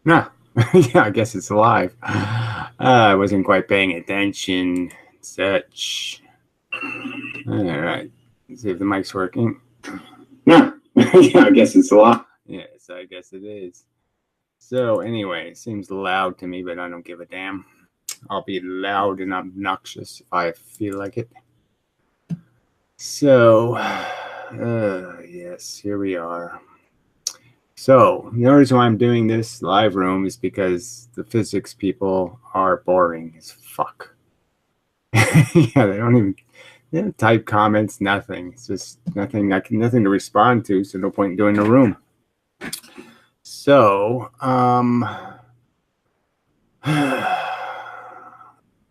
No. Yeah, I guess it's live. I wasn't quite paying attention. Such. All right. Let's see if the mic's working. No. Yeah, I guess it's live. Yes, I guess it is. So anyway, it seems loud to me, but I don't give a damn. I'll be loud and obnoxious if I feel like it. So, yes, here we are. So, the reason why I'm doing this live room is because the physics people are boring as fuck. Yeah, they don't type comments, nothing. It's just nothing. Nothing to respond to, so no point in doing a room. So,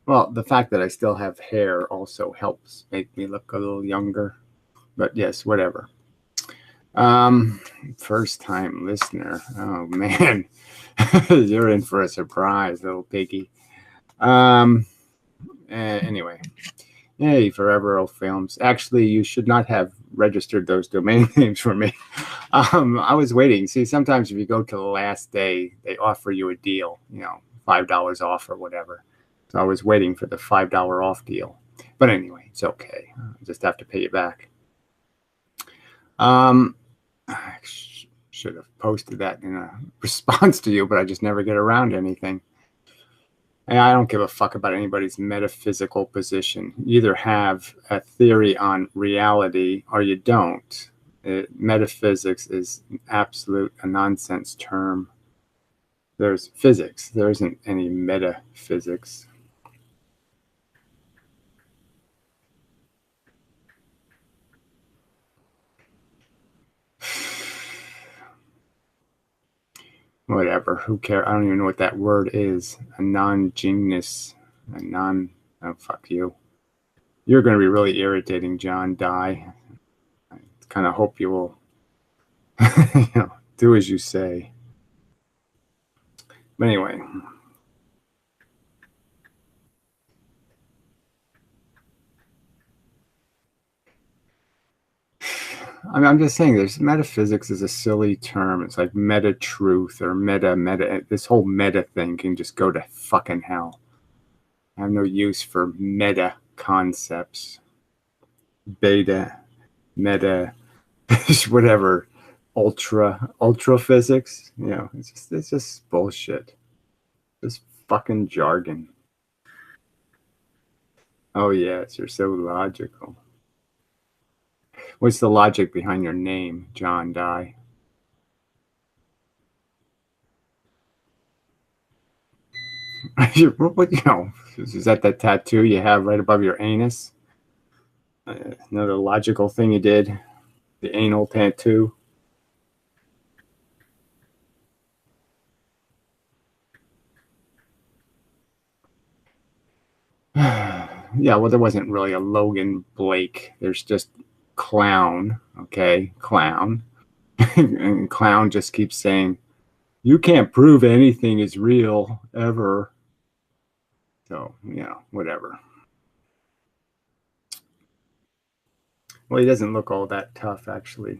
well, the fact that I still have hair also helps make me look a little younger. But yes, whatever. First time listener. Oh man, you're in for a surprise, little piggy. Anyway, hey, Forever O Films. Actually, you should not have registered those domain names for me. I was waiting. See, sometimes if you go to the last day, they offer you a deal, $5 off or whatever. So I was waiting for the $5 off deal. But anyway, it's okay. I just have to pay you back. I should have posted that in a response to you, but I just never get around to anything. And I don't give a fuck about anybody's metaphysical position. You either have a theory on reality or you don't. Metaphysics is a nonsense term. There's physics. There isn't any metaphysics. Whatever. Who cares? I don't even know what that word is. A non-genius. Oh, fuck you. You're going to be really irritating, John Dye. I kind of hope you will do as you say. But anyway. I'm just saying, there's metaphysics is a silly term. It's like meta truth or meta. This whole meta thing can just go to fucking hell. I have no use for meta concepts. Beta, meta, whatever, ultra physics. It's just bullshit. Just fucking jargon. Oh yes, you're so logical. What's the logic behind your name, John Dye? What, is that tattoo you have right above your anus? Another logical thing you did, the anal tattoo. Yeah, well, there wasn't really a Logan Blake. There's just clown, okay? Clown. And clown just keeps saying, you can't prove anything is real ever. So, whatever. Well, he doesn't look all that tough, actually.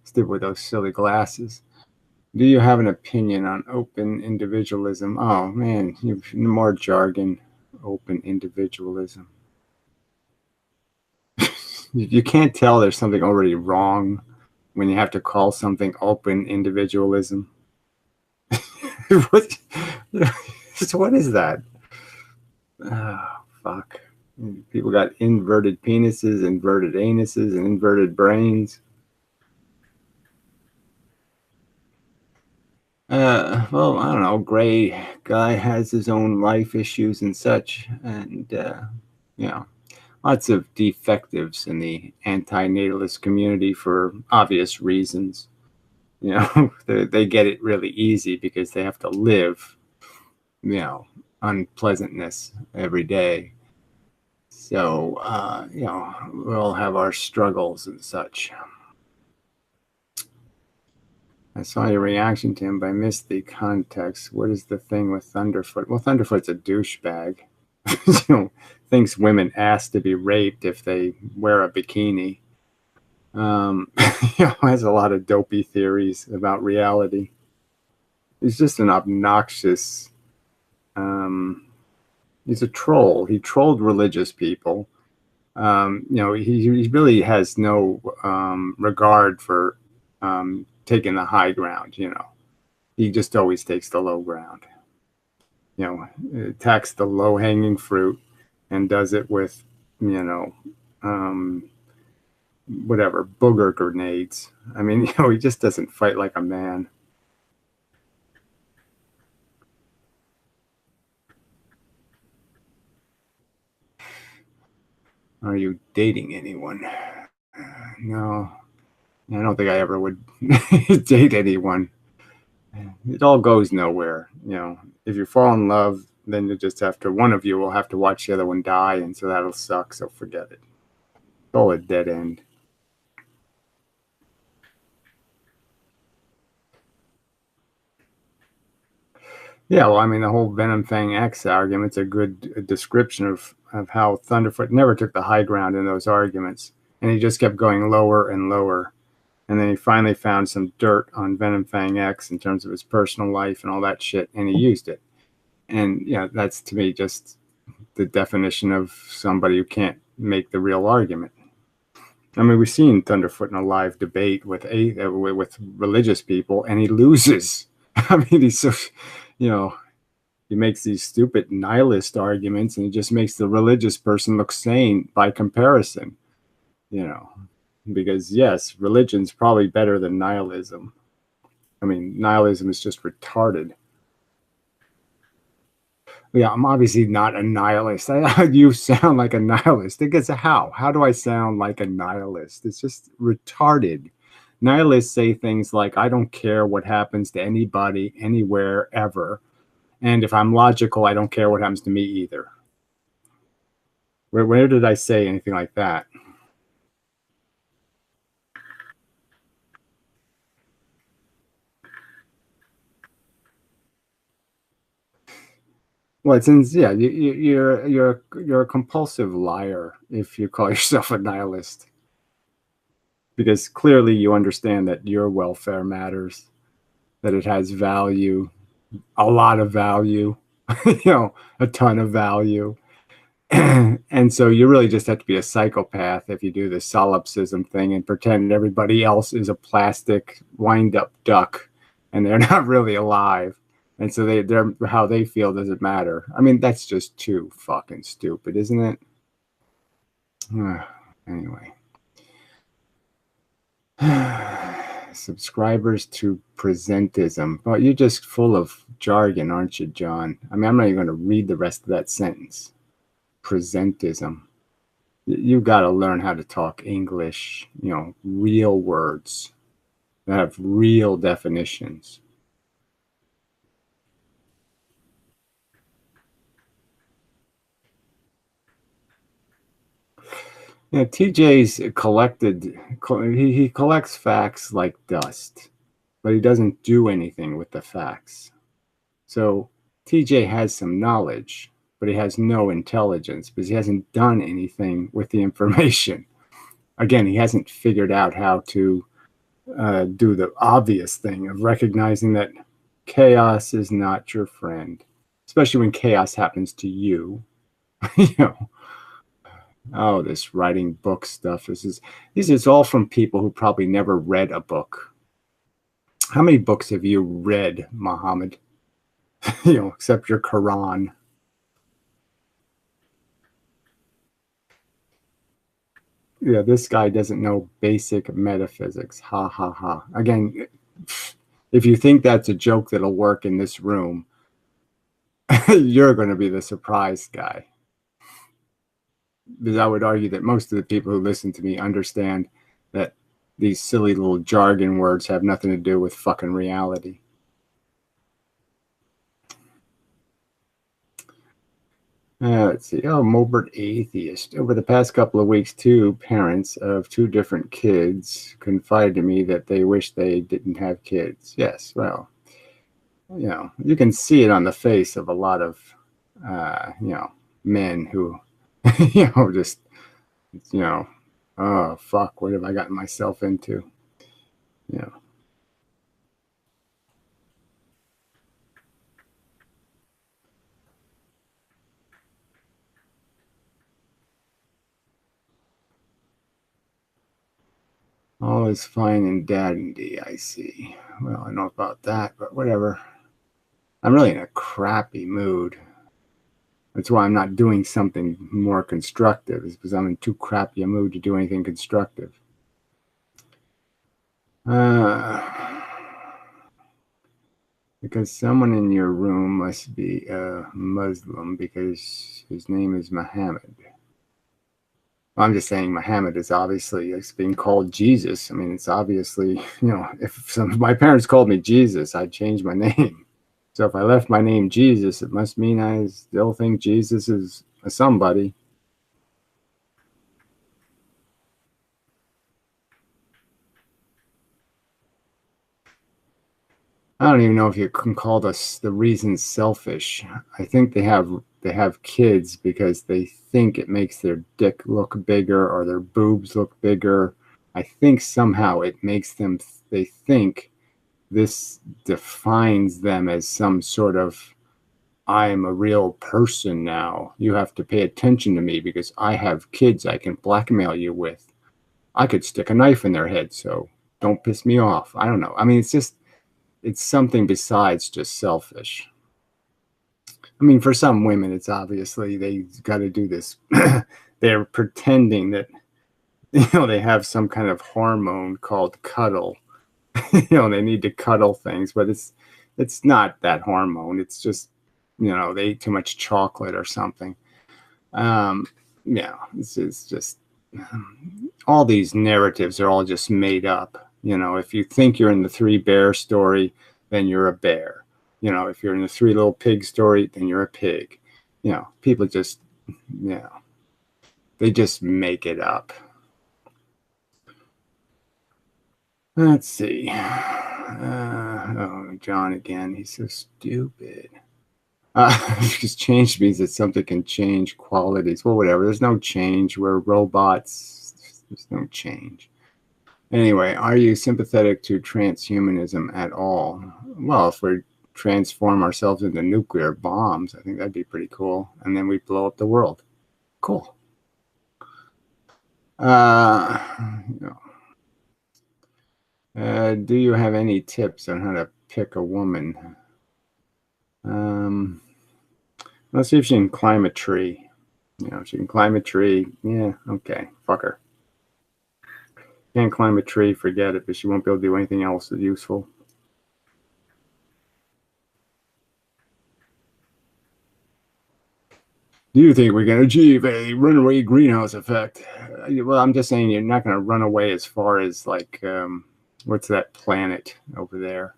Still with those silly glasses. Do you have an opinion on open individualism? Oh, man, you've more jargon. Open individualism. You can't tell there's something already wrong when you have to call something open individualism. What is that? Oh, fuck. People got inverted penises, inverted anuses, and inverted brains. Well, I don't know. Gray guy has his own life issues and such, and lots of defectives in the anti-natalist community for obvious reasons. They get it really easy because they have to live, unpleasantness every day. So, we all have our struggles and such. I saw your reaction to him, but I missed the context. What is the thing with Thunderfoot? Well, Thunderfoot's a douchebag. Thinks women ask to be raped if they wear a bikini. Has a lot of dopey theories about reality. He's just an obnoxious. He's a troll. He trolled religious people. He really has no regard for taking the high ground. He just always takes the low ground. Attacks the low hanging fruit and does it with, whatever, booger grenades. I mean, he just doesn't fight like a man. Are you dating anyone? No, I don't think I ever would date anyone. It all goes nowhere. If you fall in love, then one of you will have to watch the other one die, and so that'll suck. So forget it. It's all a dead end. Yeah, well, I mean, the whole Venom Fang X argument's a good description of how Thunderfoot never took the high ground in those arguments, and he just kept going lower and lower. And then he finally found some dirt on Venom Fang X in terms of his personal life and all that shit, and he used it. And that's to me just the definition of somebody who can't make the real argument. I mean, we've seen Thunderfoot in a live debate with religious people, and he loses. I mean, he's so, he makes these stupid nihilist arguments, and he just makes the religious person look sane by comparison. Because yes, religion's probably better than nihilism. I mean, nihilism is just retarded. Yeah, I'm obviously not a nihilist. You sound like a nihilist. Because how do I sound like a nihilist? It's just retarded. Nihilists say things like, I don't care what happens to anybody, anywhere, ever. And if I'm logical, I don't care what happens to me either. Where did I say anything like that? Well, you're a compulsive liar if you call yourself a nihilist, because clearly you understand that your welfare matters, that it has value, a lot of value, a ton of value. And so you really just have to be a psychopath if you do the solipsism thing and pretend everybody else is a plastic wind-up duck and they're not really alive. And so they're how they feel doesn't matter. I mean, that's just too fucking stupid, isn't it? Anyway. Subscribers to presentism. Well, you're just full of jargon, aren't you, John? I mean, I'm not even going to read the rest of that sentence. Presentism. You got to learn how to talk English, real words that have real definitions. TJ's he collects facts like dust, but he doesn't do anything with the facts. So TJ has some knowledge, but he has no intelligence because he hasn't done anything with the information. Again, he hasn't figured out how to do the obvious thing of recognizing that chaos is not your friend, especially when chaos happens to you. Oh, this writing book stuff. This is all from people who probably never read a book. How many books have you read, Muhammad? Except your Quran. Yeah, this guy doesn't know basic metaphysics. Ha ha ha. Again, if you think that's a joke that'll work in this room, you're going to be the surprised guy. Because I would argue that most of the people who listen to me understand that these silly little jargon words have nothing to do with fucking reality. Let's see. Oh, Mobert Atheist. Over the past couple of weeks, two parents of two different kids confided to me that they wish they didn't have kids. Yes, well, you can see it on the face of a lot of, men who, just, Oh, fuck, what have I gotten myself into? Yeah. All is fine and dandy, I see. Well, I don't know about that, but whatever. I'm really in a crappy mood. That's why I'm not doing something more constructive, is because I'm in too crappy a mood to do anything constructive. Because someone in your room must be a Muslim because his name is Muhammad. I'm just saying Muhammad is obviously it's being called Jesus. I mean, it's obviously, if my parents called me Jesus, I'd change my name. So if I left my name Jesus, it must mean I still think Jesus is a somebody. I don't even know if you can call the reason selfish. I think they have kids because they think it makes their dick look bigger or their boobs look bigger. I think somehow it makes them they think this defines them as some sort of I am a real person now. You have to pay attention to me because I have kids I can blackmail you with. I could stick a knife in their head, so don't piss me off. I don't know. I mean, it's something besides just selfish. I mean, for some women, it's obviously they got to do this. They're pretending that they have some kind of hormone called cuddle. They need to cuddle things, but it's not that hormone. It's just they ate too much chocolate or something. Um, yeah, it's just all these narratives are all just made up. If you think you're in the Three Bear story, then you're a bear. If you're in the Three Little Pig story, then you're a pig. People just, they just make it up. Let's see. John again. He's so stupid. Because change means that something can change qualities. Well, whatever. There's no change. We're robots. There's no change. Anyway, are you sympathetic to transhumanism at all? Well, if we transform ourselves into nuclear bombs, I think that'd be pretty cool. And then we blow up the world. Cool. Do you have any tips on how to pick a woman? Let's see if she can climb a tree. If she can climb a tree, yeah, okay, fuck her. Can't climb a tree, forget it, but she won't be able to do anything else that's useful. Do you think we can achieve a runaway greenhouse effect? Well, I'm just saying you're not going to run away as far as like, what's that planet over there?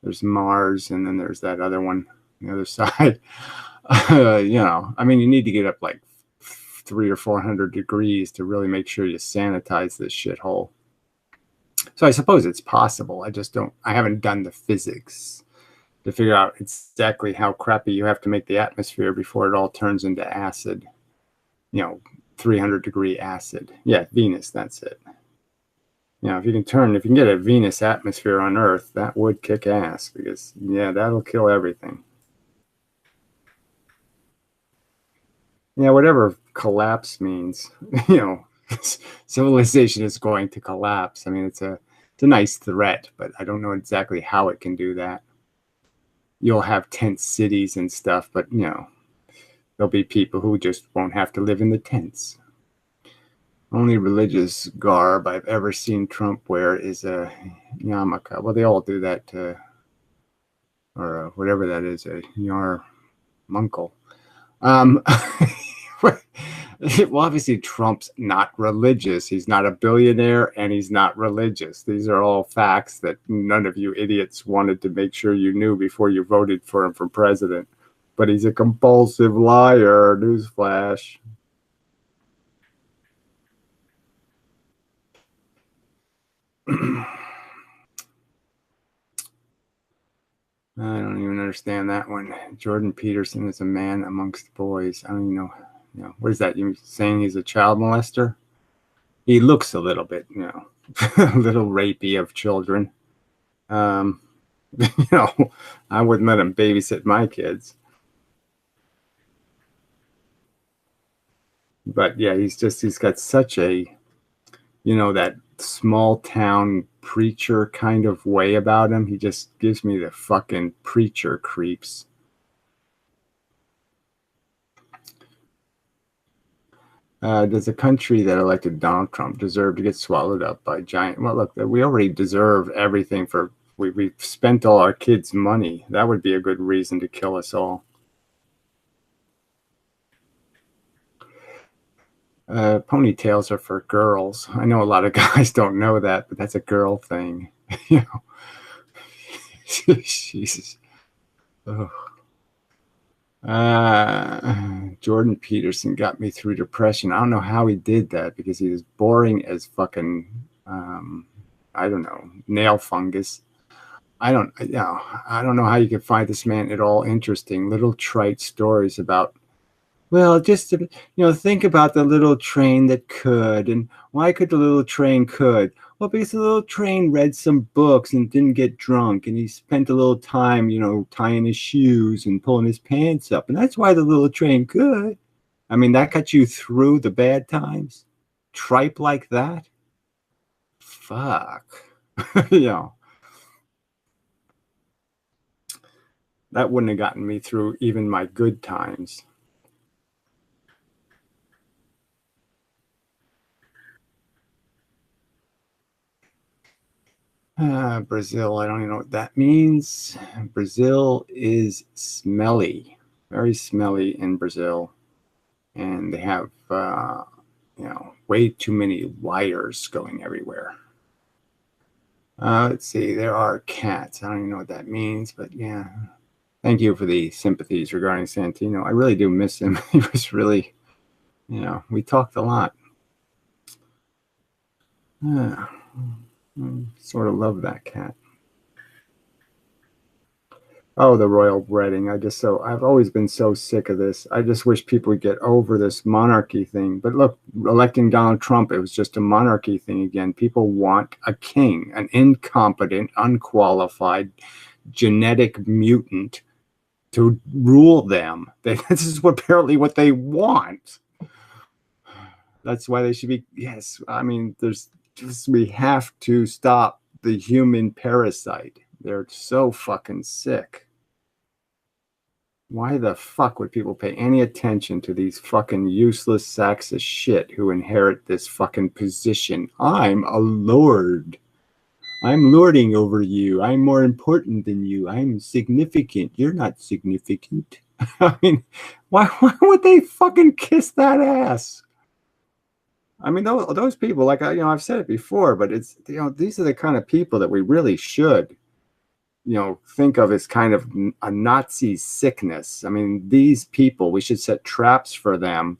There's Mars, and then there's that other one on the other side. I mean, you need to get up like 300 or 400 degrees to really make sure you sanitize this shithole. So I suppose it's possible. I haven't done the physics to figure out exactly how crappy you have to make the atmosphere before it all turns into acid. 300-degree acid. Yeah, Venus, that's it. If you can get a Venus atmosphere on Earth, that would kick ass because, that'll kill everything. Whatever collapse means, civilization is going to collapse. I mean, it's a nice threat, but I don't know exactly how it can do that. You'll have tent cities and stuff, but there'll be people who just won't have to live in the tents. Only religious garb I've ever seen Trump wear is a yarmulke. Well, they all do that, or whatever that is, a yarmulke. Well, obviously Trump's not religious. He's not a billionaire and he's not religious. These are all facts that none of you idiots wanted to make sure you knew before you voted for him for president. But he's a compulsive liar. Newsflash. I don't even understand that one. Jordan Peterson is a man amongst boys. I don't even know. What is that? You saying he's a child molester? He looks a little bit, a little rapey of children. You know, I wouldn't let him babysit my kids. But yeah, he's got such a, that small town preacher kind of way about him. He just gives me the fucking preacher creeps. Does a country that elected Donald Trump deserve to get swallowed up by giant? Well, look, we already deserve everything for we've spent all our kids' money. That would be a good reason to kill us all. Ponytails are for girls. I know a lot of guys don't know that, but that's a girl thing. Jesus. Ugh. Jordan Peterson got me through depression. I don't know how he did that because he was boring as fucking, I don't know, nail fungus. I don't know how you could find this man at all interesting. Little trite stories about, well, just to, think about the little train that could, and why could the little train could? Well, because the little train read some books and didn't get drunk, and he spent a little time, tying his shoes and pulling his pants up, and that's why the little train could. I mean, that got you through the bad times? Tripe like that? Fuck. That wouldn't have gotten me through even my good times. Brazil, I don't even know what that means. Brazil is smelly, very smelly in Brazil. And they have, way too many wires going everywhere. Let's see, there are cats. I don't even know what that means, but yeah. Thank you for the sympathies regarding Santino. I really do miss him. He was really, we talked a lot. Sort of love that cat. Oh, the royal wedding. I've always been so sick of this. I just wish people would get over this monarchy thing. But look, electing Donald Trump, it was just a monarchy thing again. People want a king, an incompetent, unqualified, genetic mutant to rule them. This is apparently what they want. That's why they should be, yes. I mean, we have to stop the human parasite. They're so fucking sick. Why the fuck would people pay any attention to these fucking useless sacks of shit who inherit this fucking position? I'm a lord. I'm lording over you. I'm more important than you. I'm significant. You're not significant. I mean, why would they fucking kiss that ass? I mean, those people, like, I've said it before, but it's, these are the kind of people that we really should, think of as kind of a Nazi sickness. I mean, these people, we should set traps for them.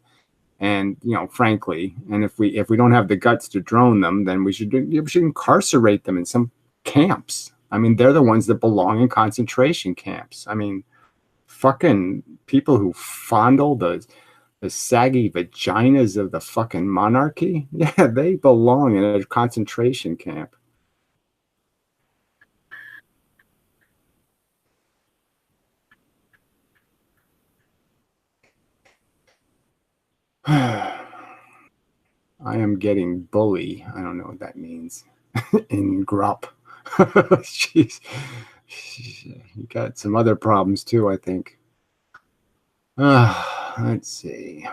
And, frankly, and if we don't have the guts to drone them, then we should incarcerate them in some camps. I mean, they're the ones that belong in concentration camps. I mean, fucking people who fondle the saggy vaginas of the fucking monarchy. Yeah, they belong in a concentration camp. I am getting bully. I don't know what that means. In Grupp. Jeez. You got some other problems too, I think. Let's see.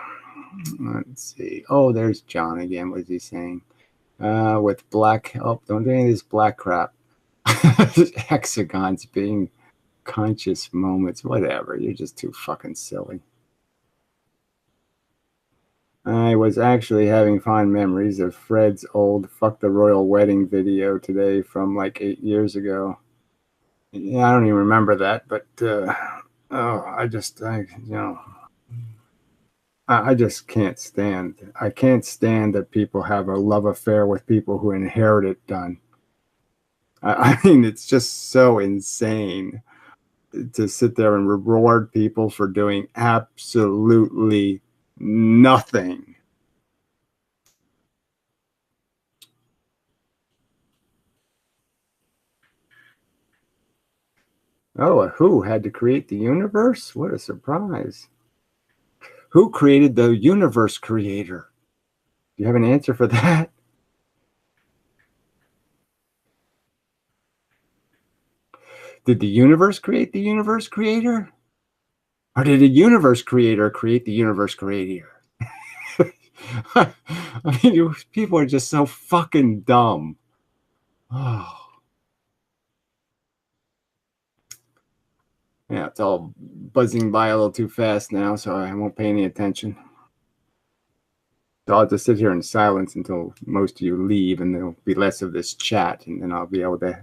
Oh, there's John again. What is he saying? With black. Oh, don't do any of this black crap. Hexagons being conscious moments. Whatever. You're just too fucking silly. I was actually having fond memories of Fred's old Fuck the Royal Wedding video today from like 8 years ago. Yeah, I don't even remember that, but I just can't stand. I can't stand that people have a love affair with people who inherit it done. I mean, it's just so insane to sit there and reward people for doing absolutely nothing. Oh, a who had to create the universe? What a surprise. Who created the universe creator? Do you have an answer for that? Did the universe create the universe creator? Or did the universe creator create the universe creator? I mean, people are just so fucking dumb. Oh, yeah, it's all buzzing by a little too fast now, so I won't pay any attention. So I'll just sit here in silence until most of you leave, and there'll be less of this chat, and then I'll be able to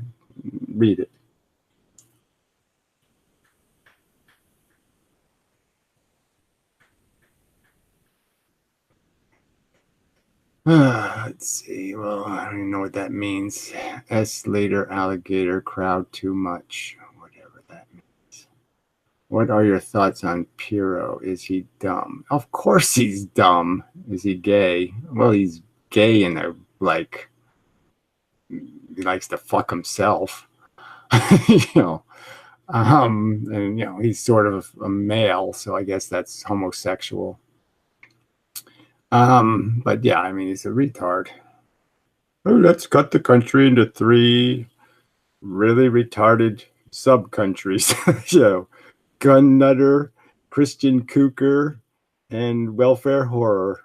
read it. Let's see. Well, I don't even know what that means. S later alligator crowd too much. Whatever that means. What are your thoughts on Piro? Is he dumb? Of course he's dumb. Is he gay? Well, he's gay in a like he likes to fuck himself. you know. And you know, he's sort of a male, so I guess that's homosexual. But yeah, I mean, he's a retard. Oh, let's cut the country into 3 really retarded sub-countries. you know, gun nutter, Christian cooker, and welfare horror.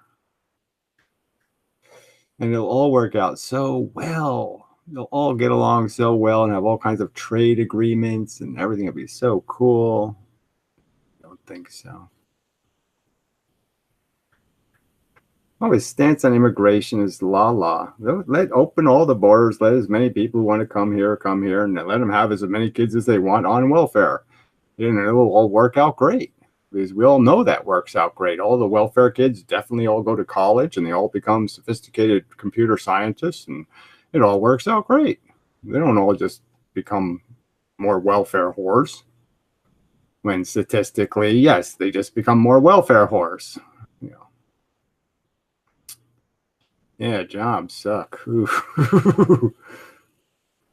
And it'll all work out so well. They'll all get along so well and have all kinds of trade agreements, and everything will be so cool. I don't think so. Oh, his stance on immigration is la. Let open all the borders. Let as many people who want to come here, and let them have as many kids as they want on welfare. And it will all work out great. Because we all know that works out great. All the welfare kids definitely all go to college, and they all become sophisticated computer scientists, and it all works out great. They don't all just become more welfare whores. When statistically, yes, they just become more welfare whores. You know. Yeah, jobs suck.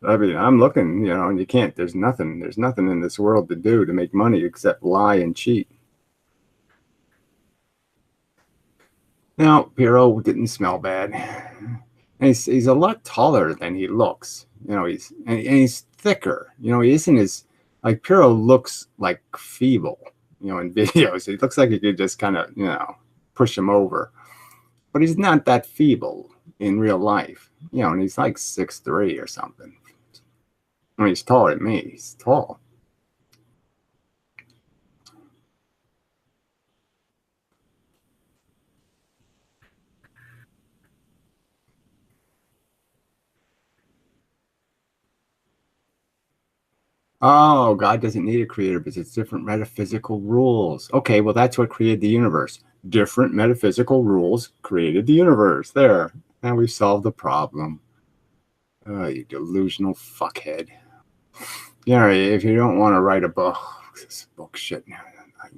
I mean, I'm looking, you know, and you can't. There's nothing in this world to do to make money except lie and cheat. Now, Piro didn't smell bad. And he's a lot taller than he looks. You know, he's thicker. You know, he isn't as like Piro looks like feeble, you know, in videos. He looks like he could just kind of, you know, push him over. But he's not that feeble in real life. You know, and he's like 6'3" or something. I mean, he's taller than me. He's tall. Oh, God doesn't need a creator because it's different metaphysical rules. Okay, well, that's what created the universe. Different metaphysical rules created the universe. There. Now we've solved the problem. Oh, you delusional fuckhead. Yeah, if you don't want to write a book, this book shit.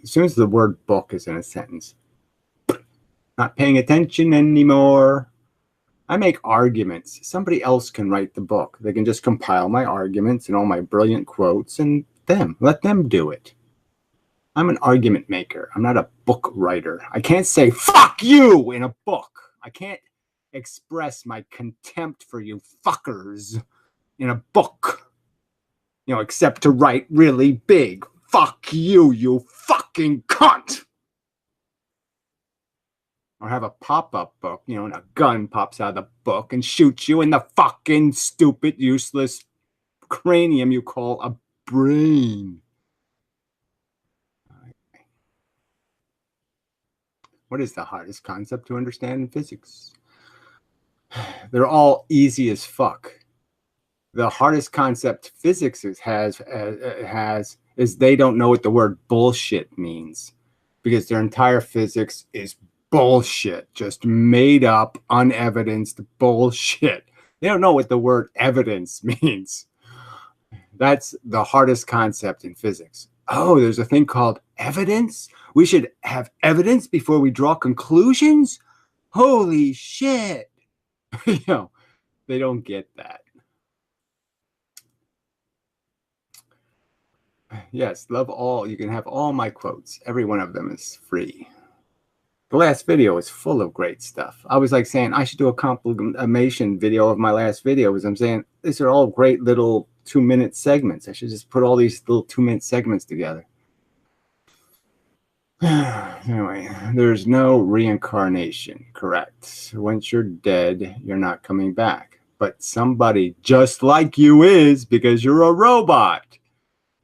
As soon as the word book is in a sentence, not paying attention anymore. I make arguments. Somebody else can write the book. They can just compile my arguments and all my brilliant quotes and let them do it. I'm an argument maker. I'm not a book writer. I can't say fuck you in a book. I can't express my contempt for you fuckers in a book. You know, except to write really big. Fuck you, you fucking cunt. Or have a pop-up book, you know, and a gun pops out of the book and shoots you in the fucking stupid, useless cranium you call a brain. What is the hardest concept to understand in physics? They're all easy as fuck. The hardest concept physics has is they don't know what the word bullshit means because their entire physics is bullshit, just made up, unevidenced bullshit. They don't know what the word evidence means. That's the hardest concept in physics. Oh, there's a thing called evidence? We should have evidence before we draw conclusions? Holy shit. You know, they don't get that. Yes, love all. You can have all my quotes. Every one of them is free. The last video is full of great stuff. I was like saying I should do a compilation video of my last video, because I'm saying these are all great little 2-minute segments. I should just put all these little 2-minute segments together. Anyway, there's no reincarnation, correct? Once you're dead, you're not coming back. But somebody just like you is, because you're a robot.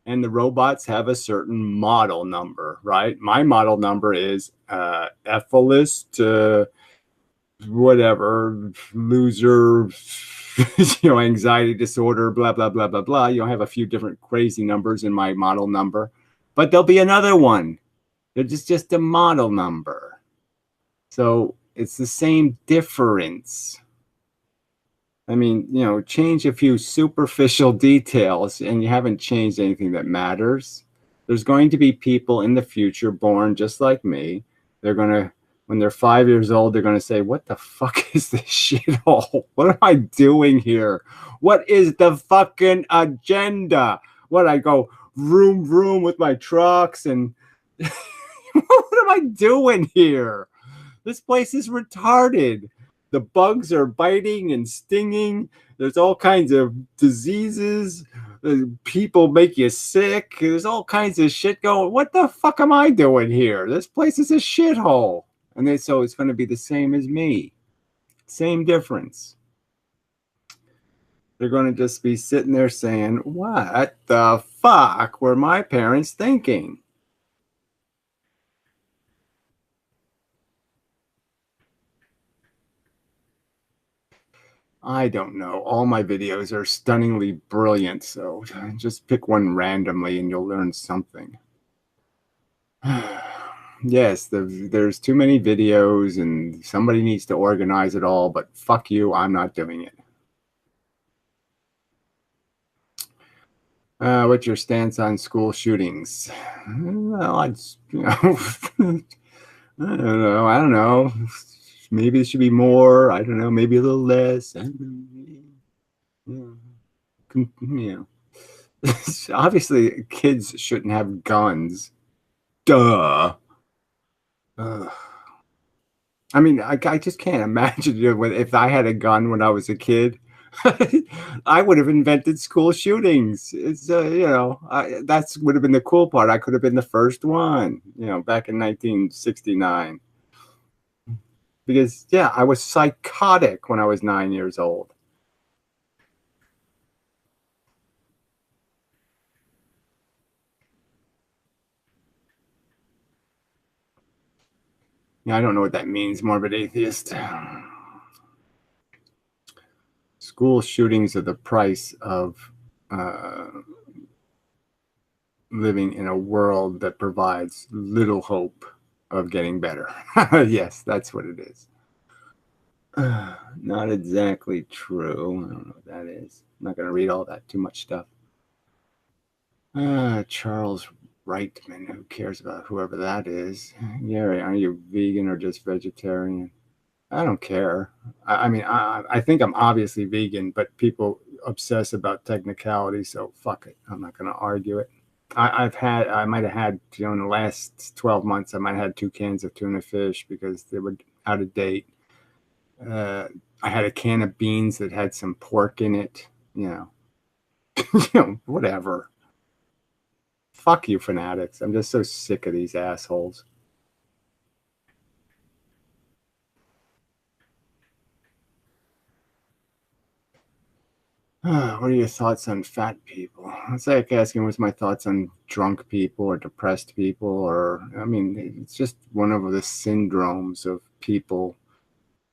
And the robots have a certain model number, right? My model number is Ethelist, whatever, loser, anxiety disorder, blah, blah, blah, blah, blah. You'll have a few different crazy numbers in my model number, but there'll be another one. They're just a model number. So it's the same difference. I mean, change a few superficial details and you haven't changed anything that matters. There's going to be people in the future born just like me. They're going to, when they're 5 years old, they're going to say, what the fuck is this shithole? What am I doing here? What is the fucking agenda? What, I go vroom, vroom with my trucks and what am I doing here? This place is retarded. The bugs are biting and stinging. There's all kinds of diseases. People make you sick. There's all kinds of shit going. What the fuck am I doing here? This place is a shithole. And so it's going to be the same as me. Same difference. They're going to just be sitting there saying, what the fuck were my parents thinking? I don't know. All my videos are stunningly brilliant, so just pick one randomly and you'll learn something. Yes, there's too many videos and somebody needs to organize it all, but fuck you, I'm not doing it. What's your stance on school shootings? Well, I don't know. Maybe it should be more. I don't know. Maybe a little less. I don't know. Obviously, kids shouldn't have guns. Duh. Ugh. I mean, I just can't imagine if I had a gun when I was a kid. I would have invented school shootings. It's that would have been the cool part. I could have been the first one, back in 1969. Because I was psychotic when I was 9 years old. I don't know what that means, morbid atheist. School shootings are the price of living in a world that provides little hope of getting better. Yes, that's what it is. Not exactly true. I don't know what that is. I'm not going to read all that, too much stuff. Charles Reitman, who cares about whoever that is? Gary, are you vegan or just vegetarian? I don't care. I mean, I think I'm obviously vegan, but people obsess about technicality, so fuck it. I'm not going to argue it. I might have had, in the last 12 months, I might have had 2 cans of tuna fish because they were out of date. I had a can of beans that had some pork in it, whatever. Fuck you, fanatics. I'm just so sick of these assholes. What are your thoughts on fat people? It's like asking what's my thoughts on drunk people or depressed people, or, I mean, it's just one of the syndromes of people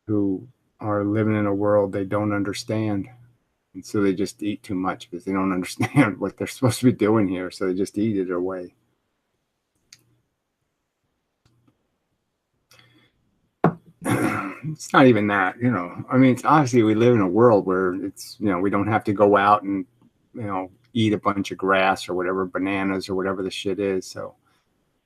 who are living in a world they don't understand. And so they just eat too much because they don't understand what they're supposed to be doing here. So they just eat it away. It's not even that, I mean, it's obviously we live in a world where it's, we don't have to go out and, eat a bunch of grass or whatever, bananas or whatever the shit is. So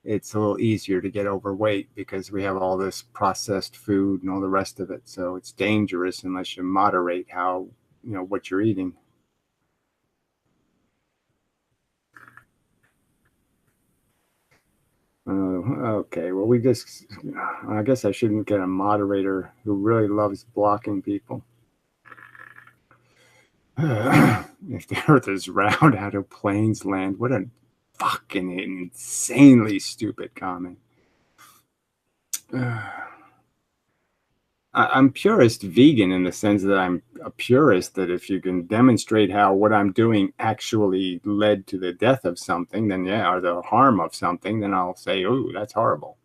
it's a little easier to get overweight because we have all this processed food and all the rest of it. So it's dangerous unless you moderate how, what you're eating. Okay, well, I guess I shouldn't get a moderator who really loves blocking people. If the earth is round, how do planes land? What a fucking insanely stupid comment. I'm purist vegan in the sense that I'm a purist, that if you can demonstrate how what I'm doing actually led to the death of something, then yeah, or the harm of something, then I'll say, oh, that's horrible.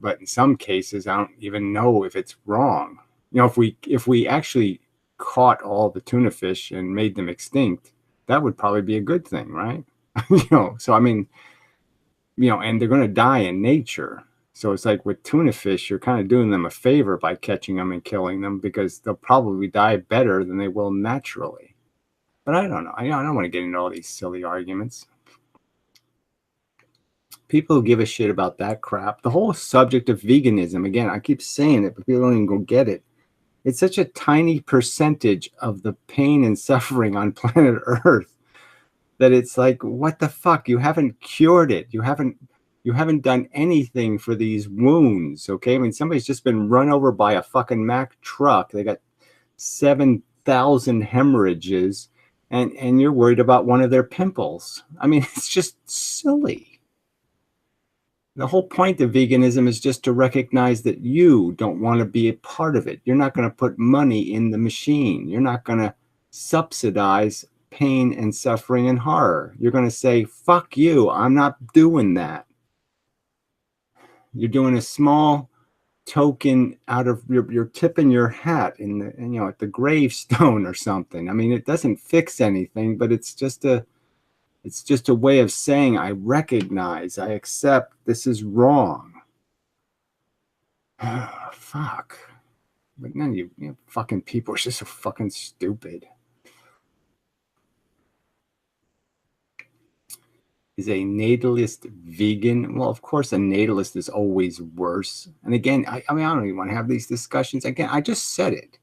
But in some cases, I don't even know if it's wrong. You know, if we actually caught all the tuna fish and made them extinct, that would probably be a good thing, right? So I mean, and they're going to die in nature. So it's like with tuna fish, you're kind of doing them a favor by catching them and killing them, because they'll probably die better than they will naturally. But I don't know. I don't want to get into all these silly arguments. People who give a shit about that crap, the whole subject of veganism, again, I keep saying it, but people don't even go get it. It's such a tiny percentage of the pain and suffering on planet Earth that it's like, what the fuck? You haven't cured it. You haven't done anything for these wounds, okay? I mean, somebody's just been run over by a fucking Mack truck. They got 7,000 hemorrhages, and you're worried about one of their pimples. I mean, it's just silly. The whole point of veganism is just to recognize that you don't want to be a part of it. You're not going to put money in the machine. You're not going to subsidize pain and suffering and horror. You're going to say, fuck you, I'm not doing that. You're doing a small token out of your tipping your hat in the, at the gravestone or something. I mean, it doesn't fix anything, but it's just a way of saying, I recognize, I accept this is wrong. Fuck. But then you fucking people are just so fucking stupid. Is a natalist vegan? Well, of course, a natalist is always worse. And again, I mean, I don't even want to have these discussions. Again, I just said it.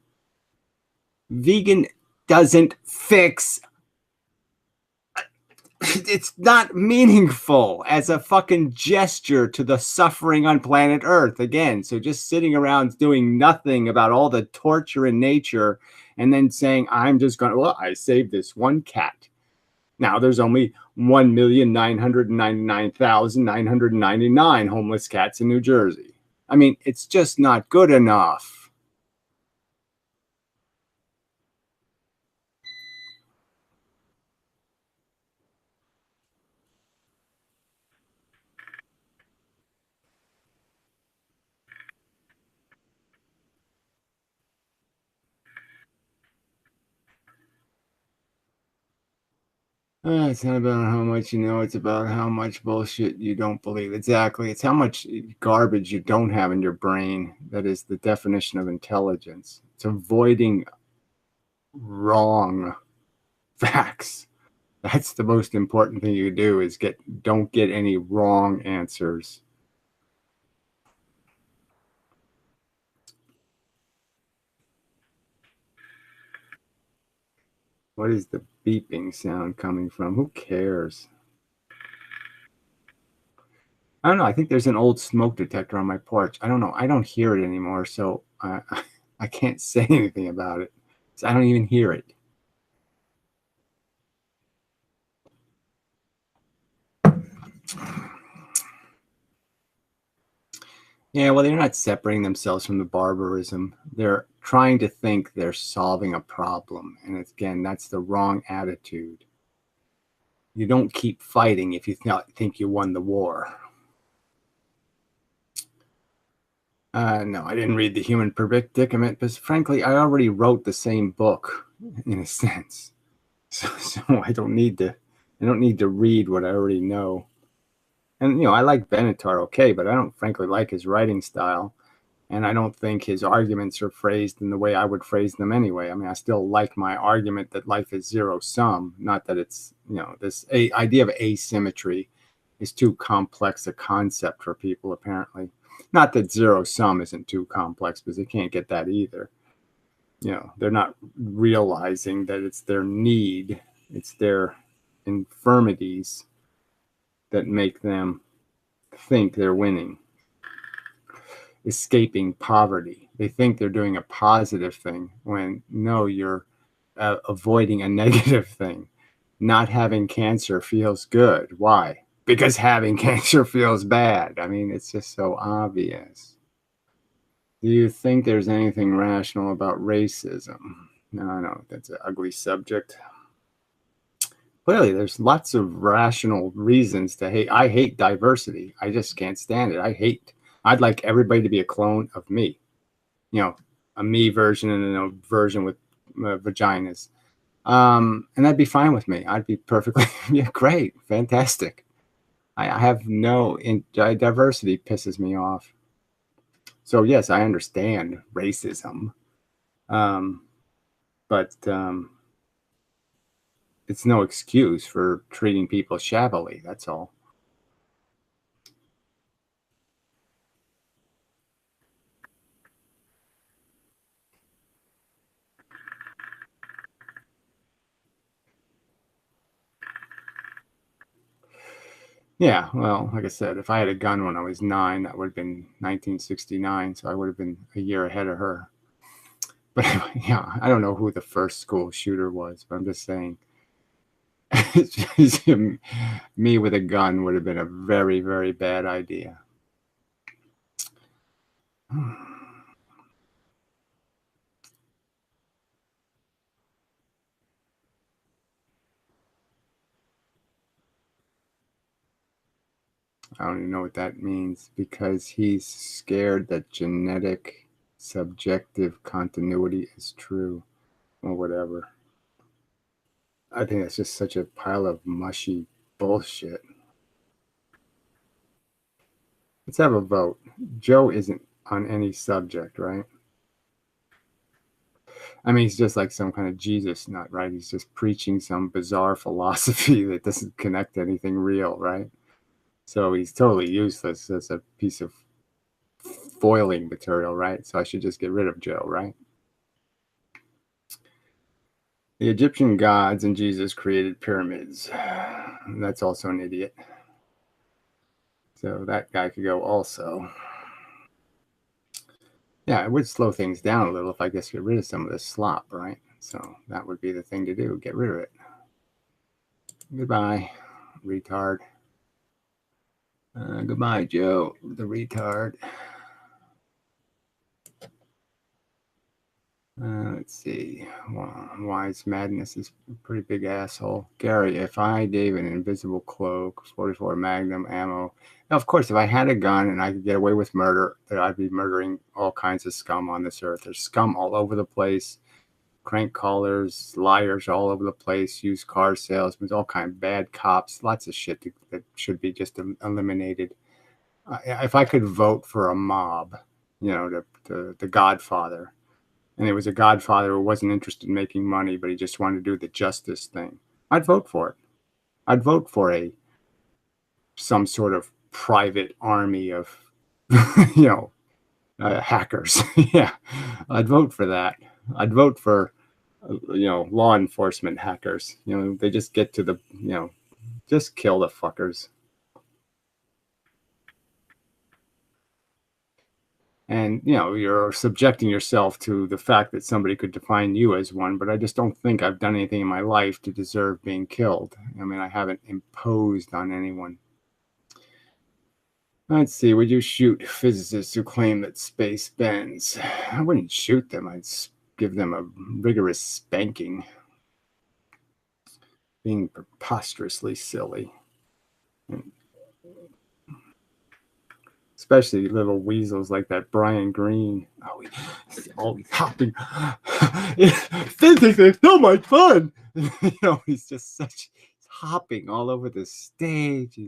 Vegan doesn't fix. It's not meaningful as a fucking gesture to the suffering on planet Earth. Again, so just sitting around doing nothing about all the torture in nature and then saying, I'm just going to, well, I saved this one cat. Now there's only 1,999,999 homeless cats in New Jersey. I mean, it's just not good enough. It's not about how much you know, it's about how much bullshit you don't believe. Exactly. It's how much garbage you don't have in your brain that is the definition of intelligence. It's avoiding wrong facts. That's the most important thing you do, is don't get any wrong answers. What is the beeping sound coming from? Who cares? I don't know. I think there's an old smoke detector on my porch. I don't know. I don't hear it anymore, so I can't say anything about it. So I don't even hear it. Yeah, well, they're not separating themselves from the barbarism. They're trying to think they're solving a problem. And again, that's the wrong attitude. You don't keep fighting if you think you won the war. No, I didn't read The Human Predicament, because frankly, I already wrote the same book in a sense. So I don't need to read what I already know. And, I like Benatar, okay, but I don't frankly like his writing style. And I don't think his arguments are phrased in the way I would phrase them anyway. I mean, I still like my argument that life is zero sum, not that it's, this idea of asymmetry is too complex a concept for people, apparently. Not that zero sum isn't too complex, because they can't get that either. They're not realizing that it's their need, it's their infirmities that make them think they're winning, escaping poverty. They think they're doing a positive thing when no, you're avoiding a negative thing. Not having cancer feels good. Why? Because having cancer feels bad. I mean, it's just so obvious. Do you think there's anything rational about racism? No, that's an ugly subject. Clearly, there's lots of rational reasons to hate. I hate diversity. I just can't stand it. I'd like everybody to be a clone of me. You know, a me version and a version with vaginas. And that'd be fine with me. I'd be perfectly, yeah, great, fantastic. I have no, diversity pisses me off. So yes, I understand racism. But it's no excuse for treating people shabbily. That's all. Yeah, well, like I said, if I had a gun when I was 9, that would have been 1969, so I would have been a year ahead of her. But yeah, I don't know who the first school shooter was, but I'm just saying, me with a gun would have been a very, very bad idea. I don't even know what that means, because he's scared that genetic subjective continuity is true, or whatever. I think that's just such a pile of mushy bullshit. Let's have a vote. Joe isn't on any subject, right? I mean, he's just like some kind of Jesus nut, right? He's just preaching some bizarre philosophy that doesn't connect to anything real, right? So he's totally useless as a piece of foiling material, right? So I should just get rid of Joe, right? The Egyptian gods and Jesus created pyramids. That's also an idiot. So that guy could go also. Yeah, it would slow things down a little if I just get rid of some of this slop, right? So that would be the thing to do, get rid of it. Goodbye, retard. Goodbye, Joe, the retard. Let's see. Wise Madness is a pretty big asshole. Gary, if I gave an invisible cloak, 44 Magnum ammo, now, of course, if I had a gun and I could get away with murder, that I'd be murdering all kinds of scum on this earth. There's scum all over the place. Crank callers, liars all over the place, used car salesmen, all kind of bad cops, lots of shit that should be just eliminated. If I could vote for a mob, the Godfather, and it was a Godfather who wasn't interested in making money, but he just wanted to do the justice thing, I'd vote for it. I'd vote for some sort of private army of, hackers. Yeah, I'd vote for that. I'd vote for, law enforcement hackers. They just get to the, just kill the fuckers. And, you're subjecting yourself to the fact that somebody could define you as one, but I just don't think I've done anything in my life to deserve being killed. I mean, I haven't imposed on anyone. Let's see, would you shoot physicists who claim that space bends? I wouldn't shoot them. I'd give them a rigorous spanking. Being preposterously silly. Especially little weasels like that Brian Green. He's always hopping. Physics is so much fun. He's just he's hopping all over the stage.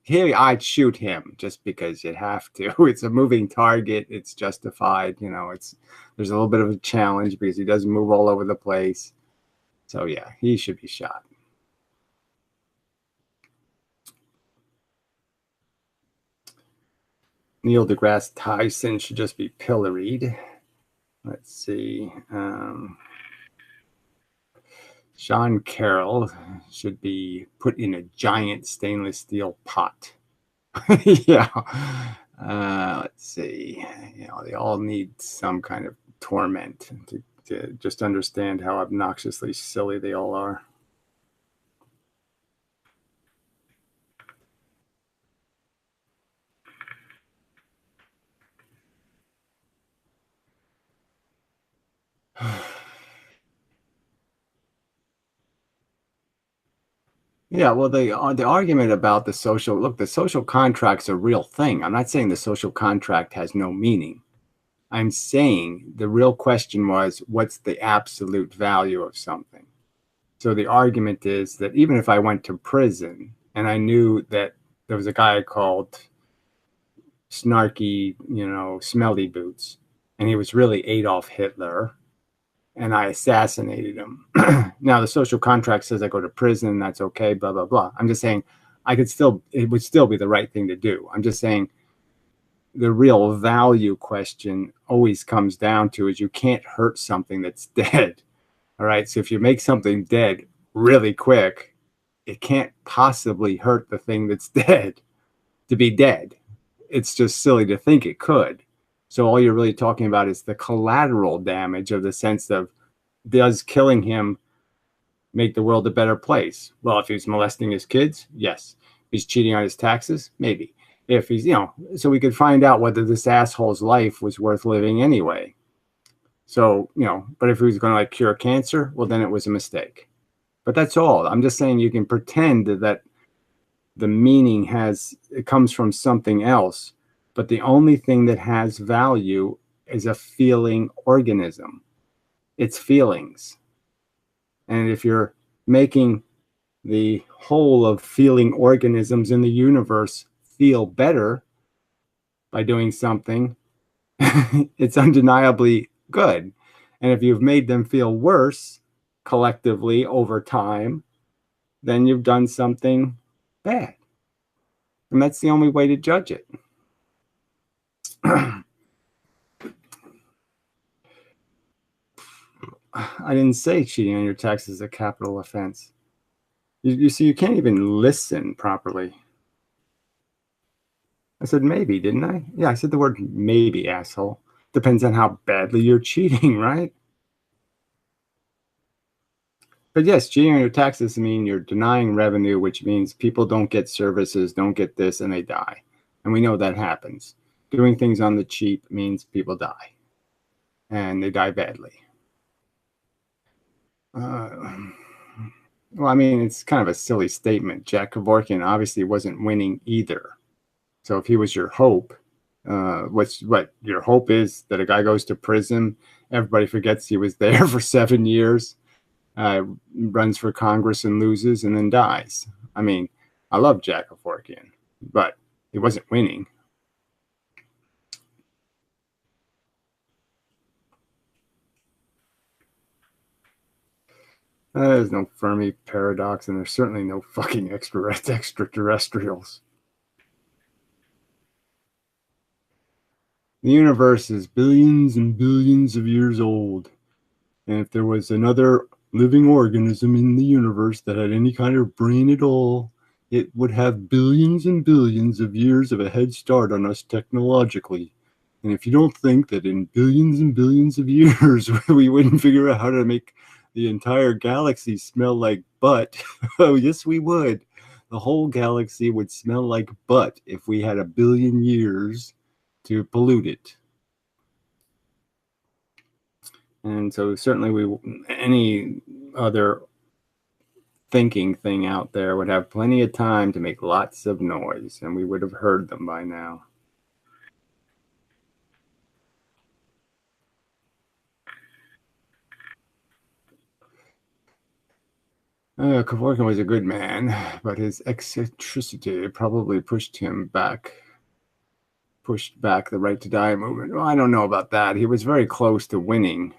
Here, I'd shoot him just because you'd have to. It's a moving target. It's justified. There's a little bit of a challenge because he doesn't move all over the place. So yeah, he should be shot. Neil deGrasse Tyson should just be pilloried. Let's see. Sean Carroll should be put in a giant stainless steel pot. Yeah. Let's see. They all need some kind of torment to just understand how obnoxiously silly they all are. Yeah, well, the argument about the social contract's a real thing. I'm not saying the social contract has no meaning. I'm saying the real question was, what's the absolute value of something? So the argument is that even if I went to prison and I knew that there was a guy called Snarky, Smelly Boots, and he was really Adolf Hitler, and I assassinated him. Now the social contract says I go to prison, that's okay, blah, blah, blah. I'm just saying it would still be the right thing to do. I'm just saying the real value question always comes down to is you can't hurt something that's dead. All right. So if you make something dead really quick, it can't possibly hurt the thing that's dead to be dead. It's just silly to think it could. So all you're really talking about is the collateral damage of the sense of, does killing him make the world a better place? Well, if he's molesting his kids, yes. If he's cheating on his taxes, maybe. If he's, so we could find out whether this asshole's life was worth living anyway. So, but if he was going to cure cancer, well, then it was a mistake. But that's all. I'm just saying you can pretend that the meaning it comes from something else, but the only thing that has value is a feeling organism. It's feelings. And if you're making the whole of feeling organisms in the universe feel better by doing something, it's undeniably good. And if you've made them feel worse collectively over time, then you've done something bad. And that's the only way to judge it. I didn't say cheating on your taxes is a capital offense. You see, you can't even listen properly. I said maybe, didn't I? Yeah, I said the word maybe, asshole. Depends on how badly you're cheating, right? But yes, cheating on your taxes mean you're denying revenue, which means people don't get services, don't get this, and they die. And we know that happens. Doing things on the cheap means people die. And they die badly. Well, I mean, it's kind of a silly statement. Jack Kevorkian obviously wasn't winning either. So if he was your hope, what your hope is that a guy goes to prison, everybody forgets he was there for 7 years, runs for Congress and loses, and then dies. I mean, I love Jack Kevorkian, but he wasn't winning. There's no Fermi paradox, and there's certainly no fucking extraterrestrials. The universe is billions and billions of years old. And if there was another living organism in the universe that had any kind of brain at all, it would have billions and billions of years of a head start on us technologically. And if you don't think that in billions and billions of years we wouldn't figure out how to make the entire galaxy smell like butt, oh, yes, we would. The whole galaxy would smell like butt if we had 1 billion years to pollute it. And so certainly any other thinking thing out there would have plenty of time to make lots of noise, and we would have heard them by now. Kevorkian was a good man, but his eccentricity probably pushed back the Right to Die movement. Well, I don't know about that. He was very close to winning.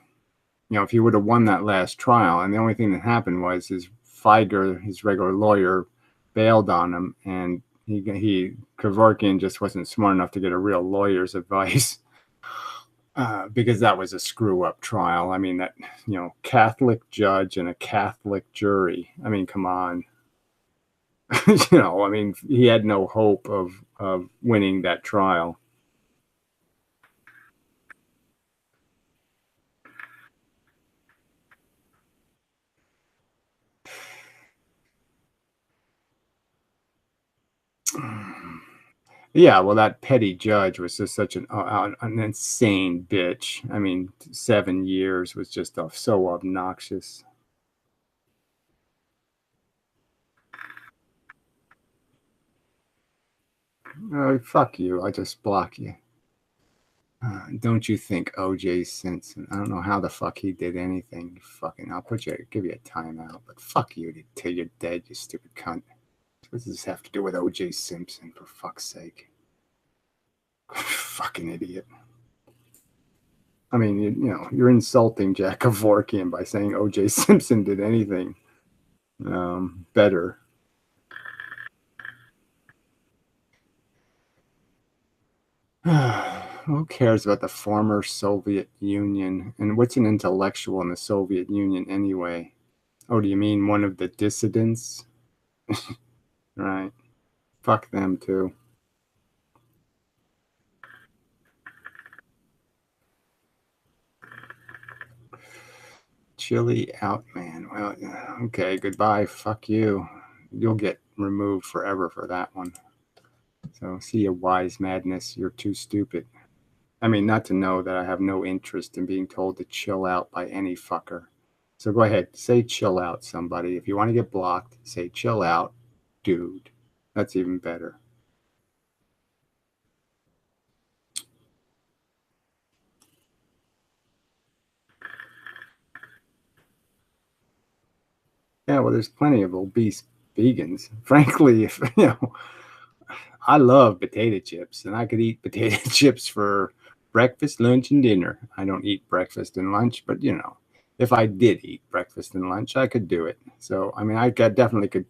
If he would have won that last trial, and the only thing that happened was his Feiger, his regular lawyer, bailed on him, and Kevorkian just wasn't smart enough to get a real lawyer's advice. because that was a screw up trial. I mean, that, Catholic judge and a Catholic jury. I mean, come on. I mean, he had no hope of winning that trial. Yeah, well, that petty judge was just such an insane bitch. I mean, 7 years was just so obnoxious. Fuck you. I just block you. Don't you think O.J. Simpson? I don't know how the fuck he did anything. Fucking, give you a timeout. But fuck you till you're dead, you stupid cunt. What does this have to do with O.J. Simpson? For fuck's sake. Fucking idiot. I mean, you're insulting Jack Kevorkian by saying O.J. Simpson did anything better. Who cares about the former Soviet Union? And what's an intellectual in the Soviet Union anyway? Oh, do you mean one of the dissidents? Right. Fuck them too. Chili out, man. Well, okay, goodbye. Fuck you. You'll get removed forever for that one. So, see you, wise madness. You're too stupid. I mean, not to know that I have no interest in being told to chill out by any fucker. So go ahead, say chill out, somebody. If you want to get blocked, say chill out, dude. That's even better. Yeah, well, there's plenty of obese vegans. Frankly, if I love potato chips, and I could eat potato chips for breakfast, lunch, and dinner. I don't eat breakfast and lunch, but if I did eat breakfast and lunch, I could do it. So, I mean, definitely could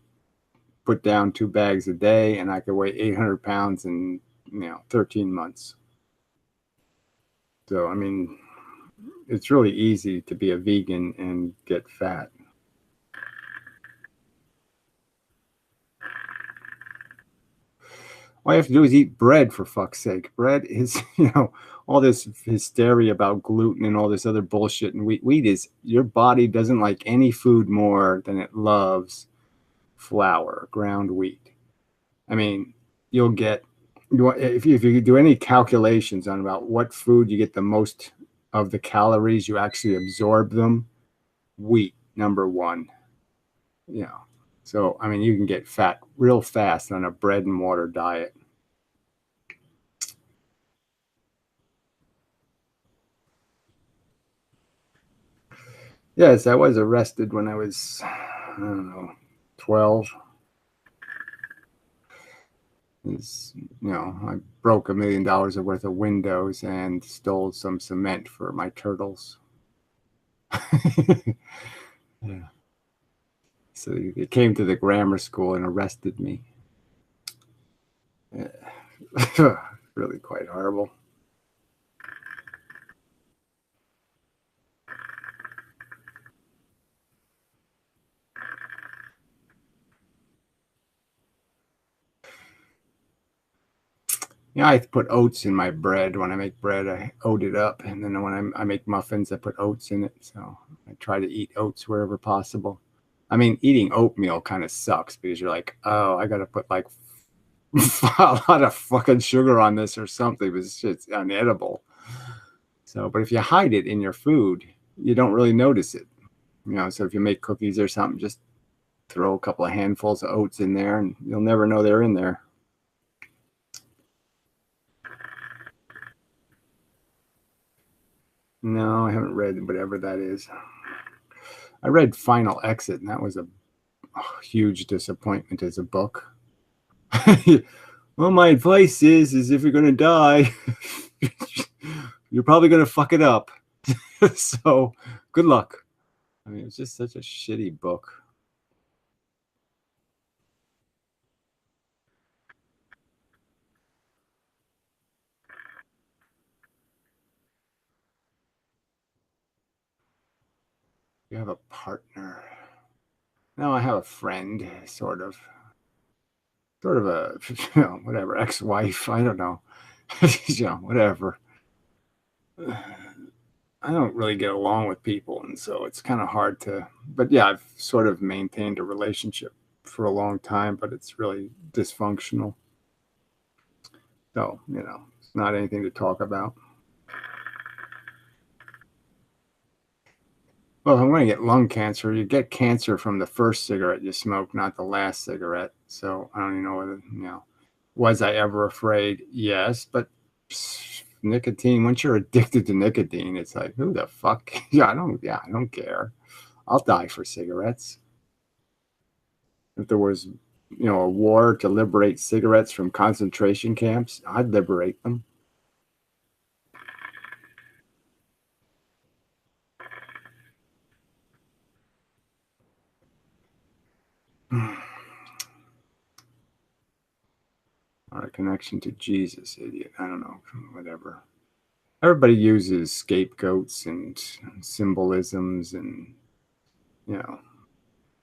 put down 2 bags a day, and I could weigh 800 pounds in 13 months. So, I mean, it's really easy to be a vegan and get fat. All you have to do is eat bread, for fuck's sake. Bread is, all this hysteria about gluten and all this other bullshit. And wheat is, your body doesn't like any food more than it loves flour, ground wheat. I mean, you'll get, if you do any calculations on about what food you get the most of the calories, you actually absorb them, wheat, number one. So, I mean, you can get fat real fast on a bread and water diet. Yes, I was arrested when I was, I don't know, 12. I broke $1 million worth of windows and stole some cement for my turtles. Yeah. So they came to the grammar school and arrested me. Yeah. Really quite horrible. Yeah, I put oats in my bread. When I make bread, I oat it up. And then when I make muffins, I put oats in it. So I try to eat oats wherever possible. I mean, eating oatmeal kind of sucks because you're like, oh, I got to put like a lot of fucking sugar on this or something, but it's unedible. So, but if you hide it in your food, you don't really notice it. So if you make cookies or something, just throw a couple of handfuls of oats in there and you'll never know they're in there. No, I haven't read whatever that is. I read Final Exit, and that was a huge disappointment as a book. Well, my advice is if you're going to die, you're probably going to fuck it up. So good luck. I mean, it's just such a shitty book. You have a partner. No, I have a friend, sort of a, whatever, ex-wife. I don't know, whatever. I don't really get along with people, and so it's kind of hard to. But yeah, I've sort of maintained a relationship for a long time, but it's really dysfunctional. So it's not anything to talk about. Well, if I'm going to get lung cancer, you get cancer from the first cigarette you smoke, not the last cigarette. So I don't even know whether, was I ever afraid? Yes, but nicotine, once you're addicted to nicotine, it's like, who the fuck? I don't care. I'll die for cigarettes. If there was, a war to liberate cigarettes from concentration camps, I'd liberate them. Our connection to Jesus, idiot. I don't know, whatever. Everybody uses scapegoats and symbolisms, and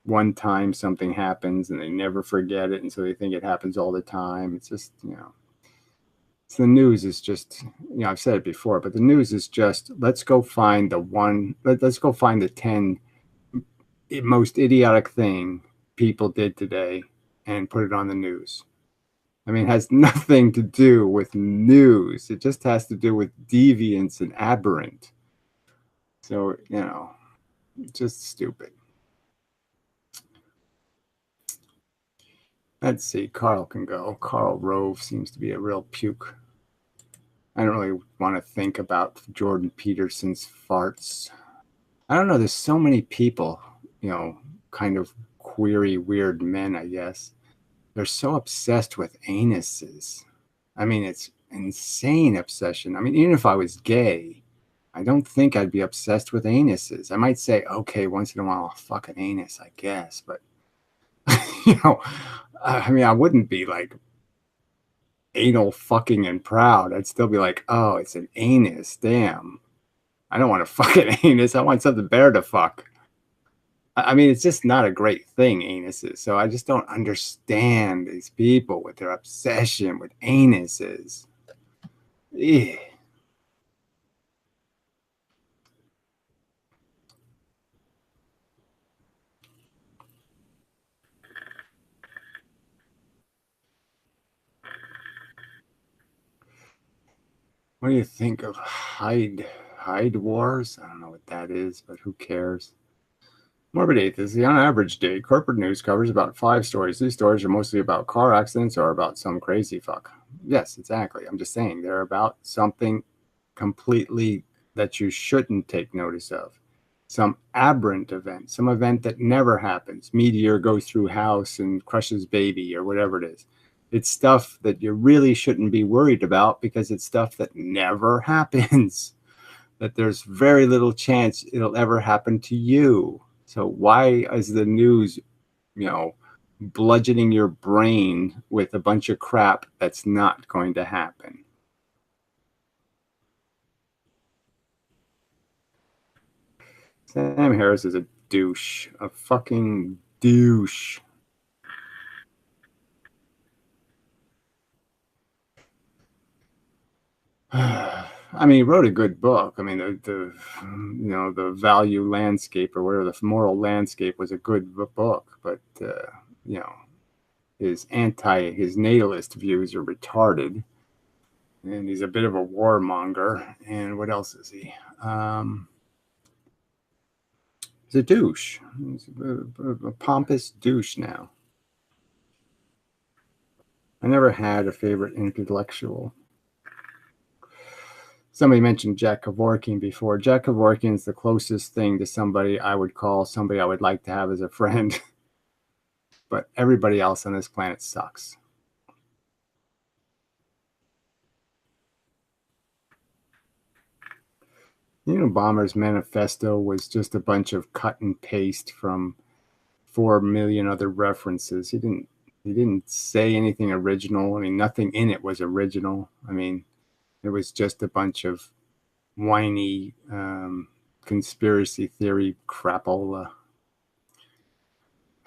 one time something happens and they never forget it, and so they think it happens all the time. It's just so the news is just, I've said it before, but the news is just, let's go find let's go find the 10 most idiotic thing people did today and put it on the news. I mean, it has nothing to do with news. It just has to do with deviance and aberrant. So, just stupid. Let's see. Carl can go. Karl Rove seems to be a real puke. I don't really want to think about Jordan Peterson's farts. I don't know. There's so many people, kind of query, weird men, I guess. They're so obsessed with anuses. I mean, it's insane obsession. I mean, even if I was gay, I don't think I'd be obsessed with anuses. I might say, okay, once in a while, I'll fuck an anus, I guess. But, I mean, I wouldn't be like anal fucking and proud. I'd still be like, oh, it's an anus. Damn. I don't want to fuck an anus. I want something better to fuck. I mean, it's just not a great thing, anuses. So I just don't understand these people with their obsession with anuses. Ugh. What do you think of Hyde Wars? I don't know what that is, but who cares? Morbid Atheist. The on average day, corporate news covers about 5 stories. These stories are mostly about car accidents or about some crazy fuck. Yes, exactly. I'm just saying they're about something completely that you shouldn't take notice of. Some aberrant event, some event that never happens. Meteor goes through house and crushes baby or whatever it is. It's stuff that you really shouldn't be worried about because it's stuff that never happens, that there's very little chance it'll ever happen to you. So why is the news, bludgeoning your brain with a bunch of crap that's not going to happen? Sam Harris is a douche, a fucking douche. I mean, he wrote a good book. I mean, the value landscape or whatever, the moral landscape was a good book, but his natalist views are retarded, and he's a bit of a warmonger. And what else is he? He's a douche. He's a pompous douche now. I never had a favorite intellectual. Somebody mentioned Jack Kevorkian before. Jack Kevorkian is the closest thing to somebody I would call somebody I would like to have as a friend. But everybody else on this planet sucks. Unabomber's manifesto was just a bunch of cut and paste from 4 million other references. He didn't say anything original. I mean, nothing in it was original. I mean, it was just a bunch of whiny conspiracy theory crapola.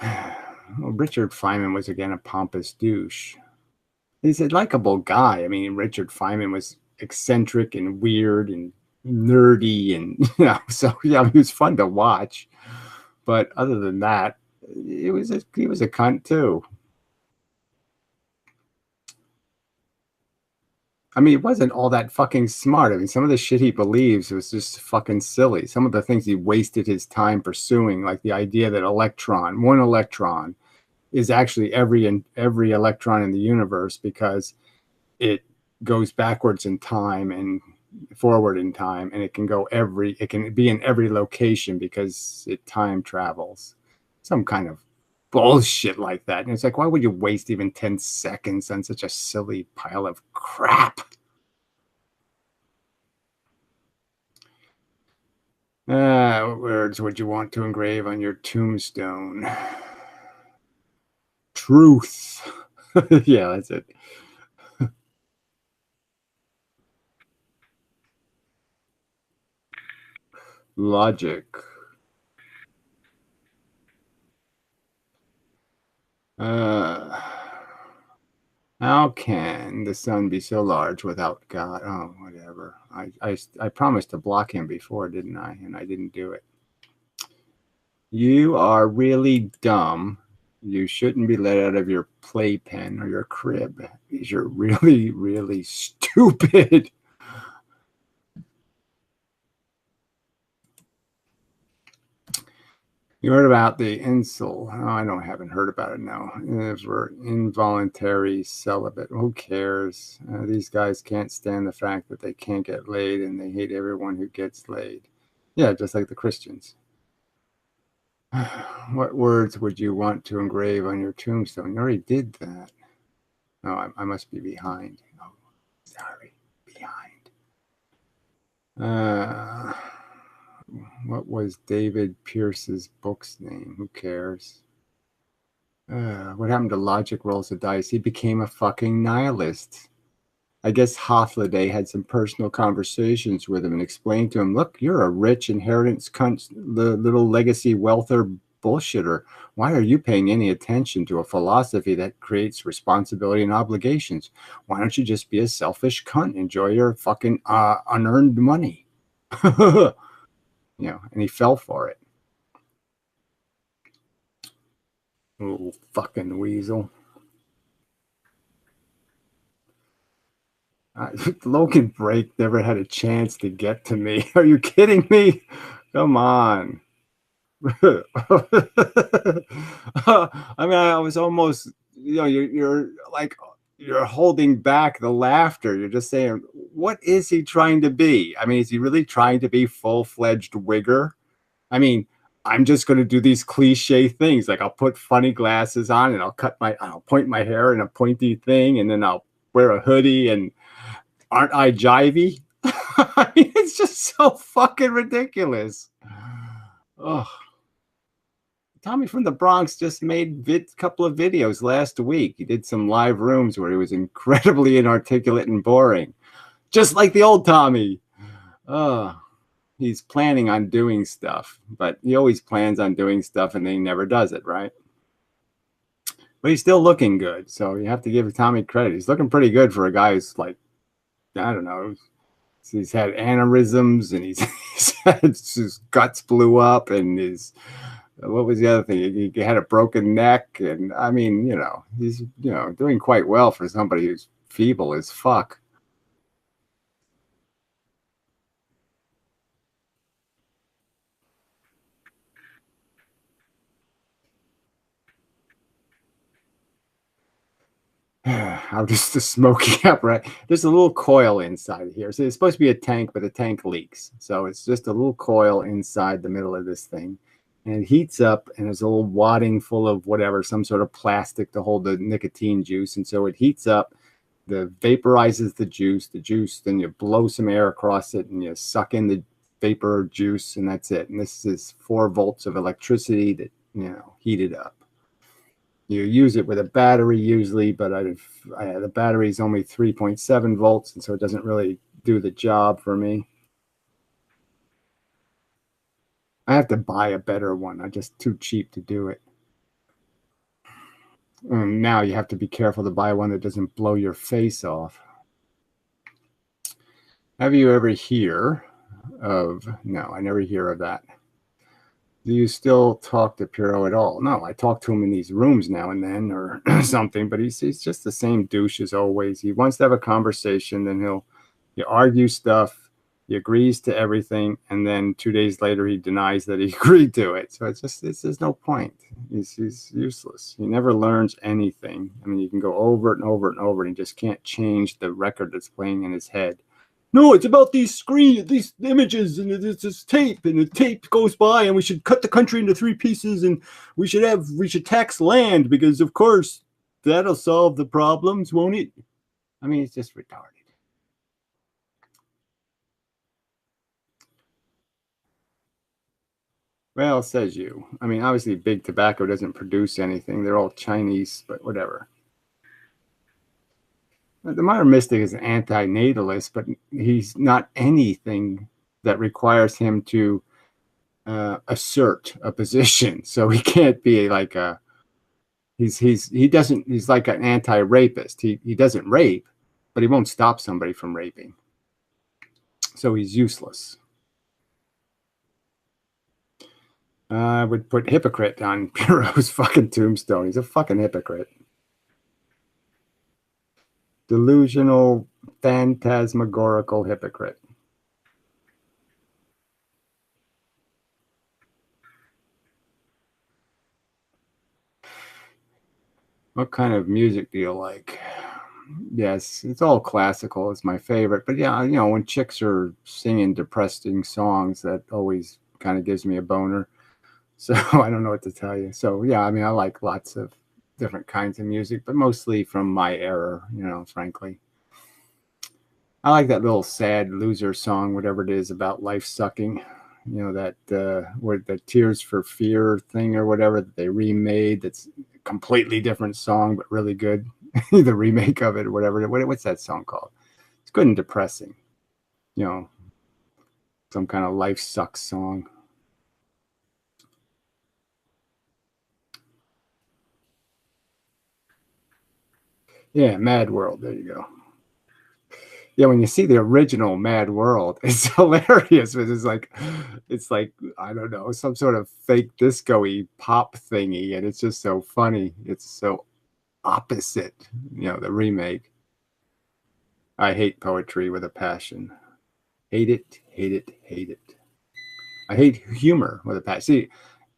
Well, Richard Feynman was again a pompous douche. He's a likable guy. I mean, Richard Feynman was eccentric and weird and nerdy, and so yeah, he was fun to watch. But other than that, he was a cunt too. I mean, it wasn't all that fucking smart. I mean, some of the shit he believes was just fucking silly. Some of the things he wasted his time pursuing, like the idea that one electron, is actually every electron in the universe because it goes backwards in time and forward in time, and it can be in every location because it time travels. Some kind of bullshit like that. And it's like, why would you waste even 10 seconds on such a silly pile of crap? What words would you want to engrave on your tombstone? Truth. Yeah, that's it. Logic. How can the sun be so large without God? Oh, whatever. I promised to block him before, didn't I? And I didn't do it. You are really dumb. You shouldn't be let out of your playpen or your crib because you're really, really stupid. You heard about the incel? Oh, I haven't heard about it now. It were involuntary celibate. Who cares? These guys can't stand the fact that they can't get laid, and they hate everyone who gets laid. Yeah, just like the Christians. What words would you want to engrave on your tombstone? You already did that. Oh, I must be behind. Oh, sorry, behind. What was David Pierce's book's name? Who cares? What happened to Logic Rolls the Dice? He became a fucking nihilist. I guess Hoffladay had some personal conversations with him and explained to him, look, you're a rich inheritance cunt, the little legacy wealther bullshitter. Why are you paying any attention to a philosophy that creates responsibility and obligations? Why don't you just be a selfish cunt? Enjoy your fucking unearned money. And he fell for it. Little fucking weasel. Logan Brake never had a chance to get to me. Are you kidding me? Come on. I mean, I was almost, you're like, you're holding back the laughter. You're just saying, what is he trying to be? I mean, is he really trying to be full-fledged wigger? I mean, I'm just going to do these cliche things. Like I'll put funny glasses on and I'll point my hair in a pointy thing, and then I'll wear a hoodie, and aren't I jivey? I mean, it's just so fucking ridiculous. Oh. Tommy from the Bronx just made a couple of videos last week. He did some live rooms where he was incredibly inarticulate and boring, just like the old Tommy. He's planning on doing stuff, but he always plans on doing stuff and then he never does it, right? But he's still looking good, so you have to give Tommy credit. He's looking pretty good for a guy who's like, I don't know, he's had aneurysms and his guts blew up, and what was the other thing? He had a broken neck, and I mean, he's doing quite well for somebody who's feeble as fuck. How does the smoky up, right? There's a little coil inside here. So it's supposed to be a tank, but the tank leaks. So it's just a little coil inside the middle of this thing. And it heats up, and there's a little wadding full of whatever, some sort of plastic to hold the nicotine juice. And so it heats up, vaporizes the juice, then you blow some air across it, and you suck in the vapor juice, and that's it. And this is 4 volts of electricity that, heated up. You use it with a battery usually, but the battery is only 3.7 volts, and so it doesn't really do the job for me. I have to buy a better one. I'm just too cheap to do it. And now you have to be careful to buy one that doesn't blow your face off. Have you ever hear of, no, I never hear of that. Do you still talk to Piero at all? No, I talk to him in these rooms now and then or something, but he's just the same douche as always. He wants to have a conversation, then he'll argue stuff, he agrees to everything, and then 2 days later he denies that he agreed to it. So there's no point. He's useless. He never learns anything. I mean, you can go over it and over and over, and he just can't change the record that's playing in his head. No, it's about these images, and it's this tape, and the tape goes by, and we should cut the country into 3 pieces, and we should tax land because, of course, that'll solve the problems, won't it? I mean, it's just retarded. Well, says you. I mean, obviously, Big Tobacco doesn't produce anything. They're all Chinese, but whatever. The modern mystic is anti-natalist, but he's not anything that requires him to assert a position. So he can't be like a he's like an anti-rapist. He doesn't rape, but he won't stop somebody from raping. So he's useless. I would put hypocrite on Piero's fucking tombstone. He's a fucking hypocrite. Delusional, phantasmagorical hypocrite. What kind of music do you like? Yes, it's all classical. It's my favorite. But yeah, you know, when chicks are singing depressing songs, that always kind of gives me a boner. So I don't know what to tell you. So yeah, I mean, I like lots of different kinds of music, but mostly from my era, you know, frankly. I like that little sad loser song, whatever it is, about life sucking. You know, that where the Tears for Fear thing or whatever that they remade. That's a completely different song, but really good. The remake of it or whatever. What's that song called? It's good and depressing. You know, some kind of life sucks song. Yeah, Mad World. There you go. Yeah, when you see the original Mad World, it's hilarious. It's like I don't know, some sort of fake disco-y pop thingy, and it's just so funny. It's so opposite, you know, the remake. I hate poetry with a passion. Hate it, hate it, hate it. I hate humor with a passion. See,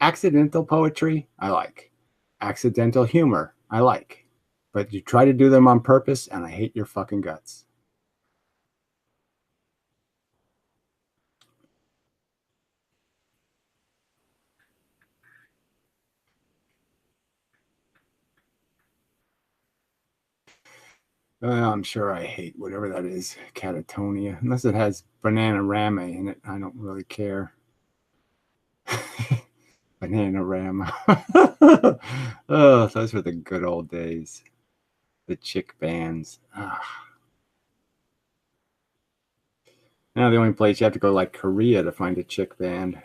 accidental poetry, I like. Accidental humor, I like. But you try to do them on purpose, and I hate your fucking guts. I'm sure I hate whatever that is, catatonia. Unless it has Bananarama in it, I don't really care. Bananarama. Oh, those were the good old days. The chick bands. Now the only place you have to go like Korea to find a chick band.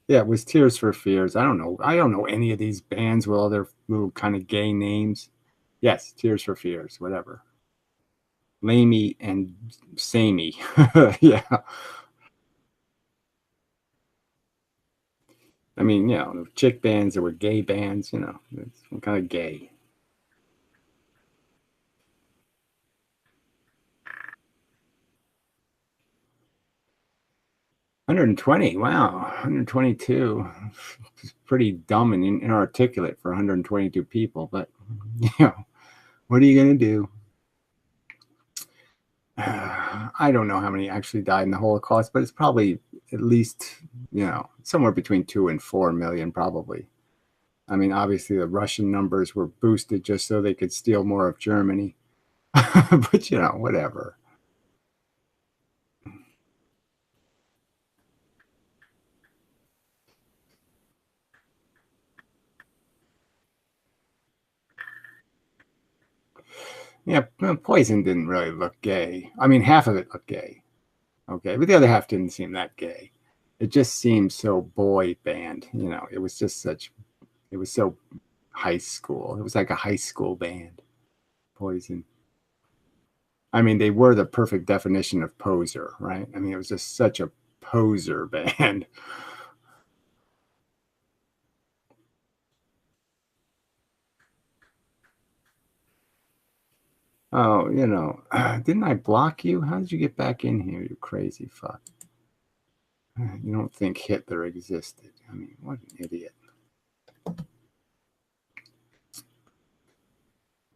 Yeah, it was Tears for Fears. I don't know. I don't know any of these bands with all their little kind of gay names. Yes, Tears for Fears, whatever. Lamey and Samey. Yeah. I mean, you know, chick bands, there were gay bands, you know, it's kind of gay. 120, wow, 122. It's pretty dumb and inarticulate for 122 people, but you know, what are you going to do? I don't know how many actually died in the Holocaust, but it's probably at least, you know, somewhere between 2 and 4 million, probably. I mean, obviously, the Russian numbers were boosted just so they could steal more of Germany. But, you know, whatever. Yeah, Poison didn't really look gay. I mean, half of it looked gay. Okay, but the other half didn't seem that gay. It just seemed so boy band, you know. It was just such. It was so high school. It was like a high school band. Poison. I mean, they were the perfect definition of poser, right? I mean, it was just such a poser band. Oh, you know, didn't I block you? How did you get back in here, you crazy fuck? You don't think Hitler existed. I mean, what an idiot.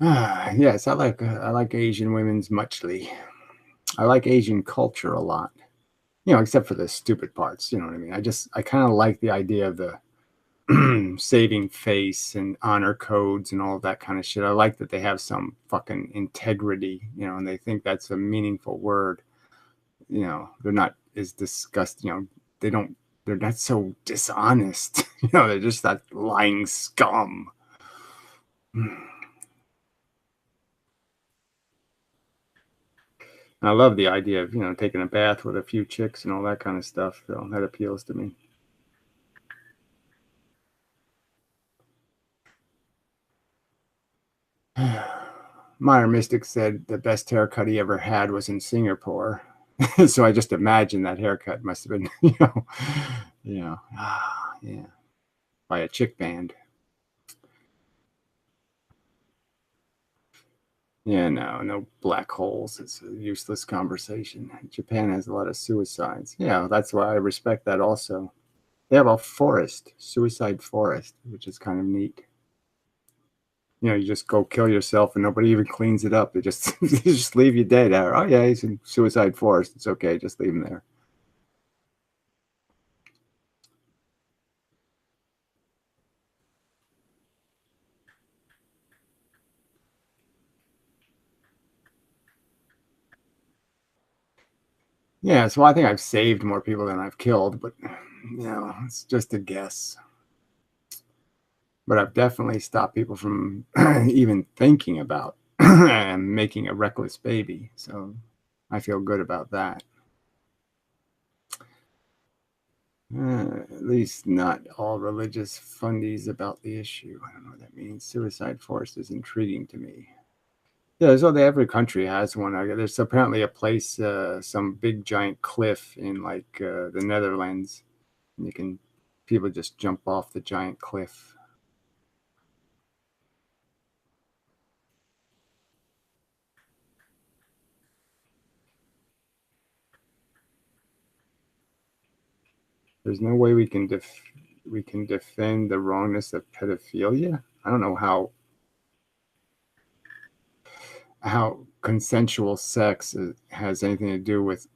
Yes, I like Asian women's muchly. I like Asian culture a lot. You know, except for the stupid parts, you know what I mean? I kind of like the idea of the saving face and honor codes and all of that kind of shit. I like that they have some fucking integrity, you know, and they think that's a meaningful word. You know, they're not as disgusting, you know, they don't, they're not so dishonest. You know, they're just that lying scum. And I love the idea of, you know, taking a bath with a few chicks and all that kind of stuff. So that appeals to me. Meyer Mystic said the best haircut he ever had was in Singapore. So I just imagine that haircut must have been, yeah, by a chick band. Yeah, no black holes. It's a useless conversation. Japan has a lot of suicides. Yeah, that's why I respect that also. They have a forest, suicide forest, which is kind of neat. You know, you just go kill yourself and nobody even cleans it up. They just they just leave you dead there. Oh yeah, he's in suicide forest. It's okay, just leave him there. Yeah, so I think I've saved more people than I've killed, but you know, it's just a guess. But I've definitely stopped people from even thinking about making a reckless baby. So I feel good about that. At least not all religious fundies about the issue. I don't know what that means. Suicide forest is intriguing to me. Yeah, so every country has one. There's apparently a place, some big giant cliff in like the Netherlands. And you can people just jump off the giant cliff. There's no way we can defend the wrongness of pedophilia. I don't know how consensual sex has anything to do with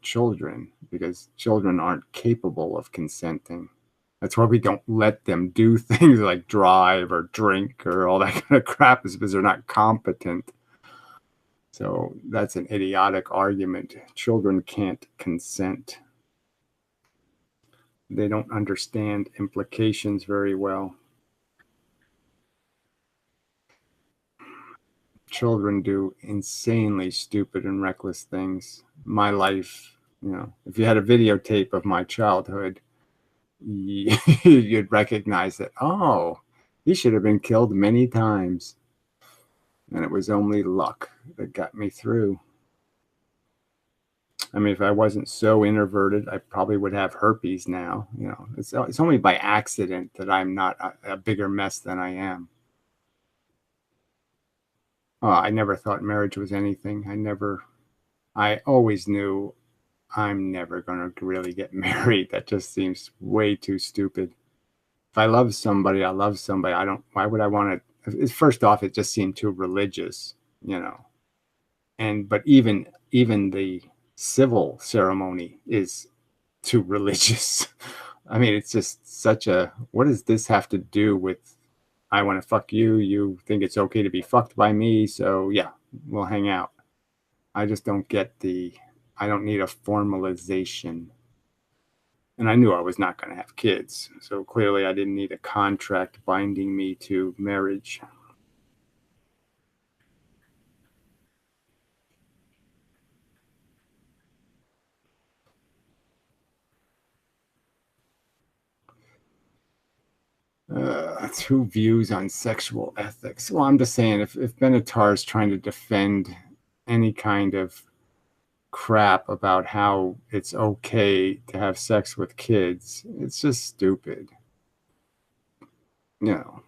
children, because children aren't capable of consenting. That's why we don't let them do things like drive or drink or all that kind of crap, is because they're not competent. So that's an idiotic argument. Children can't consent. They don't understand implications very well. Children do insanely stupid and reckless things. My life, you know, if you had a videotape of my childhood, you'd recognize that, oh, he should have been killed many times. And it was only luck that got me through. I mean, if I wasn't so introverted, I probably would have herpes now. You know, it's only by accident that I'm not a bigger mess than I am. I never thought marriage was anything. I always knew I'm never going to really get married. That just seems way too stupid. If I love somebody, I love somebody. I don't, why would I want to? First off, it just seemed too religious, you know. But even the civil ceremony is too religious. I mean, it's just such a, what does this have to do with, I want to fuck you, you think it's okay to be fucked by me, so yeah, we'll hang out. I just don't get I don't need a formalization. And I knew I was not going to have kids, so clearly I didn't need a contract binding me to marriage. Two views on sexual ethics. Well, I'm just saying, if Benatar is trying to defend any kind of crap about how it's okay to have sex with kids, it's just stupid. You know,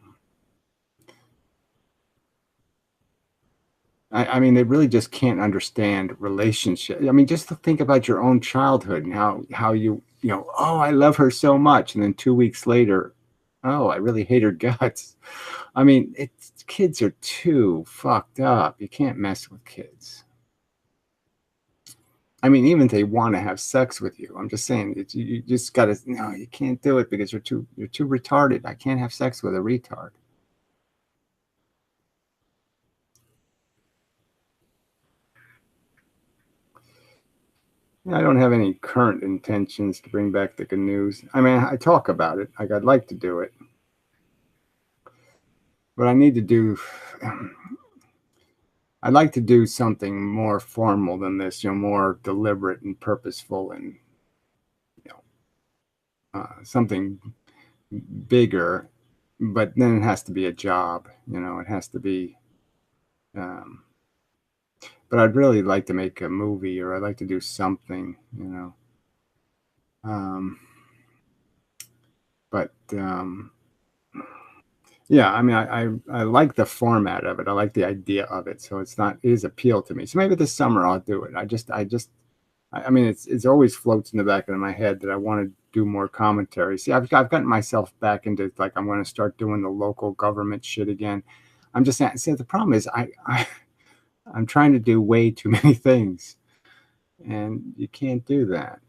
I mean, they really just can't understand relationship. I mean, just to think about your own childhood and how you know, oh, I love her so much, and then 2 weeks later, oh, I really hate her guts. I mean, kids are too fucked up. You can't mess with kids. I mean, even if they want to have sex with you, I'm just saying, you just gotta, no, you can't do it because you're too retarded. I can't have sex with a retard. I don't have any current intentions to bring back the canoes. I mean, I talk about it. Like, I'd like to do it, but I need to do. I'd like to do something more formal than this. You know, more deliberate and purposeful, and you know, something bigger. But then it has to be a job. You know, it has to be. Um, but I'd really like to make a movie, or I'd like to do something. You know. But yeah, I mean, I like the format of it. I like the idea of it. So it is appeal to me. So maybe this summer I'll do it. I mean, it's always floats in the back of my head that I want to do more commentary. See, I've gotten myself back into, like, I'm going to start doing the local government shit again. I'm just saying. See, the problem is I'm trying to do way too many things, and you can't do that.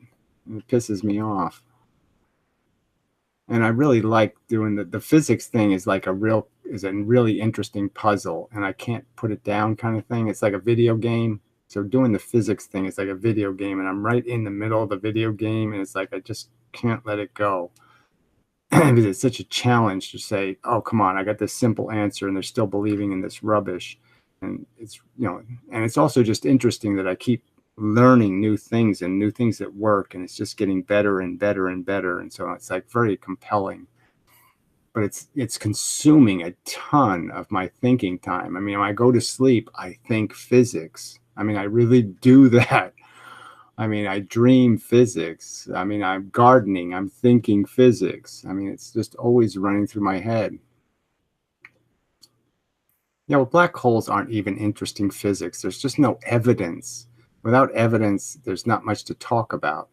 It pisses me off. And I really like doing the physics thing is like a really interesting puzzle, and I can't put it down kind of thing. It's like a video game. So doing the physics thing is like a video game, and I'm right in the middle of the video game, and it's like I just can't let it go. Because it's such a challenge to say, oh, come on, I got this simple answer, and they're still believing in this rubbish. And it's, you know, and it's also just interesting that I keep learning new things and new things that work, and it's just getting better and better and better. And so it's like very compelling, but it's consuming a ton of my thinking time. I mean, when I go to sleep, I think physics. I mean, I really do that. I mean, I dream physics. I mean, I'm gardening, I'm thinking physics. I mean, it's just always running through my head. Yeah, well, black holes aren't even interesting physics. There's just no evidence. Without evidence, there's not much to talk about.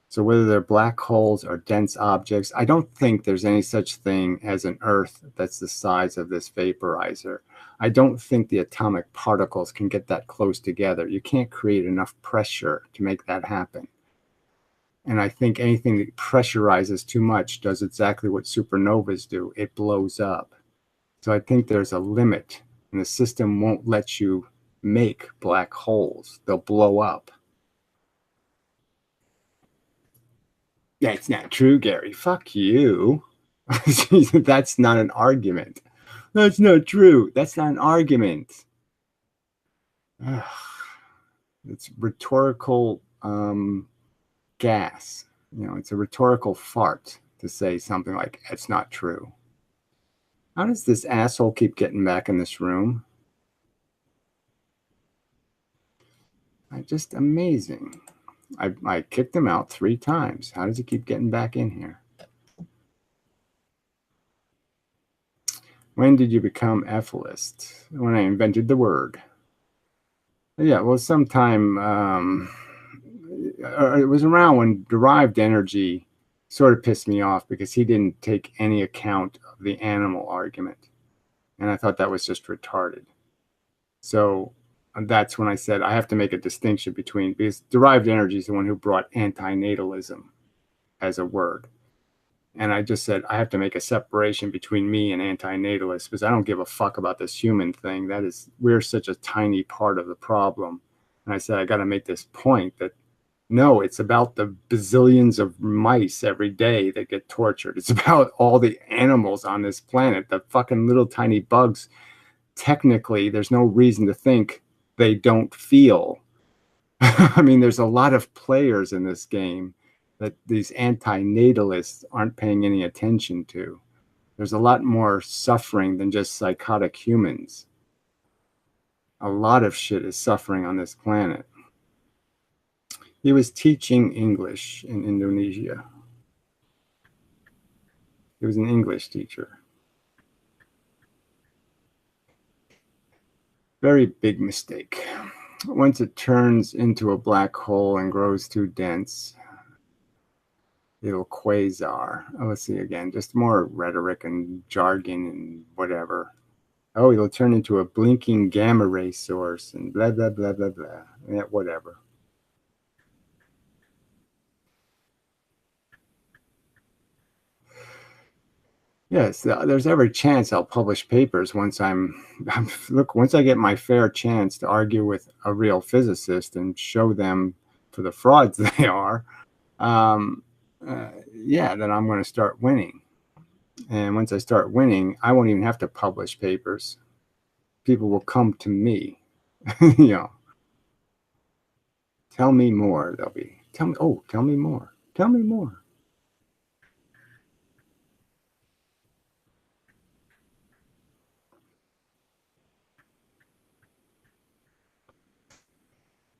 So whether they're black holes or dense objects, I don't think there's any such thing as an Earth that's the size of this vaporizer. I don't think the atomic particles can get that close together. You can't create enough pressure to make that happen. And I think anything that pressurizes too much does exactly what supernovas do. It blows up. So I think there's a limit, and the system won't let you make black holes. They'll blow up. That's not true, Gary. Fuck you. That's not an argument. That's not true. That's not an argument. It's rhetorical gas. You know, it's a rhetorical fart to say something like, it's not true. How does this asshole keep getting back in this room? Just amazing. I kicked him out 3 times. How does he keep getting back in here? When did you become Ethelist? When I invented the word. Yeah, well, sometime it was around when derived energy sort of pissed me off because he didn't take any account of the animal argument. And I thought that was just retarded. So that's when I said I have to make a distinction between, because derived energy is the one who brought antinatalism as a word. And I just said I have to make a separation between me and antinatalists because I don't give a fuck about this human thing. We're such a tiny part of the problem. And I said I got to make this point that no, it's about the bazillions of mice every day that get tortured. It's about all the animals on this planet, the fucking little tiny bugs. Technically, there's no reason to think they don't feel. I mean, there's a lot of players in this game that these antinatalists aren't paying any attention to. There's a lot more suffering than just psychotic humans. A lot of shit is suffering on this planet. He was teaching English in Indonesia. He was an English teacher. Very big mistake. Once it turns into a black hole and grows too dense, it'll quasar. Oh, let's see again. Just more rhetoric and jargon and whatever. Oh, it'll turn into a blinking gamma ray source and blah, blah, blah, blah, blah. Yeah, whatever. Yes, there's every chance I'll publish papers once once I get my fair chance to argue with a real physicist and show them for the frauds they are. Yeah, then I'm going to start winning. And once I start winning, I won't even have to publish papers. People will come to me. You know, tell me more. They'll be, tell me more. Tell me more.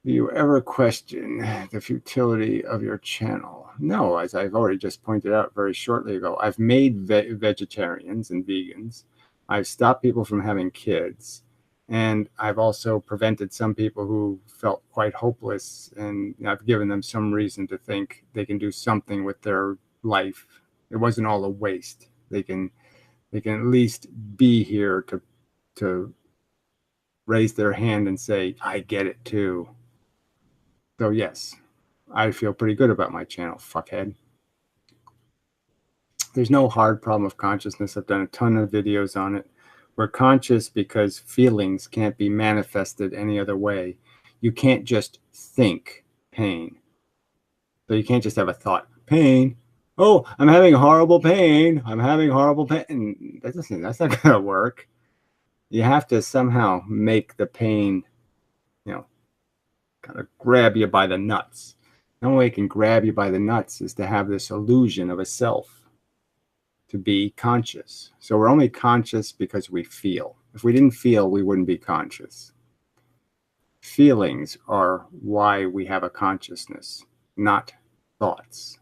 Do you ever question the futility of your channel? No, as I've already just pointed out very shortly ago, I've made vegetarians and vegans. I've stopped people from having kids. And I've also prevented some people who felt quite hopeless, and I've given them some reason to think they can do something with their life. It wasn't all a waste. They can at least be here to raise their hand and say, I get it too. So yes, I feel pretty good about my channel, fuckhead. There's no hard problem of consciousness. I've done a ton of videos on it. We're conscious because feelings can't be manifested any other way. You can't just think pain. So you can't just have a thought, pain. Oh, I'm having horrible pain. I'm having horrible pain. That's not going to work. You have to somehow make the pain, kind of grab you by the nuts. The only way it can grab you by the nuts is to have this illusion of a self, to be conscious. So we're only conscious because we feel. If we didn't feel, we wouldn't be conscious. Feelings are why we have a consciousness, not thoughts.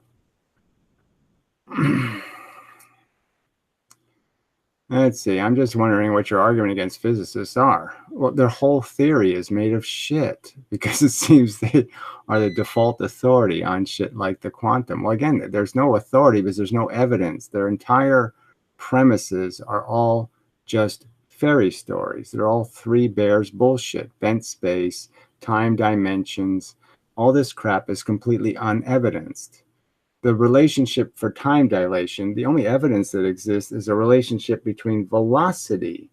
Let's see. I'm just wondering what your argument against physicists are. Well, their whole theory is made of shit because it seems they are the default authority on shit like the quantum. Well, again, there's no authority because there's no evidence. Their entire premises are all just fairy stories. They're all three bears bullshit. Bent space, time dimensions, all this crap is completely unevidenced. The relationship for time dilation, the only evidence that exists is a relationship between velocity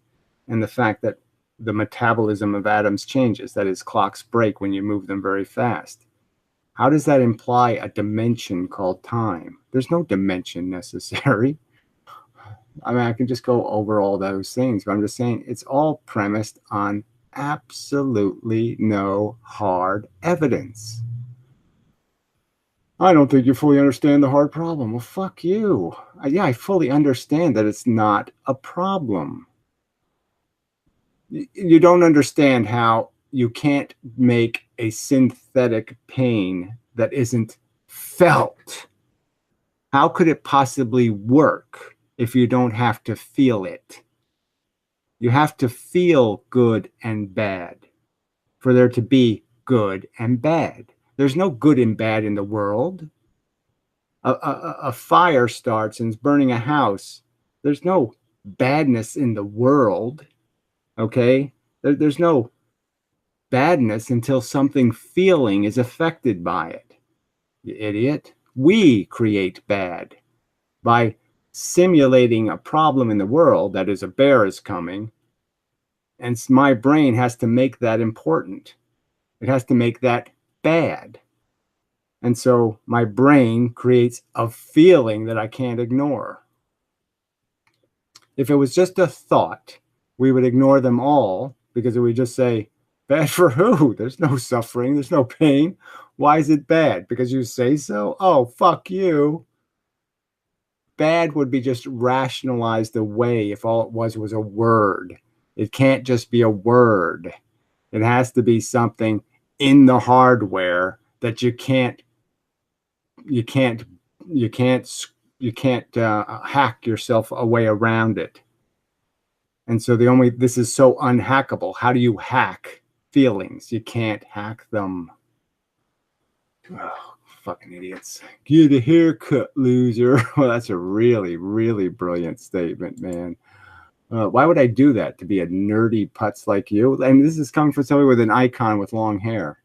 and the fact that the metabolism of atoms changes. That is, clocks break when you move them very fast. How does that imply a dimension called time? There's no dimension necessary. I mean, I can just go over all those things, but I'm just saying it's all premised on absolutely no hard evidence. I don't think you fully understand the hard problem. Well, fuck you. Yeah, I fully understand that it's not a problem. You don't understand how you can't make a synthetic pain that isn't felt. How could it possibly work if you don't have to feel it? You have to feel good and bad for there to be good and bad. There's no good and bad in the world. A fire starts and is burning a house. There's no badness in the world, okay? There's no badness until something feeling is affected by it, you idiot. We create bad by simulating a problem in the world, that is, a bear is coming, and my brain has to make that important. It has to make that bad. And so my brain creates a feeling that I can't ignore. If it was just a thought, we would ignore them all because we just say, bad for who? There's no suffering. There's no pain. Why is it bad? Because you say so? Oh, fuck you. bad would be just rationalized away if all it was a word. It can't just be a word. It has to be something in the hardware that you can't hack yourself a way around it. And so this is so unhackable. How do you hack feelings? You can't hack them. Oh, fucking idiots. Get a haircut, loser. Well, that's a really, really brilliant statement, man. Why would I do that? To be a nerdy putz like you? I mean, this is coming from somebody with an icon with long hair.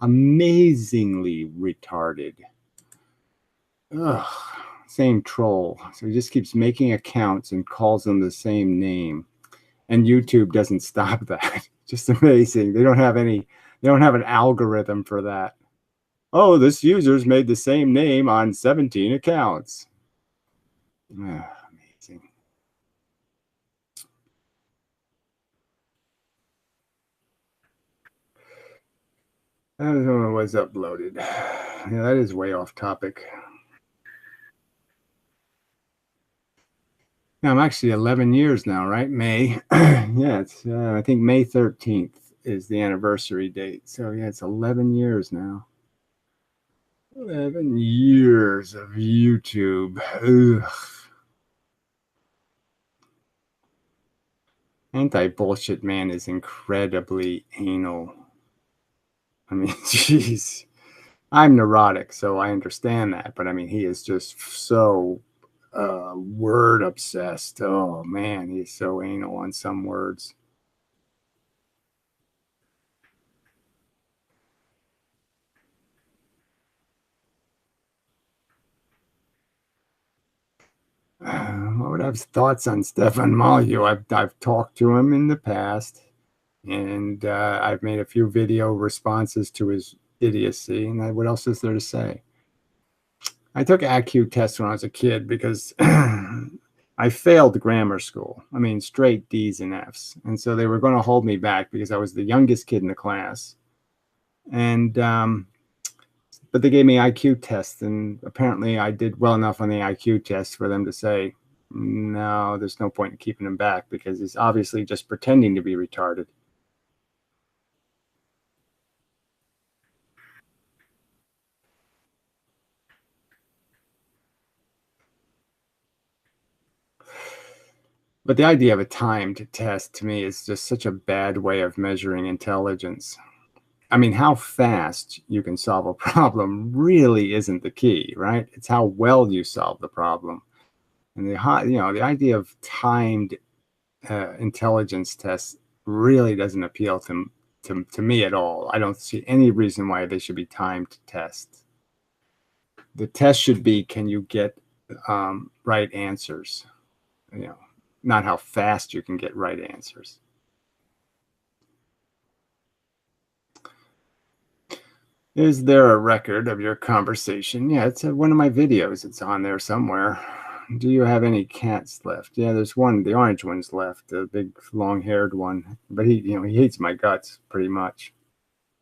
Amazingly retarded. Ugh, same troll. So he just keeps making accounts and calls them the same name. And YouTube doesn't stop that. Just amazing. They don't have an algorithm for that. Oh, this user's made the same name on 17 accounts. Amazing. I don't know what was uploaded. Yeah, that is way off topic. Yeah, I'm actually 11 years now, right? May. Yeah, it's I think May 13th is the anniversary date. So yeah, it's 11 years now. 11 years of YouTube. Ugh. Anti-bullshit man is incredibly anal. I mean, jeez. I'm neurotic, so I understand that. But I mean, he is just so word obsessed. Oh man, he's so anal on some words. I would have thoughts on Stefan Molyneux. I've talked to him in the past, and I've made a few video responses to his idiocy. And what else is there to say? I took IQ tests when I was a kid because I failed grammar school. I mean, straight D's and F's. And so they were going to hold me back because I was the youngest kid in the class. And, but they gave me IQ tests, and apparently I did well enough on the IQ test for them to say, no, there's no point in keeping him back because he's obviously just pretending to be retarded. But the idea of a timed test to me is just such a bad way of measuring intelligence. I mean, how fast you can solve a problem really isn't the key, right? It's how well you solve the problem. And the idea of timed intelligence tests really doesn't appeal to me at all. I don't see any reason why they should be timed tests. The test should be, can you get right answers? Not how fast you can get right answers. Is there a record of your conversation? Yeah, it's one of my videos. It's on there somewhere. Do you have any cats left? Yeah, there's one. The orange one's left, the big long-haired one. But he hates my guts pretty much.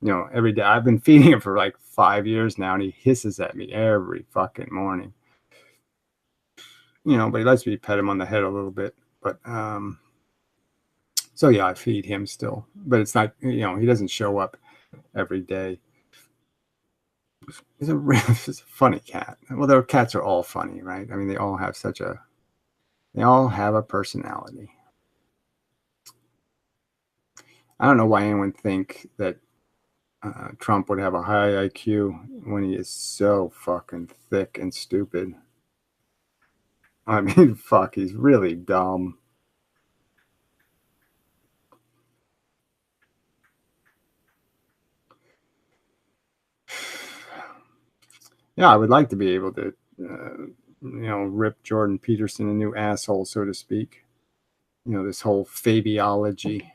Every day. I've been feeding him for like 5 years now, and he hisses at me every fucking morning. But he lets me pet him on the head a little bit. But so yeah, I feed him still. But it's not. He doesn't show up every day. He's a funny cat. Well, their cats are all funny, right? I mean, they all have a personality. I don't know why anyone think that Trump would have a high IQ when he is so fucking thick and stupid. I mean, fuck, he's really dumb. Yeah, I would like to be able to, rip Jordan Peterson a new asshole, so to speak. This whole fabiology.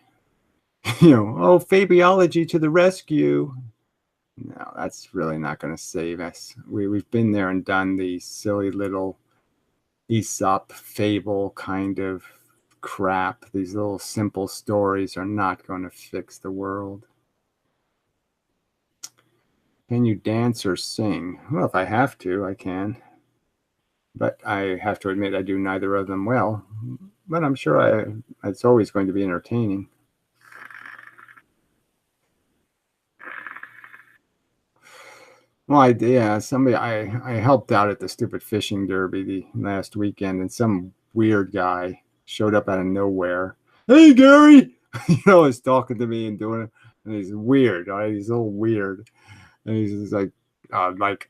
Fabiology to the rescue. No, that's really not going to save us. We've been there and done the silly little Aesop fable kind of crap. These little simple stories are not going to fix the world. Can you dance or sing? Well, if I have to, I can. But I have to admit I do neither of them well. But I'm sure it's always going to be entertaining. Well, I helped out at the stupid fishing derby the last weekend, and some weird guy showed up out of nowhere. Hey, Gary, was talking to me and doing it, and he's weird. Right? He's a little weird, and he's just like,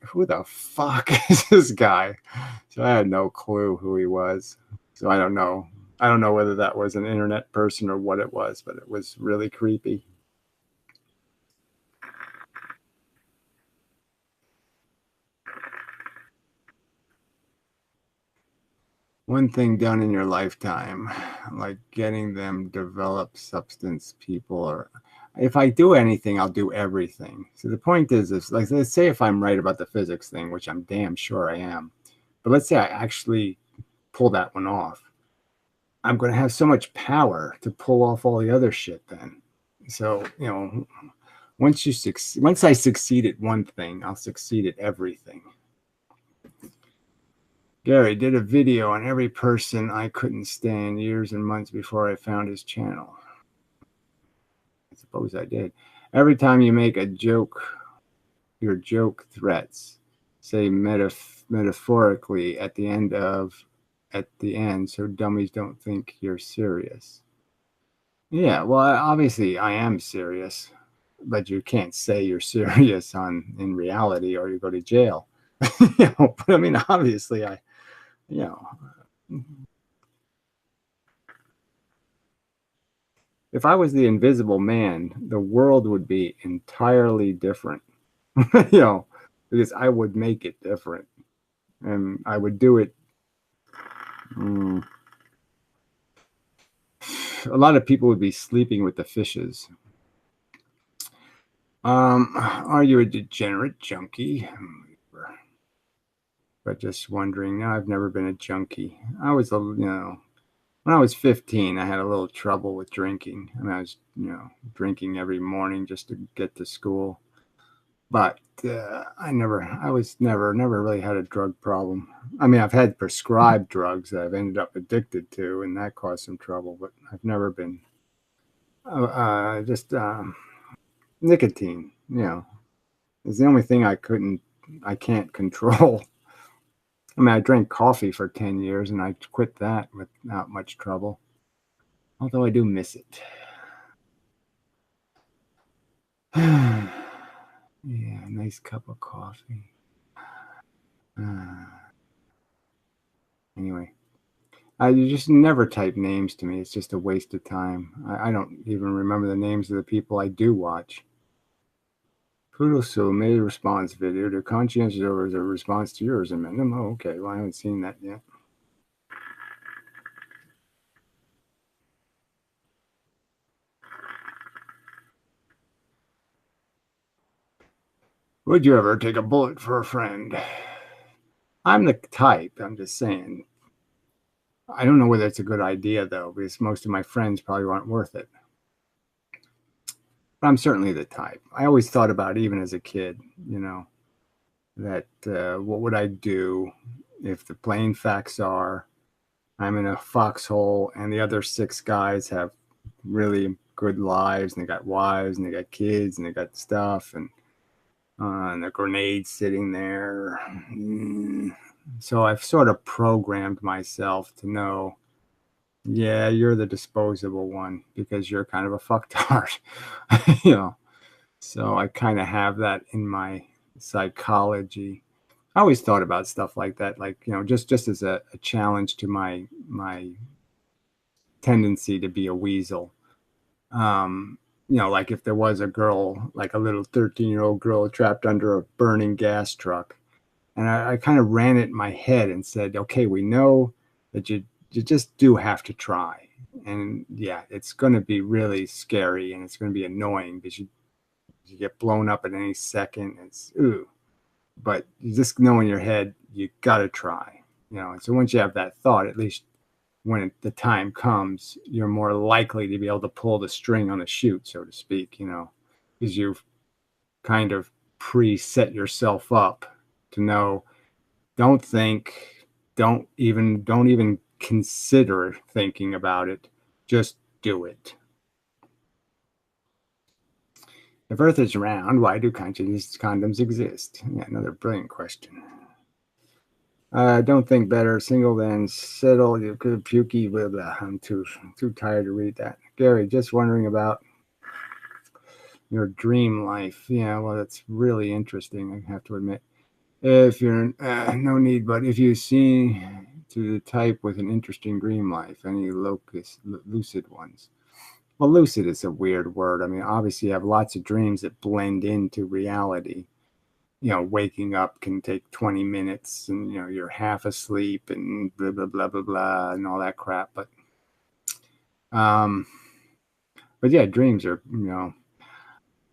who the fuck is this guy? So I had no clue who he was. So I don't know. I don't know whether that was an internet person or what it was, but it was really creepy. One thing done in your lifetime, like getting them develop substance, people, or if I do anything, I'll do everything. So the point is like, let's say if I'm right about the physics thing, which I'm damn sure I am, but let's say I actually pull that one off, I'm going to have so much power to pull off all the other shit then. So, once I succeed at one thing, I'll succeed at everything. Gary did a video on every person I couldn't stand years and months before I found his channel. I suppose I did. Every time you make a joke, your joke threats, say metaphorically at the end, so dummies don't think you're serious. Yeah, well, obviously I am serious, but you can't say you're serious in reality, or you go to jail. But I mean, obviously, you know, if I was the Invisible Man, the world would be entirely different. Because I would make it different, and I would do it. A lot of people would be sleeping with the fishes. Are you a degenerate junkie? But just wondering. No, I've never been a junkie. I was when I was 15, I had a little trouble with drinking. I mean, I was, drinking every morning just to get to school. But I was never really had a drug problem. I mean, I've had prescribed drugs that I've ended up addicted to, and that caused some trouble. But I've never been just nicotine. Is the only thing I can't control. I mean, I drank coffee for 10 years, and I quit that without much trouble. Although I do miss it. Yeah, nice cup of coffee. Anyway, you just never type names to me. It's just a waste of time. I don't even remember the names of the people I do watch. Poodle Sue made a response video to Conscientious Over as a response to yours. Oh, okay. Well, I haven't seen that yet. Would you ever take a bullet for a friend? I'm the type. I'm just saying. I don't know whether it's a good idea, though, because most of my friends probably aren't worth it. But I'm certainly the type. I always thought about, even as a kid, that what would I do if the plain facts are I'm in a foxhole and the other 6 guys have really good lives, and they got wives, and they got kids, and they got stuff, and the grenades sitting there. So I've sort of programmed myself to know, yeah, you're the disposable one because you're kind of a fucktard. So I kind of have that in my psychology. I always thought about stuff like that, like, just as a challenge to my tendency to be a weasel. Like if there was a girl, like a little 13-year-old girl trapped under a burning gas truck, and I kind of ran it in my head and said, okay, we know that you just do have to try. And yeah, it's going to be really scary, and it's going to be annoying because you get blown up at any second. It's but you just know in your head, you got to try, And so once you have that thought, at least when the time comes, you're more likely to be able to pull the string on the chute, so to speak, because you've kind of pre-set yourself up to know, don't think, don't even consider thinking about it. Just do it. If Earth is round, why do conscious condoms exist? Yeah, another brilliant question. Don't think better. Single then settle. You could pukey. Blah, blah. I'm too tired to read that. Gary, just wondering about your dream life. Yeah, well, that's really interesting. I have to admit. If you're no need, but if you see to the type with an interesting dream life, any lucid ones. Well, lucid is a weird word. I mean, obviously, you have lots of dreams that blend into reality. You know, waking up can take 20 minutes and, you know, you're half asleep and blah, blah, blah, blah, blah, and all that crap. But yeah, dreams are, you know,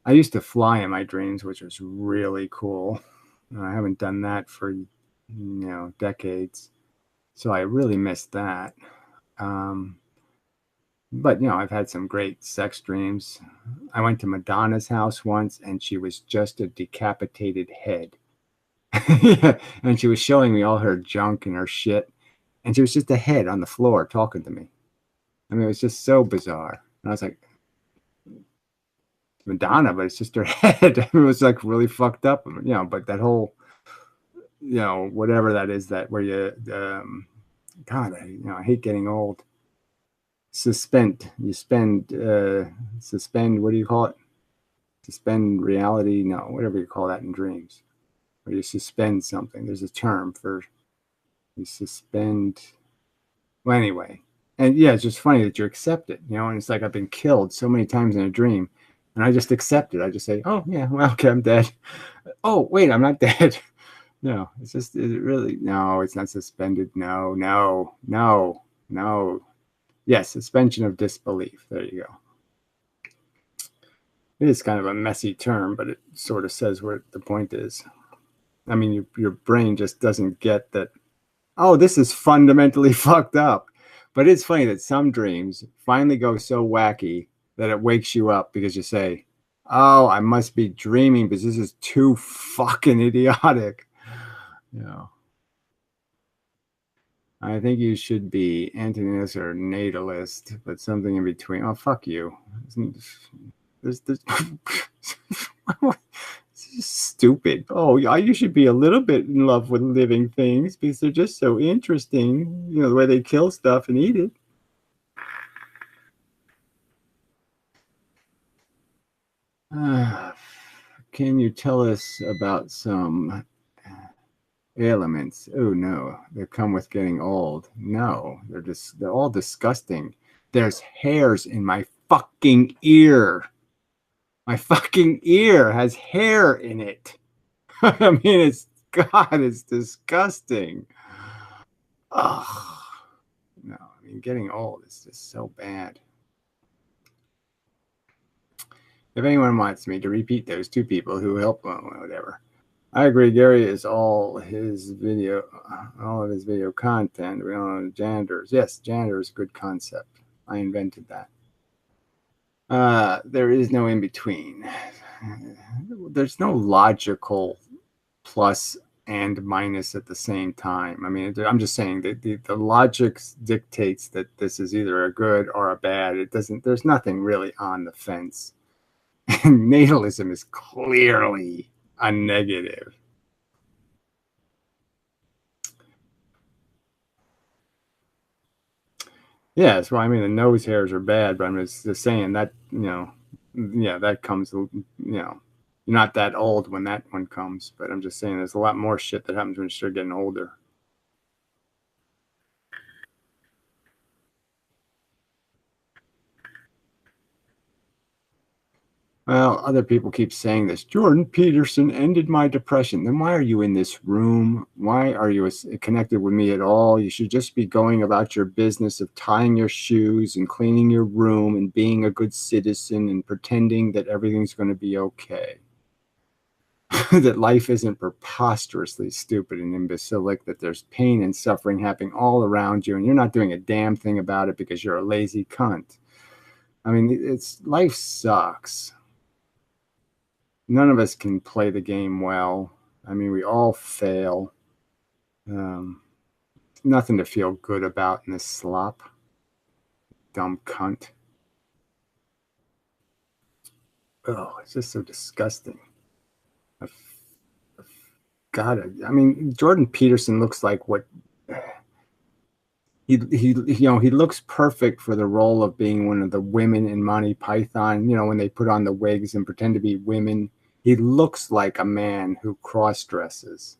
I used to fly in my dreams, which was really cool. I haven't done that for, you know, decades. So I really missed that. But, you know, I've had some great sex dreams. I went to Madonna's house once and she was just a decapitated head. And she was showing me all her junk and her shit. And she was just a head on the floor talking to me. I mean, it was just so bizarre. And I was like, Madonna, but it's just her head. It was like really fucked up, you know, but that whole, you know, whatever that is, that where you, God, I hate getting old. Suspend, what do you call it? Suspend reality? No, whatever you call that in dreams. Where you suspend something. There's a term for you suspend. Well, anyway. And yeah, it's just funny that you accept it, you know, and it's like I've been killed so many times in a dream and I just accept it. I just say, oh yeah, well, okay, I'm dead. Oh, wait, I'm not dead. No, it's just, is it really? No, it's not suspended. No. Yes, suspension of disbelief. There you go. It is kind of a messy term, but it sort of says what the point is. I mean, your brain just doesn't get that, oh, this is fundamentally fucked up. But it's funny that some dreams finally go so wacky that it wakes you up because you say, oh, I must be dreaming because this is too fucking idiotic. You know. I think you should be anti-natalist or natalist, but something in between. Oh, fuck you. There's it's just stupid. Oh, yeah, you should be a little bit in love with living things because they're just so interesting. You know, the way they kill stuff and eat it. Can you tell us about some ailments? Oh no, they come with getting old. No, they're all disgusting. There's hairs in my fucking ear. My fucking ear has hair in it. I mean, it's disgusting. Oh no, I mean, getting old is just so bad. If anyone wants me to repeat those two people who helped, well, whatever. I agree. Gary is all of his video content. We all know janitors. Yes, janitor is a good concept. I invented that. There is no in between. There's no logical plus and minus at the same time. I mean, I'm just saying that the logic dictates that this is either a good or a bad. It doesn't. There's nothing really on the fence. And natalism is clearly a negative. Yeah, that's why I mean the nose hairs are bad, but I'm just saying that, you know, yeah, that comes, you know, you're not that old when that one comes, but I'm just saying there's a lot more shit that happens when you start getting older. Well, other people keep saying this. Jordan Peterson ended my depression. Then why are you in this room? Why are you connected with me at all? You should just be going about your business of tying your shoes and cleaning your room and being a good citizen and pretending that everything's going to be okay. That life isn't preposterously stupid and imbecilic, that there's pain and suffering happening all around you and you're not doing a damn thing about it because you're a lazy cunt. I mean, life sucks. None of us can play the game well. I mean, we all fail. Nothing to feel good about in this slop. Dumb cunt. Oh, it's just so disgusting. God, I mean, Jordan Peterson looks like what he looks perfect for the role of being one of the women in Monty Python. You know, when they put on the wigs and pretend to be women, he looks like a man who cross dresses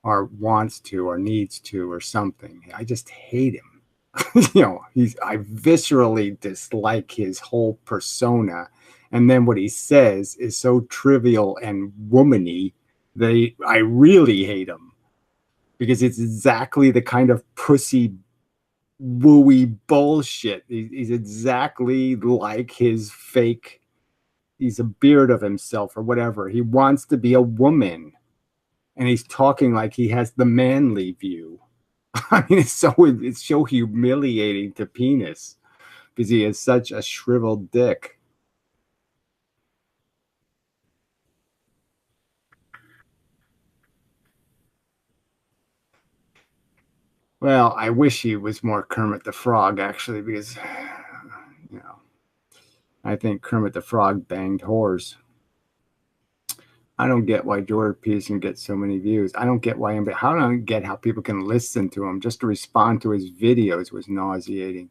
or wants to or needs to or something. I just hate him. I viscerally dislike his whole persona, and then what he says is so trivial and womany that I really hate him because it's exactly the kind of pussy wooey bullshit. He's exactly like his fake. He's a beard of himself or whatever. He wants to be a woman, and he's talking like he has the manly view. I mean, it's so humiliating to penis because he is such a shriveled dick. Well, I wish he was more Kermit the Frog, actually, because, you know, I think Kermit the Frog banged whores. I don't get why Jordan Peterson gets so many views. I don't get why I don't get how people can listen to him. Just to respond to his videos was nauseating.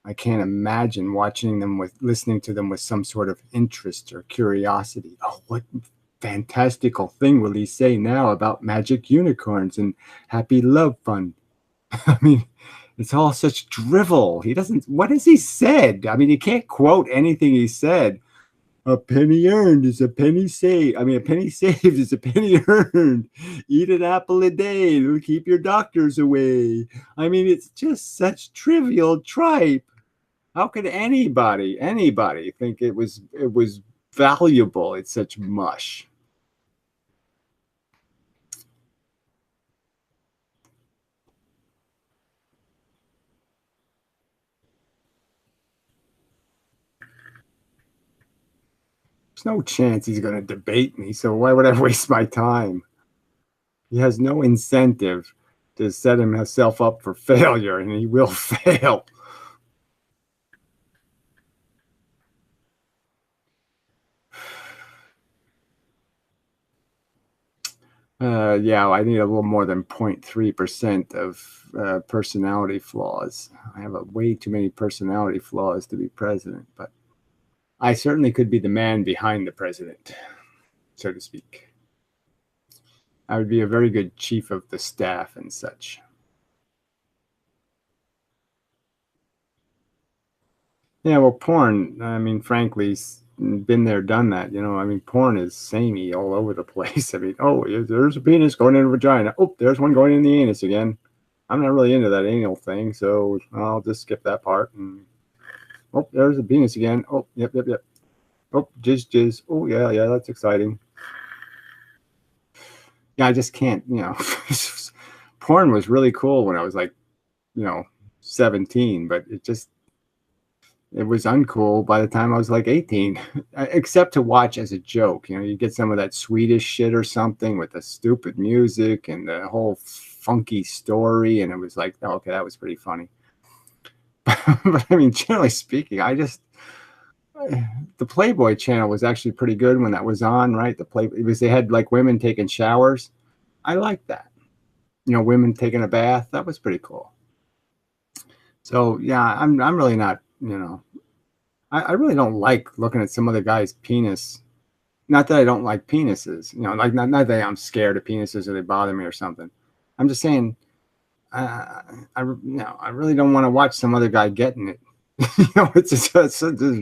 I can't imagine listening to them with some sort of interest or curiosity. Oh, what fantastical thing will he say now about magic unicorns and happy love fun? I mean, it's all such drivel. What has he said? I mean, you can't quote anything he said. A penny earned is a penny saved. I mean, a penny saved is a penny earned. Eat an apple a day. It'll keep your doctors away. I mean, it's just such trivial tripe. How could anybody think it was valuable? It's such mush. There's no chance he's going to debate me, so why would I waste my time? He has no incentive to set himself up for failure, and he will fail. Yeah, I need a little more than 0.3% of personality flaws. I have way too many personality flaws to be president, but I certainly could be the man behind the president, so to speak. I would be a very good chief of the staff and such. Yeah, well, porn, I mean, frankly, been there, done that. I mean, porn is samey all over the place. I mean, oh, there's a penis going in a vagina. Oh, there's one going in the anus again. I'm not really into that anal thing, so I'll just skip that part. And oh, there's a penis again. Oh, yep, yep, yep. Oh, jizz. Oh, yeah, yeah, that's exciting. Yeah, I just can't, porn was really cool when I was like, 17, but it was uncool by the time I was like 18, except to watch as a joke. You get some of that Swedish shit or something with the stupid music and the whole funky story. And it was like, oh, okay, that was pretty funny. But I mean, generally speaking, the Playboy channel was actually pretty good when that was on, right? They had like women taking showers. I liked that. Women taking a bath. That was pretty cool. So yeah, I'm really not, I really don't like looking at some other guy's penis. Not that I don't like penises, like not that I'm scared of penises or they bother me or something. I'm just saying, I really don't want to watch some other guy getting it. It just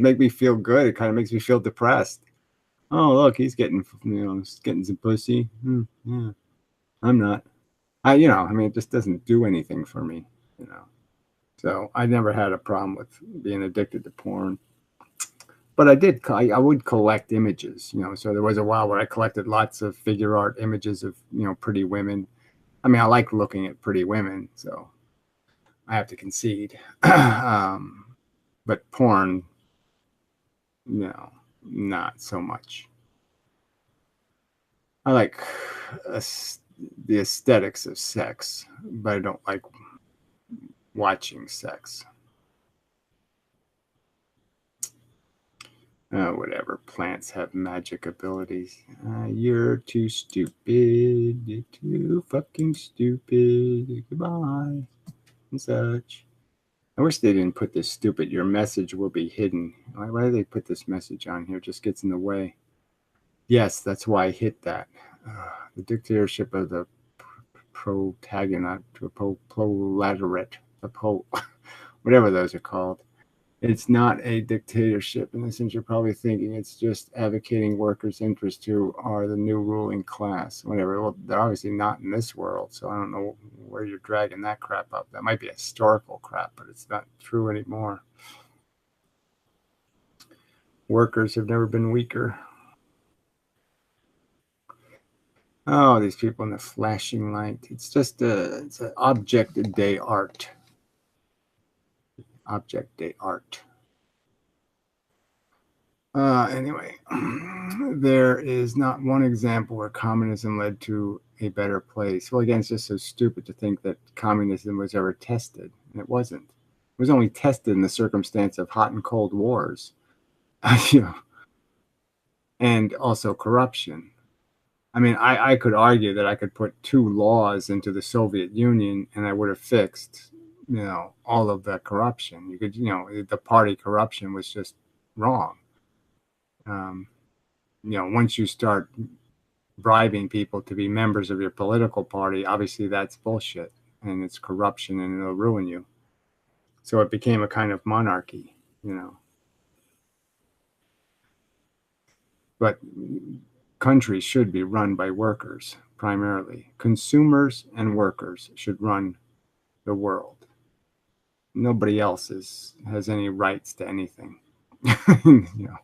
make me feel good. It kind of makes me feel depressed. Oh, look, he's getting, getting some pussy. Yeah, I'm not. I mean, it just doesn't do anything for me, So I never had a problem with being addicted to porn. But I would collect images, So there was a while where I collected lots of figure art images of, pretty women. I mean, I like looking at pretty women, so I have to concede. But porn, not so much. I like the aesthetics of sex, but I don't like watching sex. Whatever. Plants have magic abilities. You're too stupid. You're too fucking stupid. Goodbye. And such. I wish they didn't put this stupid, your message will be hidden. Why do they put this message on here? It just gets in the way. Yes, that's why I hit that. The dictatorship of the protagonist, proletaret, whatever those are called. It's not a dictatorship in the sense you're probably thinking. It's just advocating workers' interests who are the new ruling class. Whatever. Well, they're obviously not in this world, so I don't know where you're dragging that crap up. That might be historical crap, but it's not true anymore. Workers have never been weaker. Oh, these people in the flashing light. It's just it's an object day art. Object day art. Anyway, there is not one example where communism led to a better place. Well, again, it's just so stupid to think that communism was ever tested. And it wasn't. It was only tested in the circumstance of hot and cold wars, you know, and also corruption. I mean, I could argue that I could put 2 laws into the Soviet Union and I would have fixed, you know, all of the corruption. You could, you know, the party corruption was just wrong. You know, once you start bribing people to be members of your political party, obviously that's bullshit and it's corruption and it'll ruin you. So it became a kind of monarchy, you know. But countries should be run by workers primarily. Consumers and workers should run the world. Nobody else has any rights to anything. You know.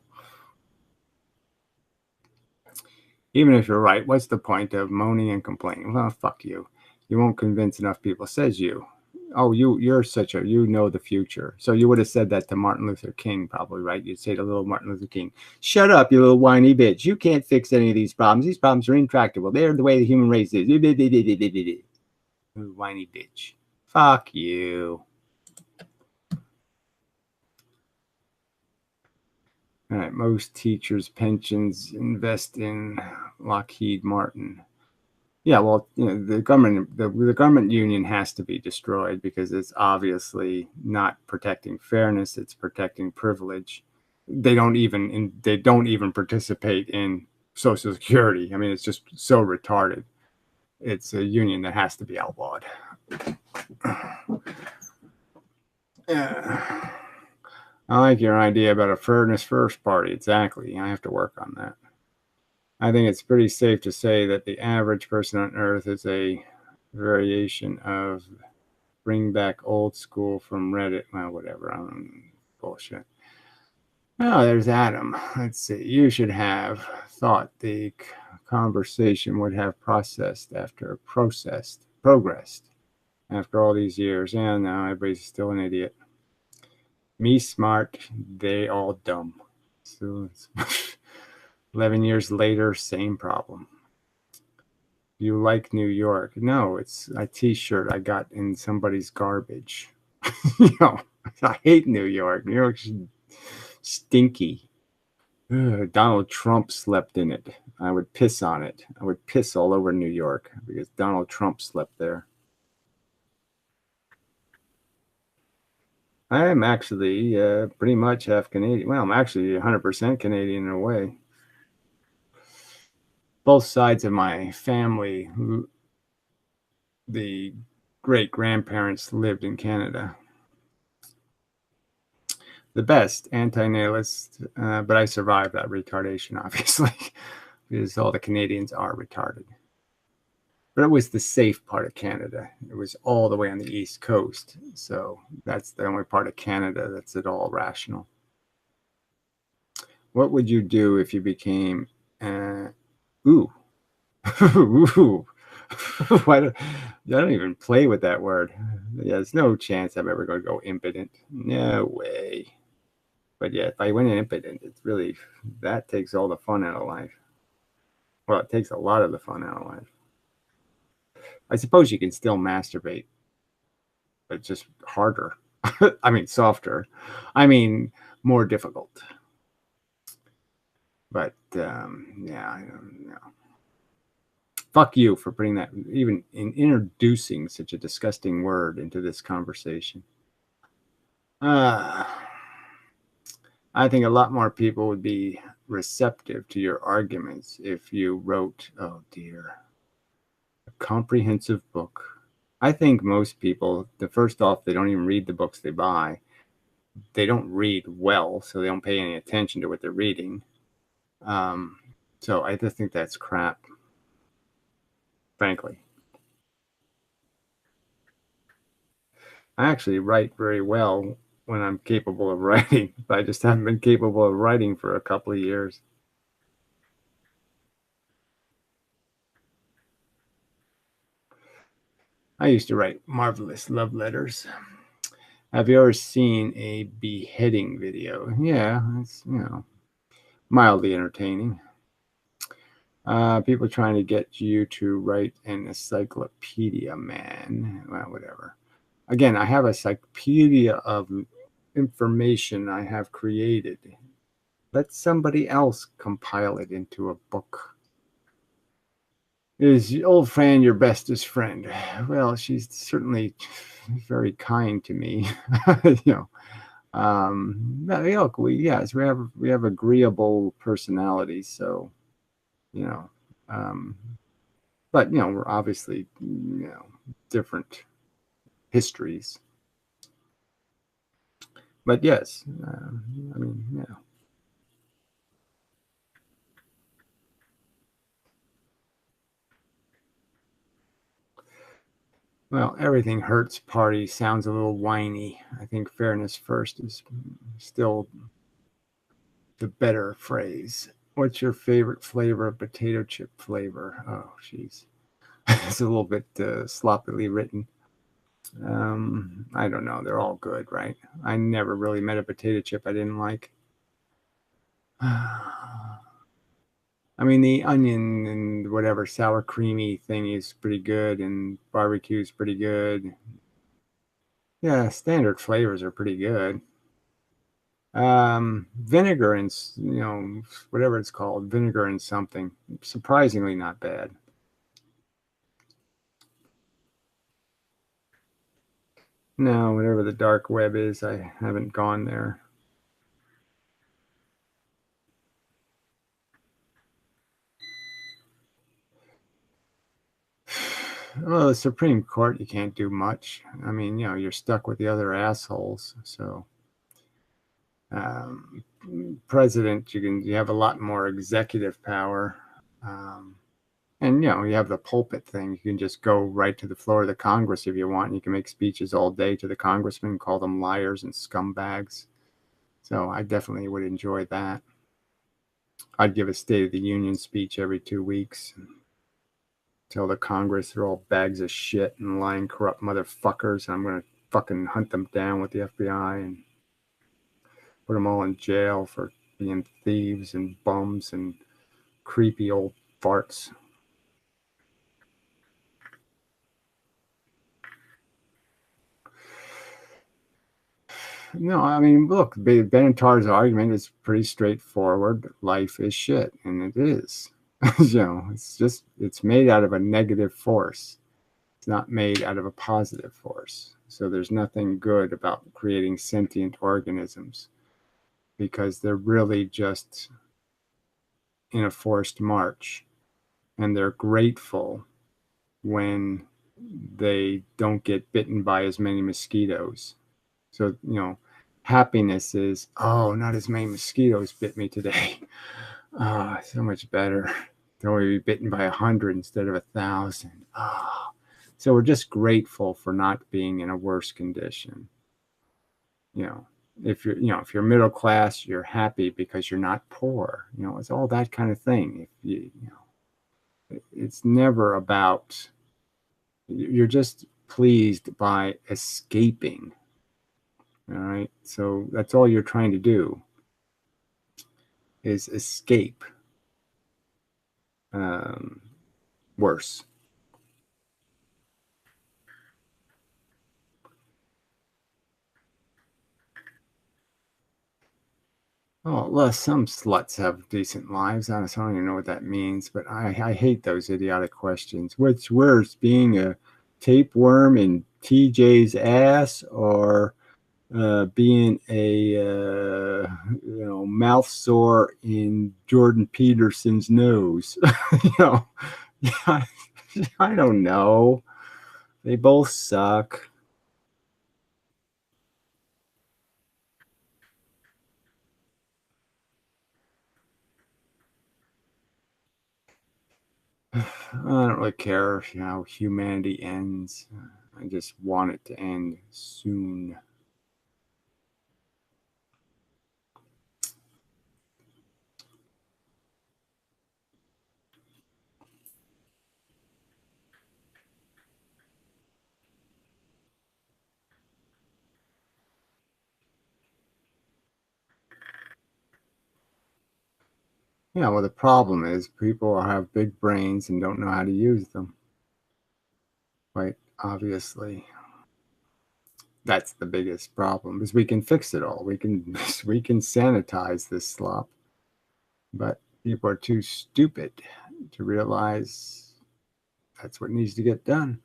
Even if you're right, what's the point of moaning and complaining? Well, fuck you. You won't convince enough people. Says you. Oh, you're such a, you know the future. So you would have said that to Martin Luther King, probably, right? You'd say to little Martin Luther King, shut up, you little whiny bitch. You can't fix any of these problems. These problems are intractable. They're the way the human race is. Whiny bitch. Fuck you. All right, most teachers' pensions invest in Lockheed Martin. Yeah, well, you know, the government union has to be destroyed because it's obviously not protecting fairness; it's protecting privilege. They don't even participate in Social Security. I mean, it's just so retarded. It's a union that has to be outlawed. Yeah. I like your idea about a fairness first party. Exactly. I have to work on that. I think it's pretty safe to say that the average person on Earth is a variation of bring back old school from Reddit. Well, whatever. I don't know. Bullshit. Oh, there's Adam. Let's see. You should have thought the conversation would have progressed after all these years. And now everybody's still an idiot. Me smart, they all dumb. So 11 years later, same problem. You like New York? No, it's a t-shirt I got in somebody's garbage. You know, I hate New York. New York's stinky. Ugh, Donald Trump slept in it. I would piss on it. I would piss all over New York because Donald Trump slept there. I am actually pretty much half Canadian. Well, I'm actually 100% Canadian in a way. Both sides of my family, the great-grandparents lived in Canada. The best anti-natalist, but I survived that retardation, obviously, because all the Canadians are retarded. But it was the safe part of Canada. It was all the way on the East Coast. So that's the only part of Canada that's at all rational. What would you do if you became, ooh, ooh, I don't even play with that word. Yeah, there's no chance I'm ever going to go impotent. No way. But yeah, if I went impotent, it's really, that takes all the fun out of life. Well, it takes a lot of the fun out of life. I suppose you can still masturbate, but just harder. I mean, softer. I mean, more difficult. But yeah, I don't know. Fuck you for putting that, even in introducing such a disgusting word into this conversation. I think a lot more people would be receptive to your arguments if you wrote, oh dear, a comprehensive book. I think most people, the first off, they don't even read the books they buy. They don't read well, so they don't pay any attention to what they're reading. So I just think that's crap, frankly. I actually write very well when I'm capable of writing, but I just haven't been capable of writing for a couple of years. I used to write marvelous love letters. Have you ever seen a beheading video? Yeah, it's, mildly entertaining. People trying to get you to write an encyclopedia, man. Well, whatever. Again, I have a encyclopedia of information I have created. Let somebody else compile it into a book. Is your old friend your bestest friend? Well, she's certainly very kind to me. Look, we have agreeable personalities, so you know, um, but we're obviously different histories. But yes, I mean, well, everything hurts party sounds a little whiny. I think fairness first is still the better phrase. What's your favorite flavor of potato chip flavor? Oh, jeez. It's a little bit sloppily written. I don't know. They're all good, right? I never really met a potato chip I didn't like. I mean, the onion and whatever sour creamy thing is pretty good, and barbecue is pretty good. Yeah, standard flavors are pretty good. Vinegar and whatever it's called, vinegar and something, surprisingly not bad. No, whatever the dark web is, I haven't gone there. Well, the Supreme Court, you can't do much. I mean, you're stuck with the other assholes. So, um, president, you have a lot more executive power. And you have the pulpit thing. You can just go right to the floor of the Congress if you want. You can make speeches all day to the congressmen, call them liars and scumbags. So I definitely would enjoy that. I'd give a State of the Union speech every 2 weeks. Tell the Congress they're all bags of shit and lying, corrupt motherfuckers. And I'm going to fucking hunt them down with the FBI and put them all in jail for being thieves and bums and creepy old farts. No, I mean, look, Benatar's argument is pretty straightforward. Life is shit, and it is. It's made out of a negative force. It's not made out of a positive force. So there's nothing good about creating sentient organisms because they're really just in a forced march, and they're grateful when they don't get bitten by as many mosquitoes. So, happiness is, oh, not as many mosquitoes bit me today. Ah, so much better. Don't we be bitten by 100 instead of 1,000. Ah. So we're just grateful for not being in a worse condition. If you're middle class, you're happy because you're not poor. It's all that kind of thing. If it's never about, you're just pleased by escaping. All right. So that's all you're trying to do is escape worse. Oh, well, some sluts have decent lives. Honestly, I don't even know what that means, but I hate those idiotic questions. What's worse, being a tapeworm in TJ's ass, or being a mouth sore in Jordan Peterson's nose? Yeah, I don't know. They both suck. I don't really care how humanity ends. I just want it to end soon. Yeah, well, the problem is people have big brains and don't know how to use them. Quite obviously, that's the biggest problem. Is we can fix it all. We can we can sanitize this slop, but people are too stupid to realize that's what needs to get done.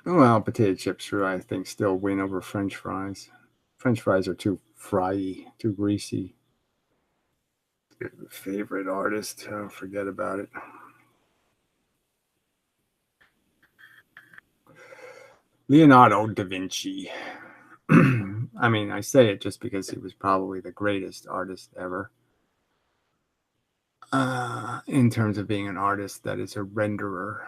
Well, potato chips are, I think, still win over French fries. French fries are too fryy, too greasy. Favorite artist? Oh, forget about it. Leonardo da Vinci. I mean, I say it just because he was probably the greatest artist ever. In terms of being an artist that is a renderer.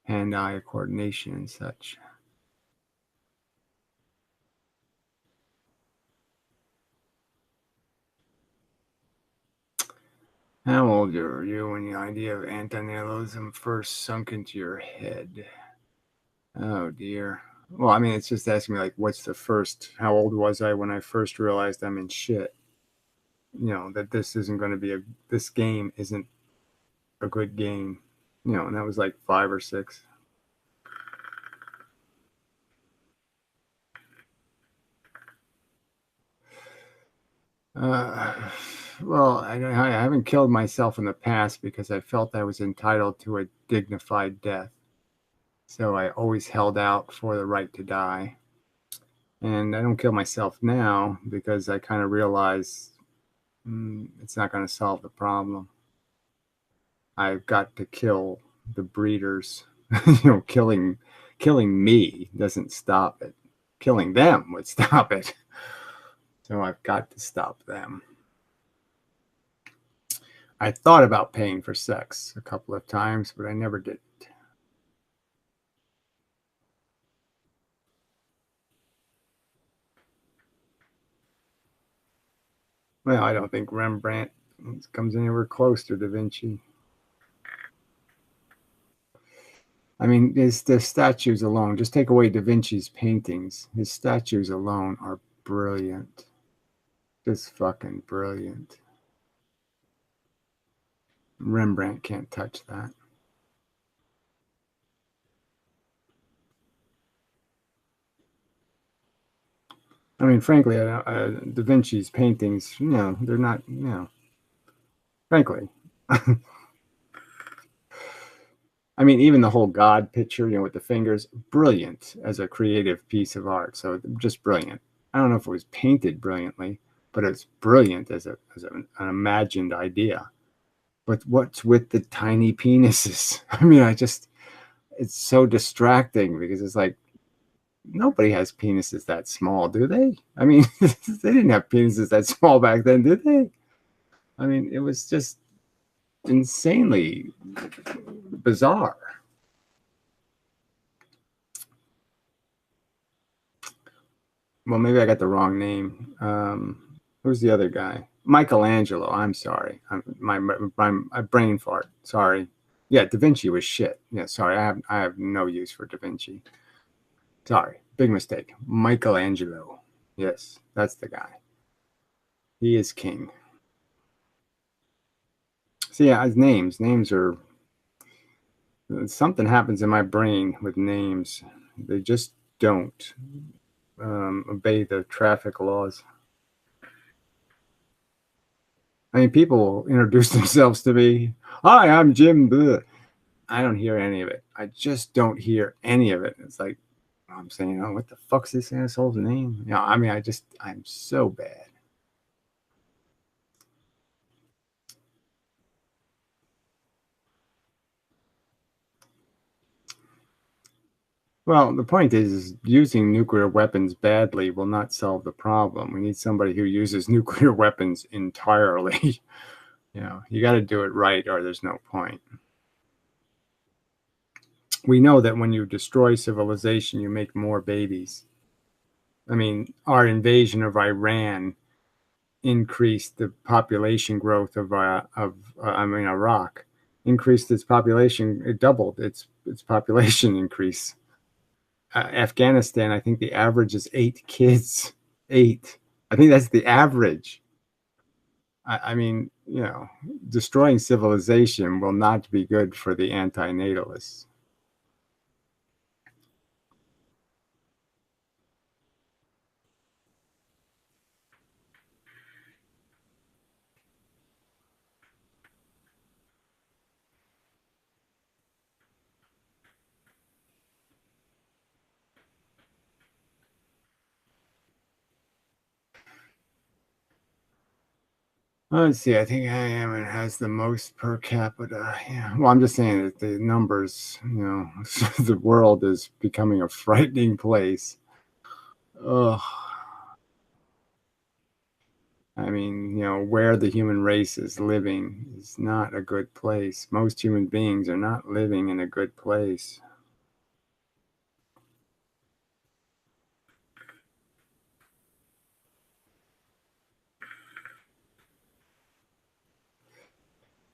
Hand-eye coordination and such. How old were you when the idea of anti-nihilism first sunk into your head? Oh dear. Well, I mean, it's just asking me like, what's the first? How old was I when I first realized I'm in shit? That this isn't going to be this game isn't a good game. And that was like 5 or 6. Uh, well, I haven't killed myself in the past because I felt I was entitled to a dignified death. So I always held out for the right to die. And I don't kill myself now because I kind of realize it's not going to solve the problem. I've got to kill the breeders. Killing me doesn't stop it. Killing them would stop it. So I've got to stop them. I thought about paying for sex a couple of times, but I never did. Well, I don't think Rembrandt comes anywhere close to Da Vinci. I mean, the statues alone, just take away Da Vinci's paintings. His statues alone are brilliant. Just fucking brilliant. Rembrandt can't touch that. I mean, frankly, Da Vinci's paintings, they're not, frankly. I mean, even the whole God picture, with the fingers, brilliant as a creative piece of art. So just brilliant. I don't know if it was painted brilliantly, but it's brilliant as an imagined idea. But what's with the tiny penises? I mean, it's so distracting because it's like, nobody has penises that small, do they? I mean, they didn't have penises that small back then, did they? I mean, it was just insanely bizarre. Well, maybe I got the wrong name. Who's the other guy? Michelangelo. I'm sorry. My brain fart. Sorry. Yeah, Da Vinci was shit. Yeah, sorry. I have no use for Da Vinci. Sorry. Big mistake. Michelangelo. Yes, that's the guy. He is king. See, yeah, his names are Something happens in my brain with names. They just don't obey the traffic laws. I mean, people will introduce themselves to me. Hi, I'm Jim. Bleh. I don't hear any of it. I just don't hear any of it. It's like I'm saying, oh, what the fuck's this asshole's name? You know, I mean, I'm so bad. Well, the point is using nuclear weapons badly will not solve the problem. We need somebody who uses nuclear weapons entirely. You know, you got to do it right or there's no point. We know that when you destroy civilization, you make more babies. I mean, our invasion of Iran increased the population growth of Iraq, increased its population, it doubled its population increase. Afghanistan, I think the average is 8 kids. 8. I think that's the average. I mean, you know, destroying civilization will not be good for the anti-natalists. Let's see. I think Yemen has the most per capita. Yeah. Well, I'm just saying that the numbers, you know, the world is becoming a frightening place. Ugh. I mean, you know, where the human race is living is not a good place. Most human beings are not living in a good place.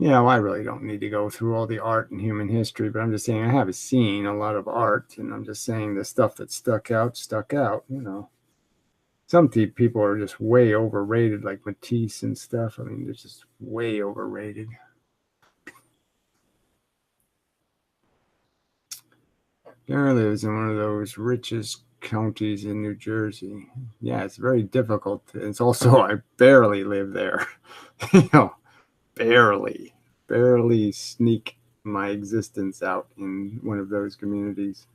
Yeah, well, I really don't need to go through all the art in human history, but I'm just saying I haven't seen a lot of art, and I'm just saying the stuff that stuck out, you know. Some people are just way overrated, like Matisse and stuff. I mean, they're just way overrated. Gary lives in one of those richest counties in New Jersey. Yeah, it's very difficult. It's also, I barely live there. You know, barely sneak my existence out in one of those communities.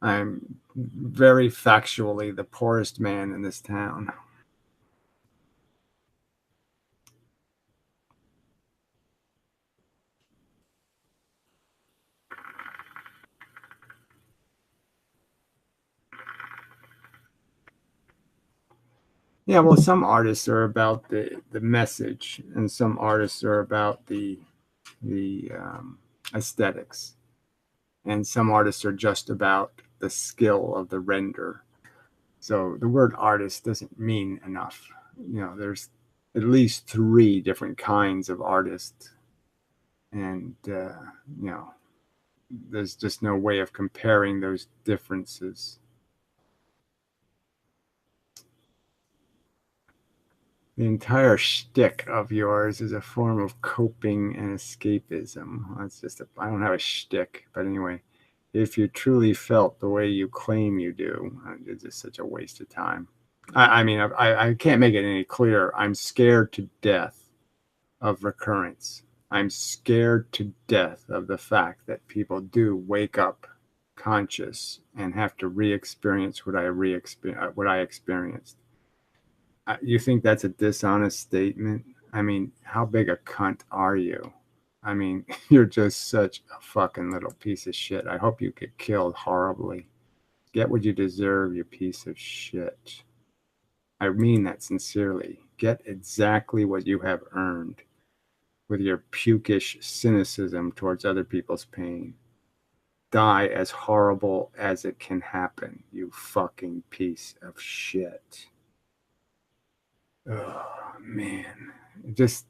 I'm very factually the poorest man in this town. Yeah, well, some artists are about the message, and some artists are about the aesthetics, and some artists are just about the skill of the render. So the word artist doesn't mean enough. You know, there's at least 3 different kinds of artists, and you know, there's just no way of comparing those differences. The entire shtick of yours is a form of coping and escapism. That's just I don't have a shtick, but anyway, if you truly felt the way you claim you do, it's just such a waste of time. I mean, I can't make it any clearer. I'm scared to death of recurrence. I'm scared to death of the fact that people do wake up conscious and have to re-experience what I experienced. You think that's a dishonest statement? I mean, how big a cunt are you? I mean, you're just such a fucking little piece of shit. I hope you get killed horribly. Get what you deserve, you piece of shit. I mean that sincerely. Get exactly what you have earned with your pukish cynicism towards other people's pain. Die as horrible as it can happen, you fucking piece of shit. Oh man, it just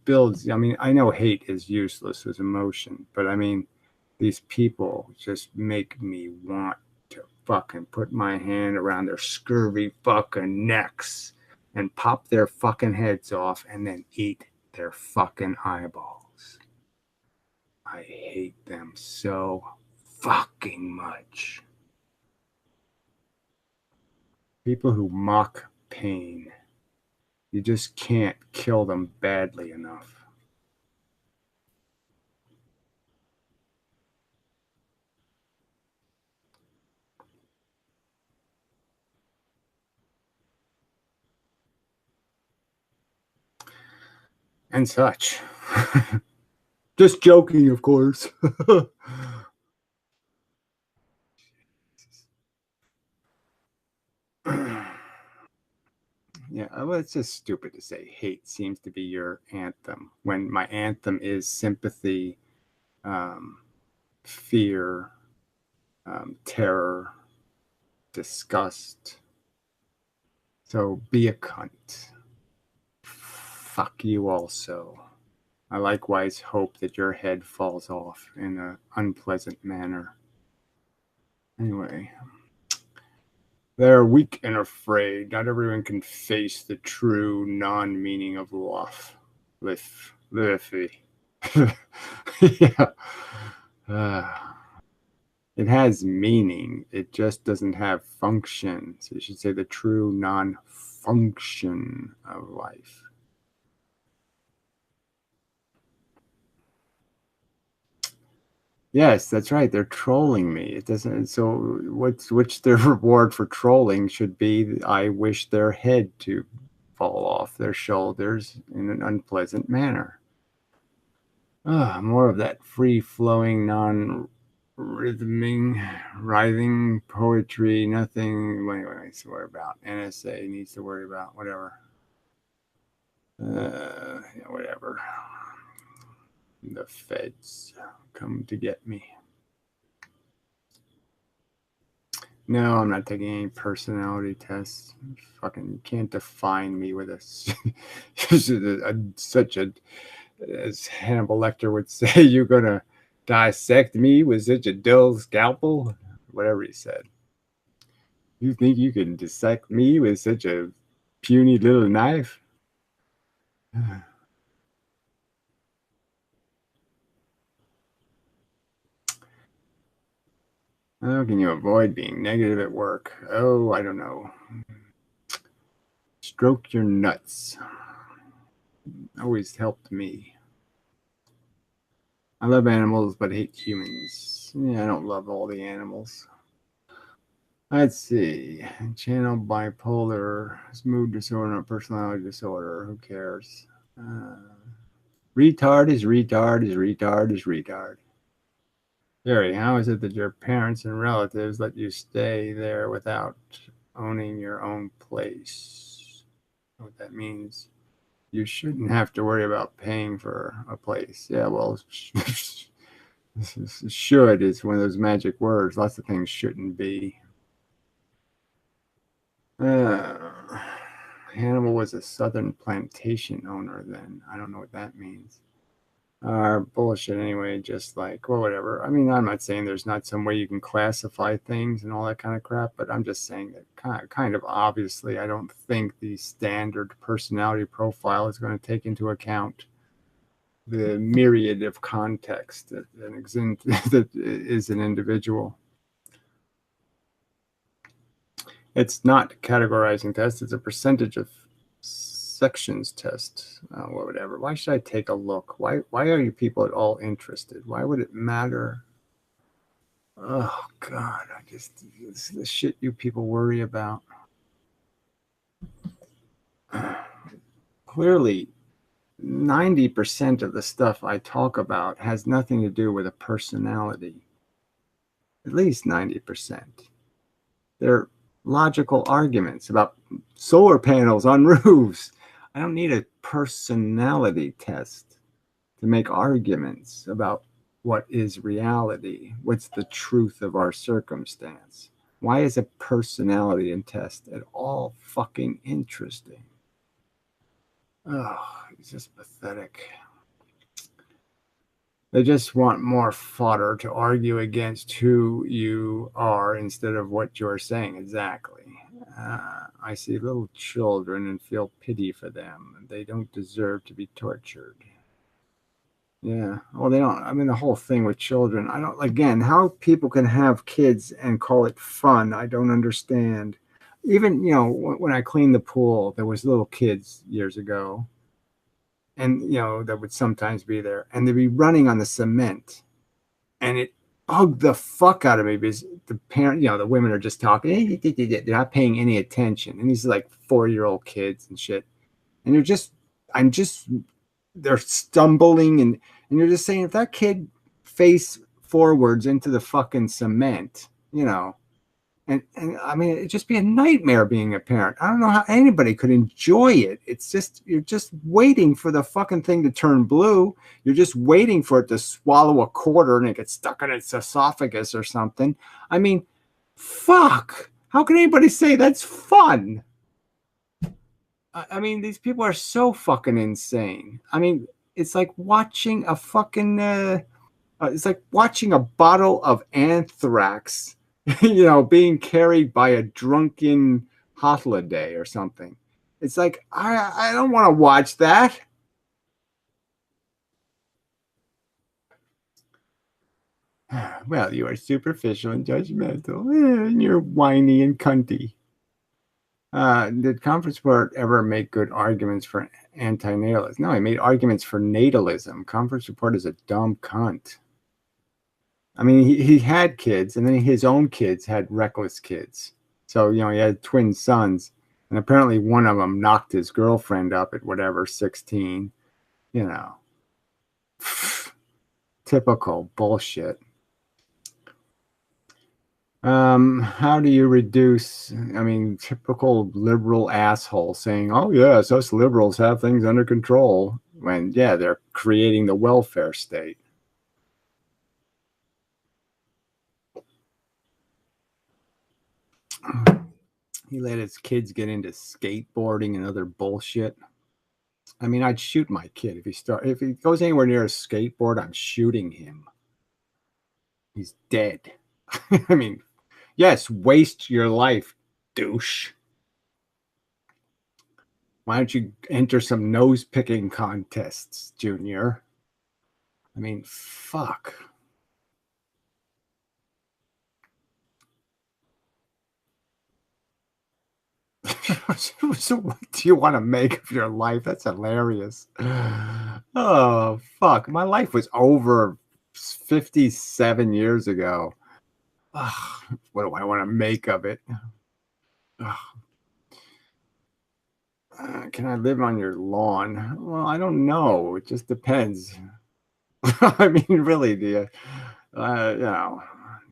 builds. I mean, I know hate is useless as emotion, but I mean, these people just make me want to fucking put my hand around their scurvy fucking necks and pop their fucking heads off and then eat their fucking eyeballs. I hate them so fucking much. People who mock pain. You just can't kill them badly enough. And such. Just joking, of course. Yeah, well, it's just stupid to say hate seems to be your anthem when my anthem is sympathy, fear, terror, disgust. So be a cunt. Fuck you also. I likewise hope that your head falls off in an unpleasant manner. Anyway, they're weak and afraid. Not everyone can face the true non-meaning of life. Yeah. It has meaning. It just doesn't have function. So you should say the true non-function of life. Yes, that's right. They're trolling me. It doesn't. So which their reward for trolling should be? I wish their head to fall off their shoulders in an unpleasant manner. More of that free-flowing, non-rhythming, writhing poetry. Nothing anyone needs to worry about. NSA needs to worry about. Whatever. Yeah, whatever. The feds come to get me. No, I'm not taking any personality tests. Fucking, you can't define me with such a, as Hannibal Lecter would say, you're gonna dissect me with such a dull scalpel, whatever he said. You think you can dissect me with such a puny little knife? How can you avoid being negative at work? Oh, I don't know. Stroke your nuts. Always helped me. I love animals, but hate humans. Yeah, I don't love all the animals. Let's see. Channel bipolar, mood disorder, personality disorder. Who cares? Retard is retard is retard is retard. Jerry, how is it that your parents and relatives let you stay there without owning your own place? What that means? You shouldn't have to worry about paying for a place. Yeah, well, should is one of those magic words. Lots of things shouldn't be. Hannibal was a southern plantation owner then. I don't know what that means. Bullshit anyway, just like, well, whatever. I mean, I'm not saying there's not some way you can classify things and all that kind of crap, but I'm just saying that kind of obviously, I don't think the standard personality profile is going to take into account the myriad of context that is an individual. It's not a categorizing test. It's a percentage of sections test. Whatever. Why should I take a look? Why are you people at all interested? Why would it matter? Oh, God. This is the shit you people worry about. Clearly, 90% of the stuff I talk about has nothing to do with a personality. At least 90%. They're logical arguments about solar panels on roofs. I don't need a personality test to make arguments about what is reality, what's the truth of our circumstance. Why is a personality test at all fucking interesting? Oh, it's just pathetic. They just want more fodder to argue against who you are instead of what you're saying exactly. I see little children and feel pity for them. They don't deserve to be tortured. Yeah. Well, they don't. I mean, the whole thing with children, I don't, again, how people can have kids and call it fun, I don't understand. Even, when I cleaned the pool, there was little kids years ago, and, that would sometimes be there, and they'd be running on the cement, and it bugged the fuck out of me because the parent, the women are just talking, they're not paying any attention. And these are like 4-year-old kids and shit. And they're stumbling, and you're just saying, if that kid face forwards into the fucking cement, and I mean, it'd just be a nightmare being a parent. I don't know how anybody could enjoy it. It's just, you're just waiting for the fucking thing to turn blue. You're just waiting for it to swallow a quarter and it gets stuck in its esophagus or something. I mean, fuck. How can anybody say that's fun? I mean, these people are so fucking insane. I mean, it's like watching a fucking, it's like watching a bottle of anthrax, being carried by a drunken holiday or something. It's like, I don't want to watch that. Well, you are superficial and judgmental, and you're whiny and cunty. Did Conference Report ever make good arguments for antinatalism? No, he made arguments for natalism. Conference Report is a dumb cunt. I mean, he had kids, and then his own kids had reckless kids. So, he had twin sons, and apparently one of them knocked his girlfriend up at whatever, 16. Typical bullshit. How do you reduce, typical liberal asshole saying, oh, yes, us liberals have things under control, when, yeah, they're creating the welfare state. He let his kids get into skateboarding and other bullshit. I mean, I'd shoot my kid if he goes anywhere near a skateboard. I'm shooting him. He's dead. I mean, yes, waste your life, douche. Why don't you enter some nose picking contests, Junior? I mean, fuck. So what do you want to make of your life? That's hilarious. Oh, fuck. My life was over 57 years ago. Ugh, what do I want to make of it? Can I live on your lawn? Well, I don't know. It just depends. I mean, really, do you,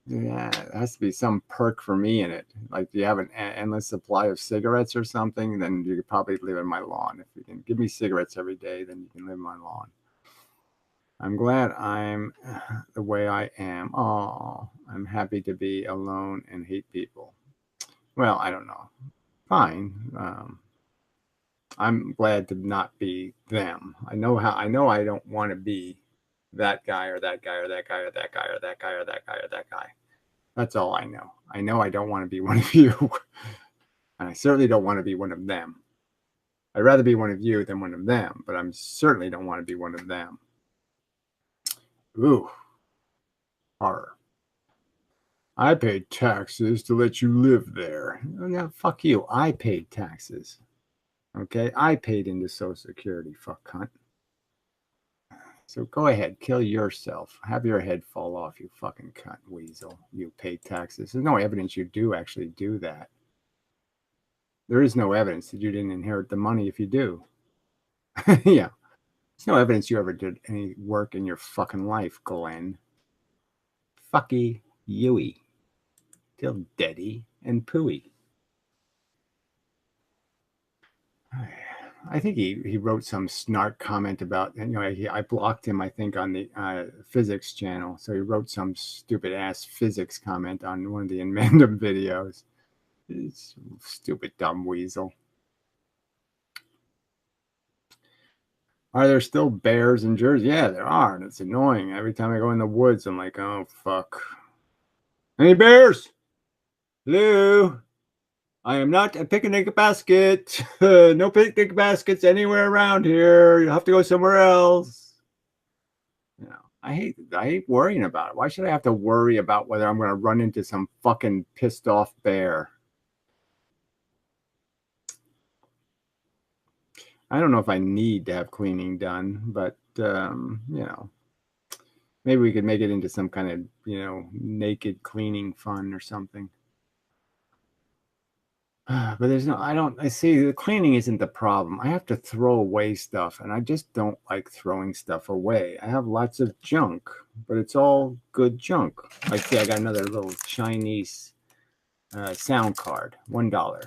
yeah, it has to be some perk for me in it. Like, do you have an endless supply of cigarettes or something? Then you could probably live in my lawn. If you can give me cigarettes every day, then you can live in my lawn. I'm glad I'm the way I am. Oh, I'm happy to be alone and hate people. Well, I don't know. Fine. I'm glad to not be them. I know I don't want to be that guy or that guy or that guy or that guy or that guy or that guy or that guy. That's all I know. I know I don't want to be one of you. And I certainly don't want to be one of them. I'd rather be one of you than one of them, but I certainly don't want to be one of them. Ooh. Horror. I paid taxes to let you live there. Now, fuck you. I paid taxes. Okay? I paid into Social Security, fuck cunt. So go ahead, kill yourself. Have your head fall off, you fucking cunt weasel. You pay taxes. There's no evidence you do actually do that. There is no evidence that you didn't inherit the money if you do. Yeah. There's no evidence you ever did any work in your fucking life, Glenn. Fucky Yui. Till deady and pooey. I think he wrote some snark comment about, I blocked him, I think, on the physics channel. So he wrote some stupid ass physics comment on one of the Amendum videos. It's stupid, dumb weasel. Are there still bears in Jersey? Yeah, there are. And it's annoying. Every time I go in the woods, I'm like, oh, fuck. Any bears? Hello? I am not a picnic basket. No picnic baskets anywhere around here. You'll have to go somewhere else. You know, I hate worrying about it. Why should I have to worry about whether I'm going to run into some fucking pissed off bear? I don't know if I need to have cleaning done, but you know, maybe we could make it into some kind of, naked cleaning fun or something. But there's no, I see the cleaning isn't the problem. I have to throw away stuff, and I just don't like throwing stuff away. I have lots of junk, but it's all good junk. Like, see, I got another little Chinese sound card, $1.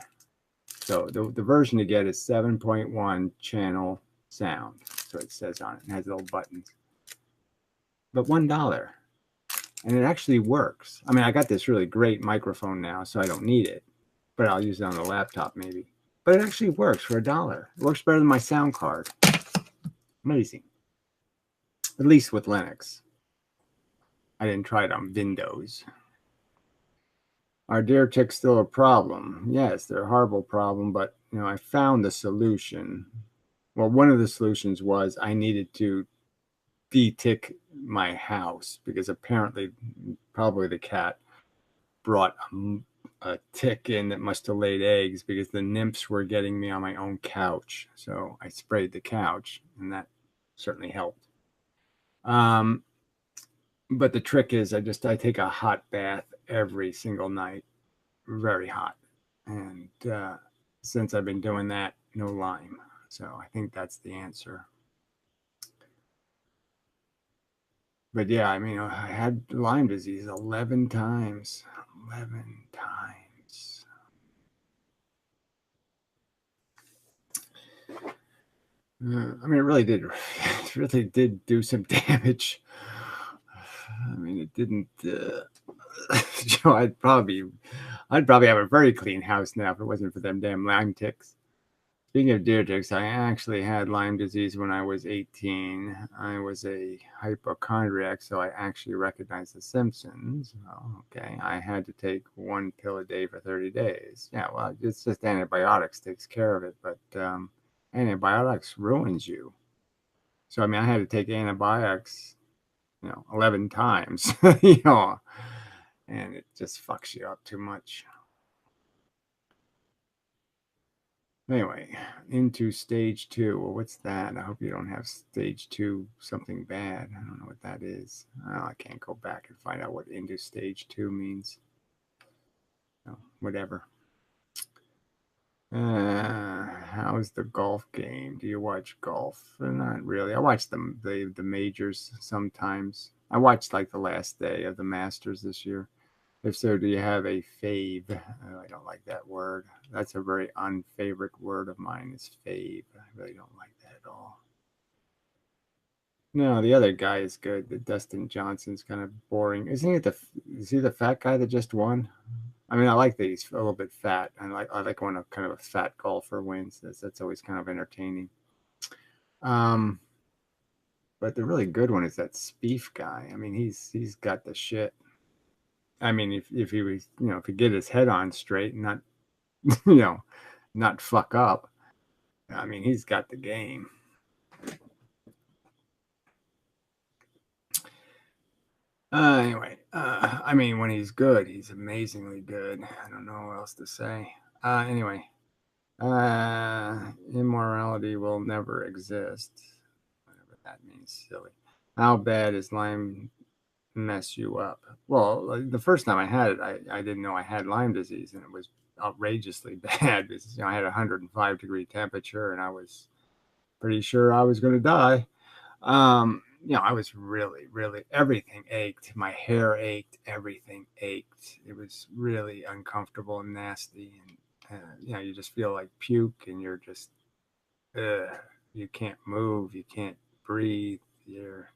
So the version to get is 7.1 channel sound. So it says on it, and has little buttons. But $1. And it actually works. I mean, I got this really great microphone now, so I don't need it, but I'll use it on the laptop maybe. But it actually works for $1. It works better than my sound card. Amazing. At least with Linux. I didn't try it on Windows. Are deer ticks still a problem? Yes, they're a horrible problem, but I found the solution. Well, one of the solutions was I needed to de-tick my house because apparently, probably the cat brought a tick in that must have laid eggs because the nymphs were getting me on my own couch. So I sprayed the couch, and that certainly helped. But the trick is I take a hot bath every single night, very hot. And since I've been doing that, no Lyme. So I think that's the answer. But yeah, I mean, I had Lyme disease 11 times. 11 times. I mean, it really did do some damage. I mean, it didn't. I'd probably have a very clean house now if it wasn't for them damn Lyme ticks. Speaking of deer ticks, I actually had Lyme disease when I was 18. I was a hypochondriac, so I actually recognized The Simpsons. Oh, okay, I had to take one pill a day for 30 days. Yeah, well, it's just antibiotics takes care of it, but antibiotics ruins you. So, I mean, I had to take antibiotics, 11 times, and it just fucks you up too much. Anyway, into stage 2. Well, what's that? I hope you don't have stage 2 something bad. I don't know what that is. Oh, I can't go back and find out what into stage 2 means. Oh, whatever. How's the golf game? Do you watch golf? Not really. I watch the majors sometimes. I watched like the last day of the Masters this year. If so, do you have a fave? Oh, I don't like that word. That's a very unfavorite word of mine is fave. I really don't like that at all. No, the other guy is good. The Dustin Johnson's kind of boring. Is he the fat guy that just won? I mean, I like that he's a little bit fat. I like when a kind of a fat golfer wins. That's always kind of entertaining. Um, but the really good one is that Spieth guy. I mean, he's got the shit. I mean, if he was, if he get his head on straight and not, not fuck up. I mean, he's got the game. Anyway, I mean, when he's good, he's amazingly good. I don't know what else to say. Anyway, immorality will never exist. Whatever that means, silly. How bad is Lyme mess you up? Well, the first time I had it, I didn't know I had Lyme disease, and it was outrageously bad because I had a 105-degree temperature, and I was pretty sure I was going to die. I was really, really, everything ached. My hair ached, everything ached. It was really uncomfortable and nasty. And, you just feel like puke and you're just, you can't move, you can't breathe. You're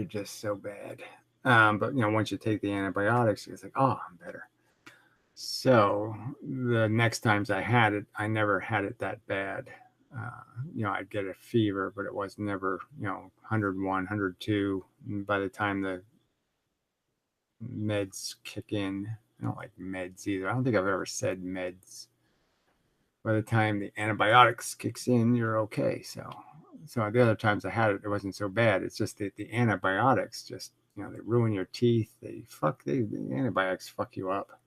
just so bad. But, once you take the antibiotics, it's like, oh, I'm better. So the next times I had it, I never had it that bad. I'd get a fever, but it was never, 101, 102. And by the time the meds kick in, I don't like meds either. I don't think I've ever said meds. By the time the antibiotics kicks in, you're okay. So the other times I had it, it wasn't so bad. It's just that the antibiotics just, they ruin your teeth. The antibiotics fuck you up.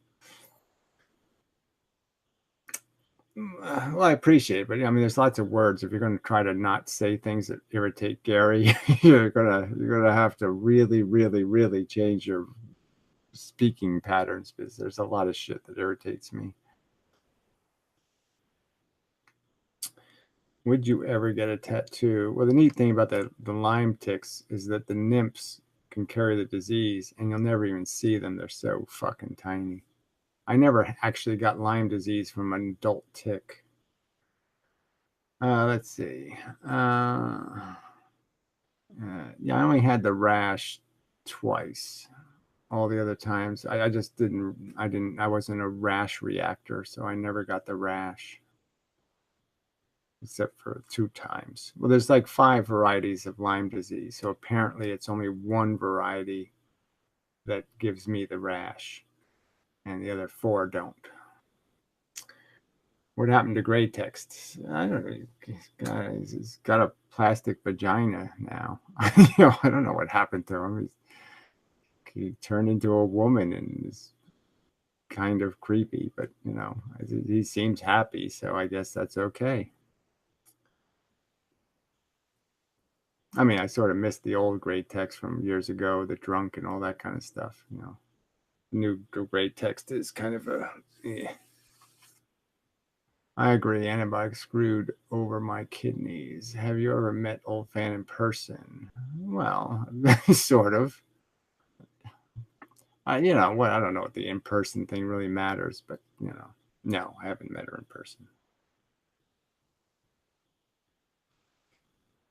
Well, I appreciate it, but I mean, there's lots of words. If you're going to try to not say things that irritate Gary, you're gonna have to really, really, really change your speaking patterns, because there's a lot of shit that irritates me. Would you ever get a tattoo? Well, the neat thing about the Lyme ticks is that the nymphs can carry the disease, and you'll never even see them. They're so fucking tiny. I never actually got Lyme disease from an adult tick. Let's see. Yeah, I only had the rash twice. All the other times, I just I wasn't a rash reactor, so I never got the rash. Except for 2 times. Well, there's like 5 varieties of Lyme disease, so apparently it's only one variety that gives me the rash, and the other 4 don't. What happened to Gray Text? I don't know. He's got a plastic vagina now. I don't know what happened to him. He turned into a woman and is kind of creepy, but he seems happy, so I guess that's okay. I mean, I sort of missed the old Great Text from years ago, the drunk and all that kind of stuff. New Great Text is kind of I agree. Antibiotics screwed over my kidneys. Have you ever met Old Fan in person? Well, sort of. I don't know what the in-person thing really matters, but no, I haven't met her in person.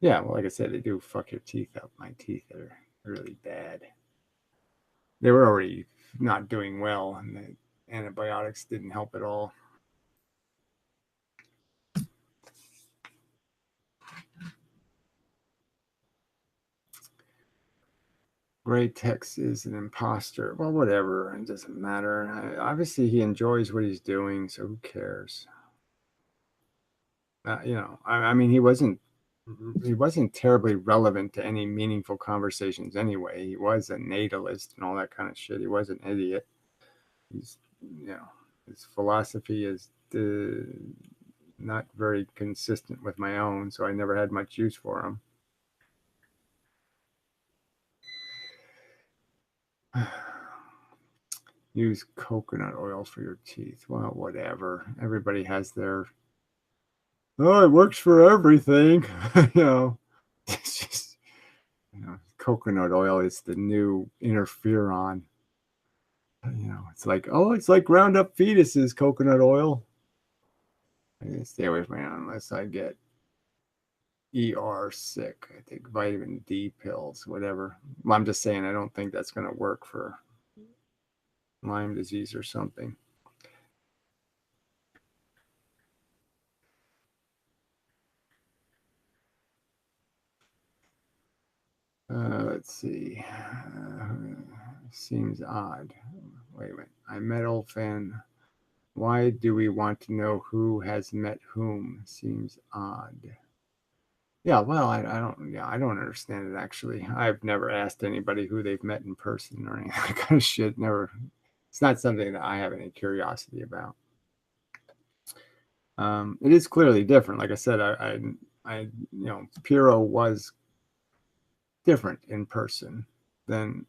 Yeah, well, like I said, they do fuck your teeth up. My teeth are really bad. They were already not doing well, and the antibiotics didn't help at all. Gray Tex is an imposter. Well, whatever. It doesn't matter. Obviously, he enjoys what he's doing, so who cares? I mean, he wasn't terribly relevant to any meaningful conversations anyway. He was a natalist and all that kind of shit. He was an idiot. He's, his philosophy is not very consistent with my own, so I never had much use for him. Use coconut oil for your teeth. Well, whatever. Everybody has their, it works for everything. It's just, coconut oil is the new interferon. It's like ground up fetuses, coconut oil. I stay away from it unless I get ER sick. I take vitamin D pills, whatever. I'm just saying, I don't think that's going to work for Lyme disease or something. Let's see. Seems odd. Wait a minute. I met Old Fan. Why do we want to know who has met whom? Seems odd. Yeah, well, I don't understand it actually. I've never asked anybody who they've met in person or any that kind of shit. Never. It's not something that I have any curiosity about. It is clearly different. Like I said, Piero was different in person than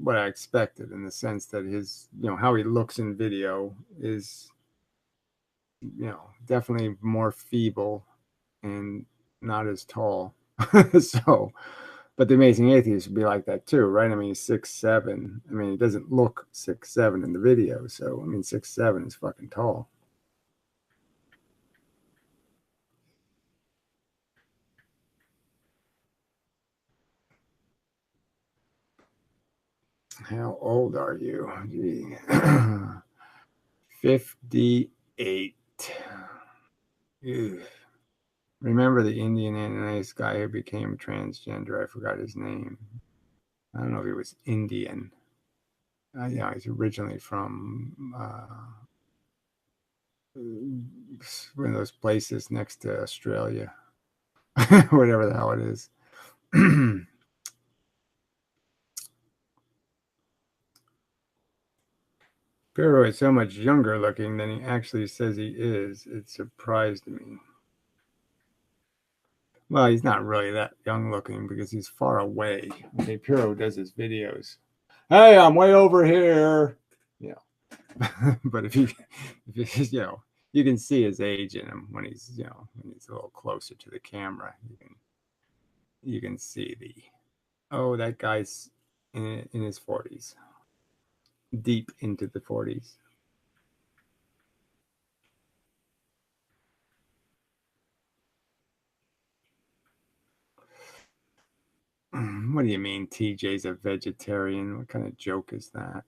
what I expected, in the sense that his, how he looks in video is, definitely more feeble and not as tall. So, but the Amazing Atheist would be like that too, right? I mean, he's 6'7". I mean, he doesn't look 6'7" in the video. So, I mean, 6'7" is fucking tall. How old are you? Gee. 58. Ew. Remember the Indian Ananias guy who became transgender? I forgot his name. I don't know if he was Indian. Yeah, he's originally from one of those places next to Australia, whatever the hell it is. Pero is so much younger looking than he actually says he is. It surprised me. Well, he's not really that young looking because he's far away. Okay, Piro does his videos. Hey, I'm way over here. You know, but if he's, you can see his age in him when he's, when he's a little closer to the camera. You can see that guy's in his 40s, deep into the 40s. What do you mean TJ's a vegetarian? What kind of joke is that?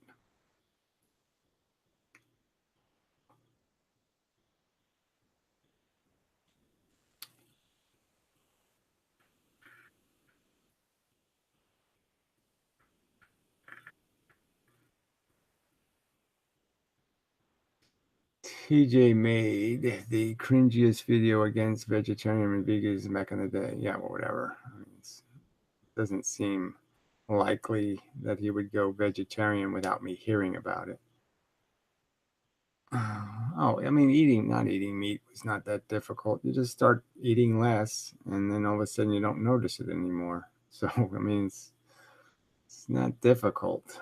TJ made the cringiest video against vegetarian and veganism back in the day. Yeah, well, whatever. I mean, it doesn't seem likely that he would go vegetarian without me hearing about it. Oh, I mean, not eating meat was not that difficult. You just start eating less, and then all of a sudden you don't notice it anymore. So, I mean, it's not difficult.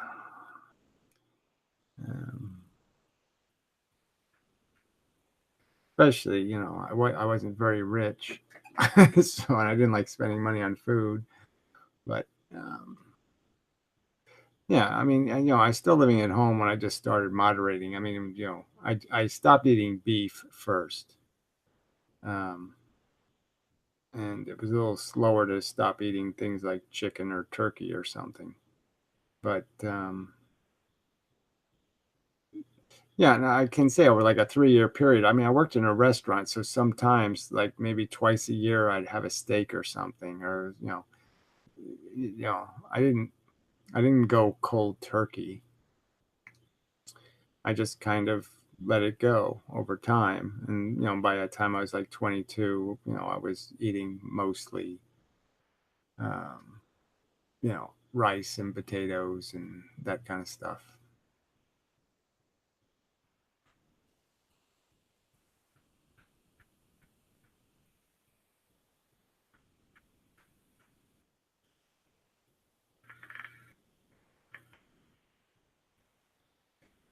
Especially, I wasn't very rich, so I didn't like spending money on food. But yeah, I mean, I still living at home when I just started moderating. I mean, I stopped eating beef first, and it was a little slower to stop eating things like chicken or turkey or something. But yeah, and I can say over like a 3-year period. I mean, I worked in a restaurant, so sometimes, like maybe twice a year, I'd have a steak or something, or I didn't go cold turkey. I just kind of let it go over time. And, by the time I was like 22, I was eating mostly, um, rice and potatoes and that kind of stuff.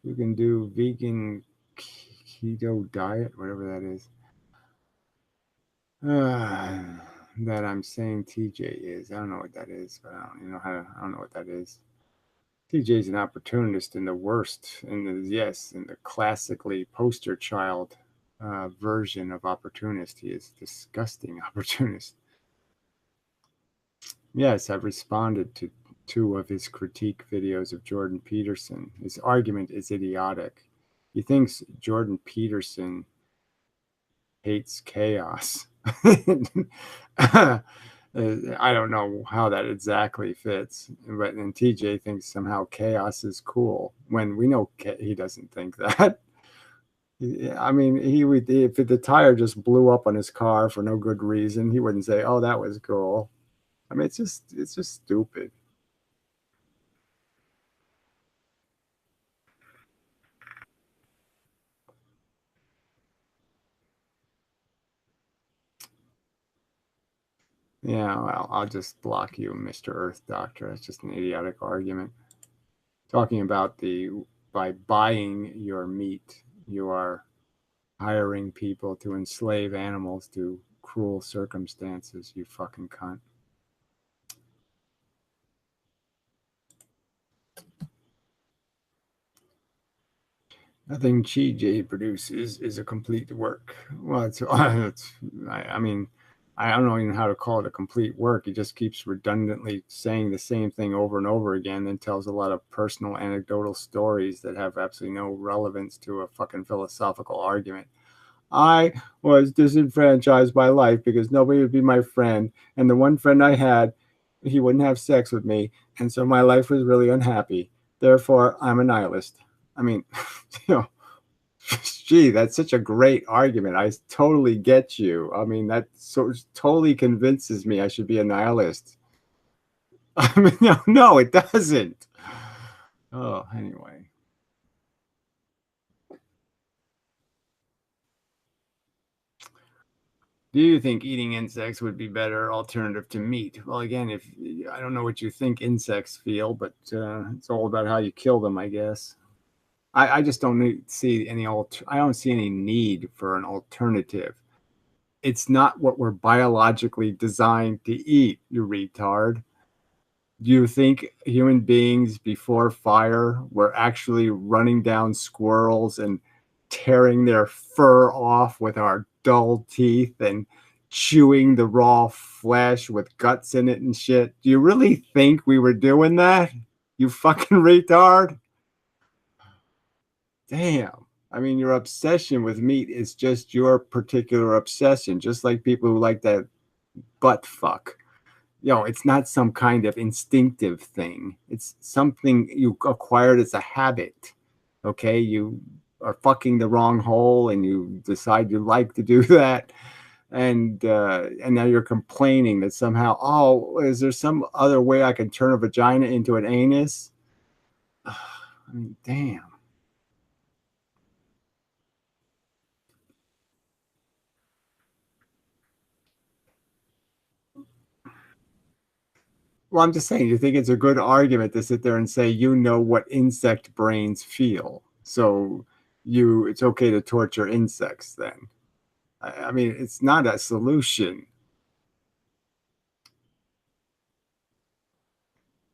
You can do vegan keto diet, whatever that is. That I'm saying TJ is. I don't know what that is, but I don't know what that is. TJ's an opportunist in the worst, in the classically poster child version of opportunist. He is disgusting opportunist. Yes, I've responded to 2 of his critique videos of Jordan Peterson. His argument is idiotic. He thinks Jordan Peterson hates chaos. I don't know how that exactly fits, but then TJ thinks somehow chaos is cool when we know he doesn't think that. I mean, he would if the tire just blew up on his car for no good reason, he wouldn't say, "Oh, that was cool." I mean, it's just stupid. Yeah, well, I'll just block you, Mr. Earth Doctor. That's just an idiotic argument. Talking about by buying your meat, you are hiring people to enslave animals to cruel circumstances, you fucking cunt. Nothing Chi produces is a complete work. Well, I mean, I don't know even how to call it a complete work. He just keeps redundantly saying the same thing over and over again, and tells a lot of personal anecdotal stories that have absolutely no relevance to a fucking philosophical argument. I was disenfranchised by life because nobody would be my friend. And the one friend I had, he wouldn't have sex with me. And so my life was really unhappy. Therefore, I'm a nihilist. I mean, you know, gee, that's such a great argument. I totally get you. I mean, that totally convinces me I should be a nihilist. I mean, no, it doesn't. Oh, anyway. Do you think eating insects would be better alternative to meat? Well, again, if I don't know what you think insects feel, but it's all about how you kill them, I guess. I just don't see any I don't see any need for an alternative. It's not what we're biologically designed to eat, you retard. Do you think human beings before fire were actually running down squirrels and tearing their fur off with our dull teeth and chewing the raw flesh with guts in it and shit? Do you really think we were doing that? You fucking retard? Damn. I mean, your obsession with meat is just your particular obsession, just like people who like that butt fuck. It's not some kind of instinctive thing. It's something you acquired as a habit. Okay, you are fucking the wrong hole, and you decide you like to do that, and now you're complaining that somehow, oh, is there some other way I can turn a vagina into an anus? I mean, damn. Well, I'm just saying, you think it's a good argument to sit there and say, you know what insect brains feel. So it's okay to torture insects then. I mean, it's not a solution.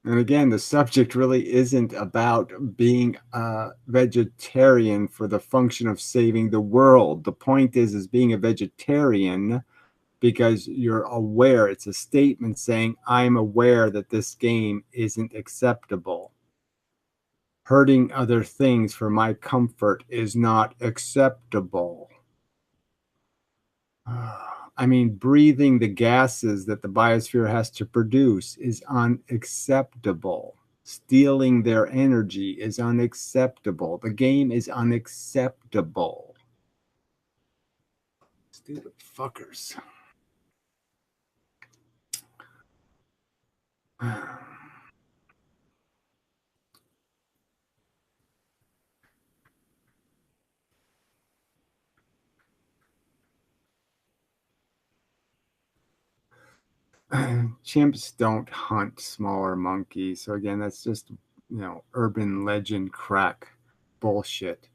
And again, the subject really isn't about being a vegetarian for the function of saving the world. The point is being a vegetarian because you're aware. It's a statement saying, I'm aware that this game isn't acceptable. Hurting other things for my comfort is not acceptable. I mean, breathing the gases that the biosphere has to produce is unacceptable. Stealing their energy is unacceptable. The game is unacceptable. Stupid fuckers. Chimps don't hunt smaller monkeys. So again, that's just urban legend crack bullshit.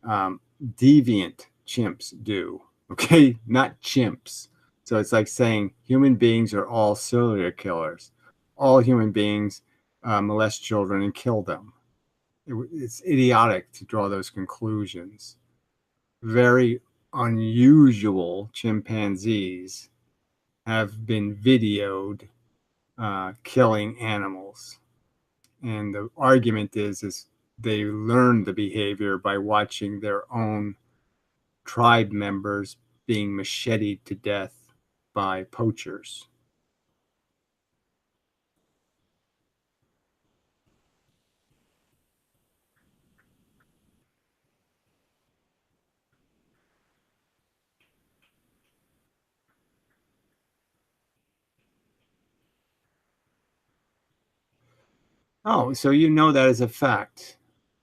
Deviant chimps do. Okay, not chimps. So it's like saying human beings are all serial killers. All human beings molest children and kill them. It's idiotic to draw those conclusions. Very unusual chimpanzees have been videoed killing animals. And the argument is they learned the behavior by watching their own tribe members being macheted to death by poachers. Oh, so you know that as a fact.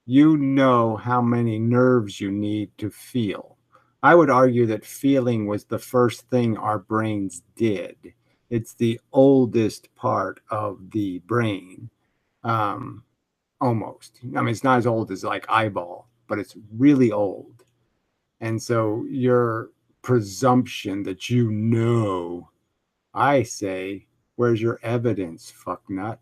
You know how many nerves you need to feel. I would argue that feeling was the first thing our brains did. It's the oldest part of the brain, um, almost. I mean, it's not as old as like eyeball, but it's really old. And so your presumption that I say, where's your evidence, fucknut?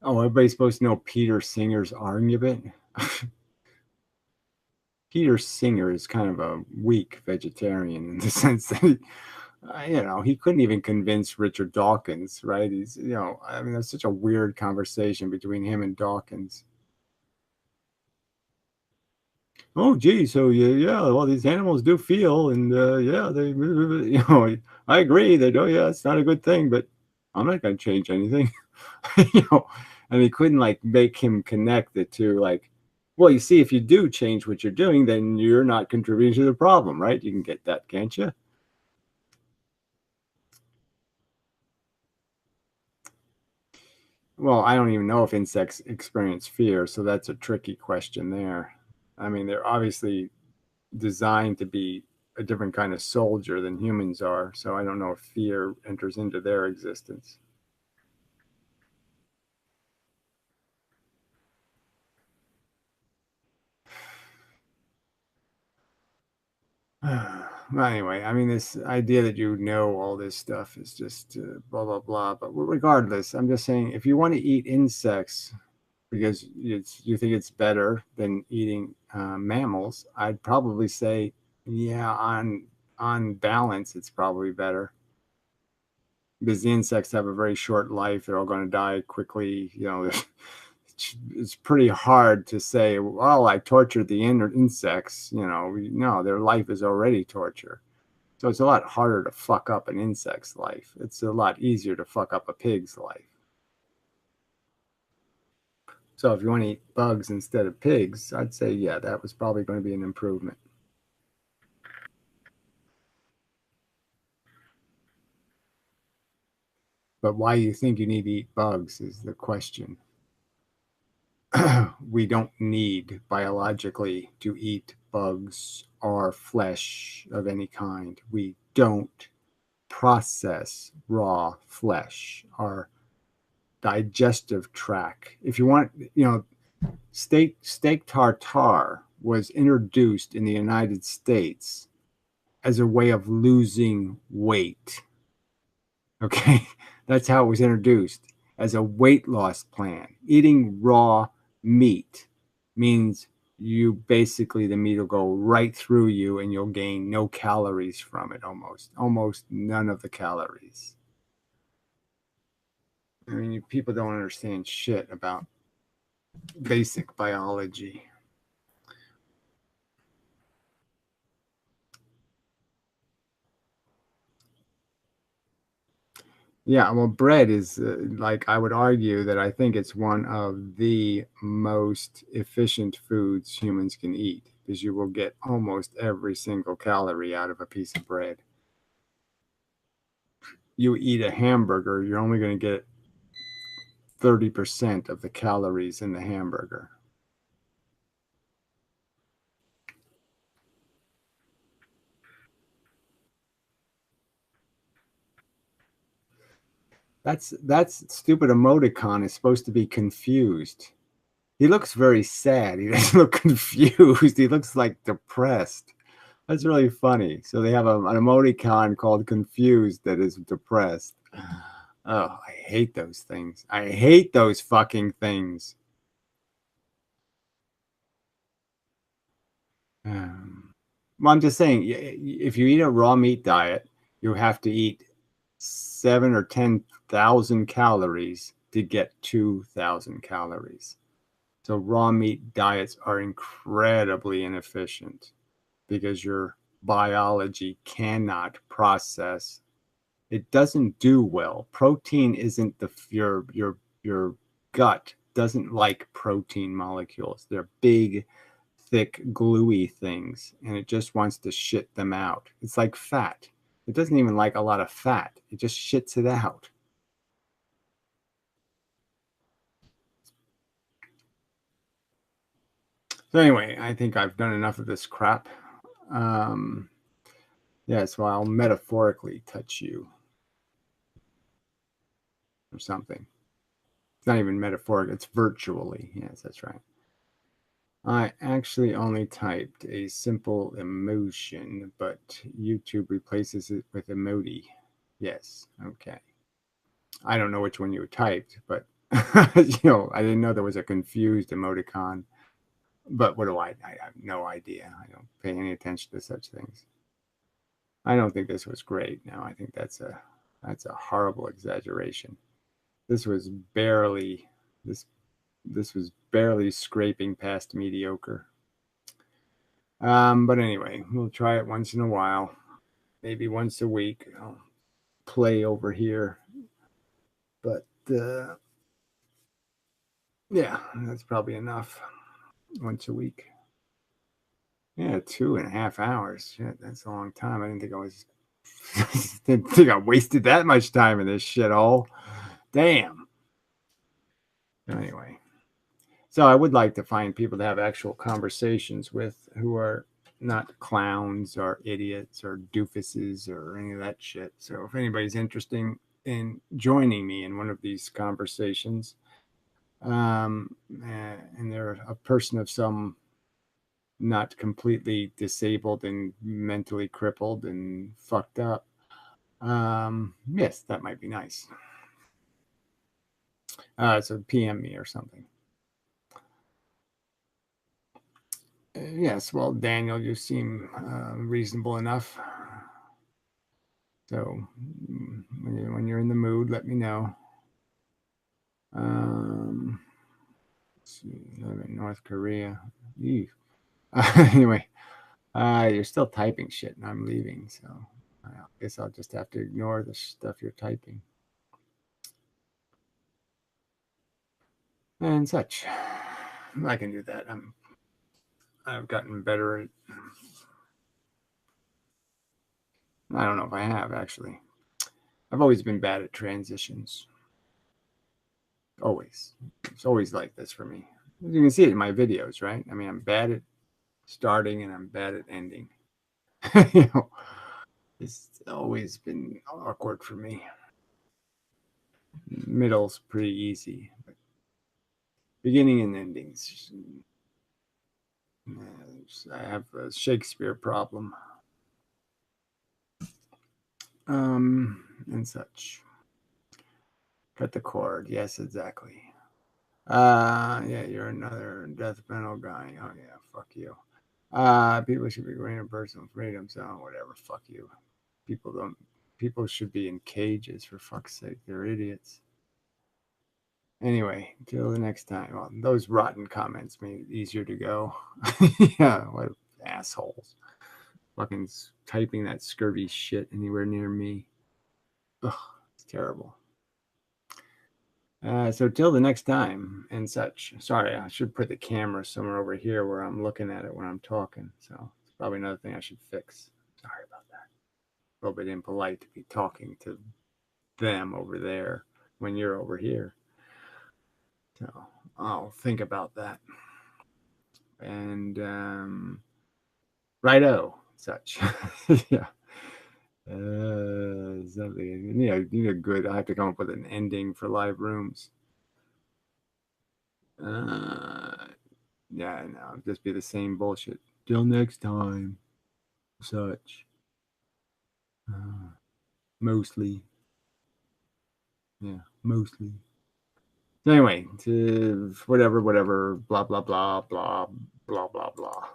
Oh, everybody's supposed to know Peter Singer's argument. Peter Singer is kind of a weak vegetarian in the sense that he couldn't even convince Richard Dawkins, right? I mean, that's such a weird conversation between him and Dawkins. oh, gee, so yeah, well, these animals do feel, and yeah, they, I agree that, oh, yeah, it's not a good thing, but I'm not going to change anything, you know, and he couldn't like make him connect the two, like, well, you see, if you do change what you're doing, then you're not contributing to the problem, right? You can get that, can't you? Well, I don't even know if insects experience fear, so that's a tricky question there. I mean, they're obviously designed to be a different kind of soldier than humans are, so I don't know if fear enters into their existence. Well, anyway, I mean, this idea that you know all this stuff is just blah, blah, blah. But regardless, I'm just saying if you want to eat insects because you think it's better than eating mammals, I'd probably say, yeah, on balance, it's probably better because the insects have a very short life. They're all going to die quickly. You know, it's pretty hard to say, well, I tortured the insects. You know, no, their life is already torture. So it's a lot harder to fuck up an insect's life. It's a lot easier to fuck up a pig's life. So if you want to eat bugs instead of pigs, I'd say, yeah, that was probably going to be an improvement. But why you think you need to eat bugs is the question. We don't need biologically to eat bugs or flesh of any kind. We don't process raw flesh. Our digestive tract. If you want, steak tartare was introduced in the United States as a way of losing weight. Okay, that's how it was introduced as a weight loss plan. Eating raw meat means you basically the meat will go right through you and you'll gain no calories from it, almost none of the calories. I mean, people don't understand shit about basic biology. Yeah, well, bread is like I would argue that I think it's one of the most efficient foods humans can eat because you will get almost every single calorie out of a piece of bread. You eat a hamburger, you're only going to get 30% of the calories in the hamburger. That's stupid emoticon is supposed to be confused. He looks very sad. He doesn't look confused. He looks like depressed. That's really funny. So they have an emoticon called confused that is depressed. Oh, I hate those things. I hate those fucking things. Well, I'm just saying, if you eat a raw meat diet, you have to eat 7 or 10,000 calories to get 2,000 calories. So raw meat diets are incredibly inefficient because your biology cannot process. It doesn't do well. Protein isn't your gut doesn't like protein molecules. They're big, thick, gluey things, and it just wants to shit them out. It's like fat. It doesn't even like a lot of fat. It just shits it out. So anyway, I think I've done enough of this crap. Um, yeah, so I'll metaphorically touch you or something. It's not even metaphoric, it's virtually. Yes, that's right. I actually only typed a simple emotion, but YouTube replaces it with emoji. Yes, okay. I don't know which one you typed, but I didn't know there was a confused emoticon. But what do I have no idea. I don't pay any attention to such things. I don't think this was great. No, I think that's a horrible exaggeration. This was this this was barely scraping past mediocre. But anyway, we'll try it once in a while, maybe once a week. I'll play over here, but yeah, that's probably enough. Once a week. Yeah, 2.5 hours. Shit, that's a long time. I didn't think I was. Didn't think I wasted that much time in this shit hole. Damn. Anyway, so I would like to find people to have actual conversations with who are not clowns or idiots or doofuses or any of that shit. So if anybody's interested in joining me in one of these conversations, and they're a person of some not completely disabled and mentally crippled and fucked up, yes, that might be nice. So PM me or something. Yes, well, Daniel, you seem reasonable enough. So when you're in the mood, let me know. Let's see, live in North Korea. Anyway, you're still typing shit, and I'm leaving, so I guess I'll just have to ignore the stuff you're typing and such. I can do that. I've gotten better at. I don't know if I have actually. I've always been bad at transitions. Always. It's always like this for me. You can see it in my videos, right? I mean, I'm bad at starting and I'm bad at ending. You know, it's always been awkward for me. Middle's pretty easy, but beginning and endings. I have a Shakespeare problem. And such. Cut the cord. Yes, exactly. Yeah, you're another death penalty guy. Oh yeah, fuck you. People should be granted personal freedom. So whatever, fuck you. People should be in cages for fuck's sake. They're idiots. Anyway, till the next time. Well, those rotten comments made it easier to go. Yeah, what assholes. Fucking typing that scurvy shit anywhere near me. Ugh, it's terrible. So till the next time and such. Sorry, I should put the camera somewhere over here where I'm looking at it when I'm talking. So it's probably another thing I should fix. Sorry about that. A little bit impolite to be talking to them over there when you're over here. So I'll think about that. And righto, such. Yeah. Something. Need a good. I have to come up with an ending for live rooms. Yeah, no, just be the same bullshit. Till next time, such. Mostly. Yeah, mostly. So anyway, to whatever, blah, blah, blah, blah, blah, blah, blah.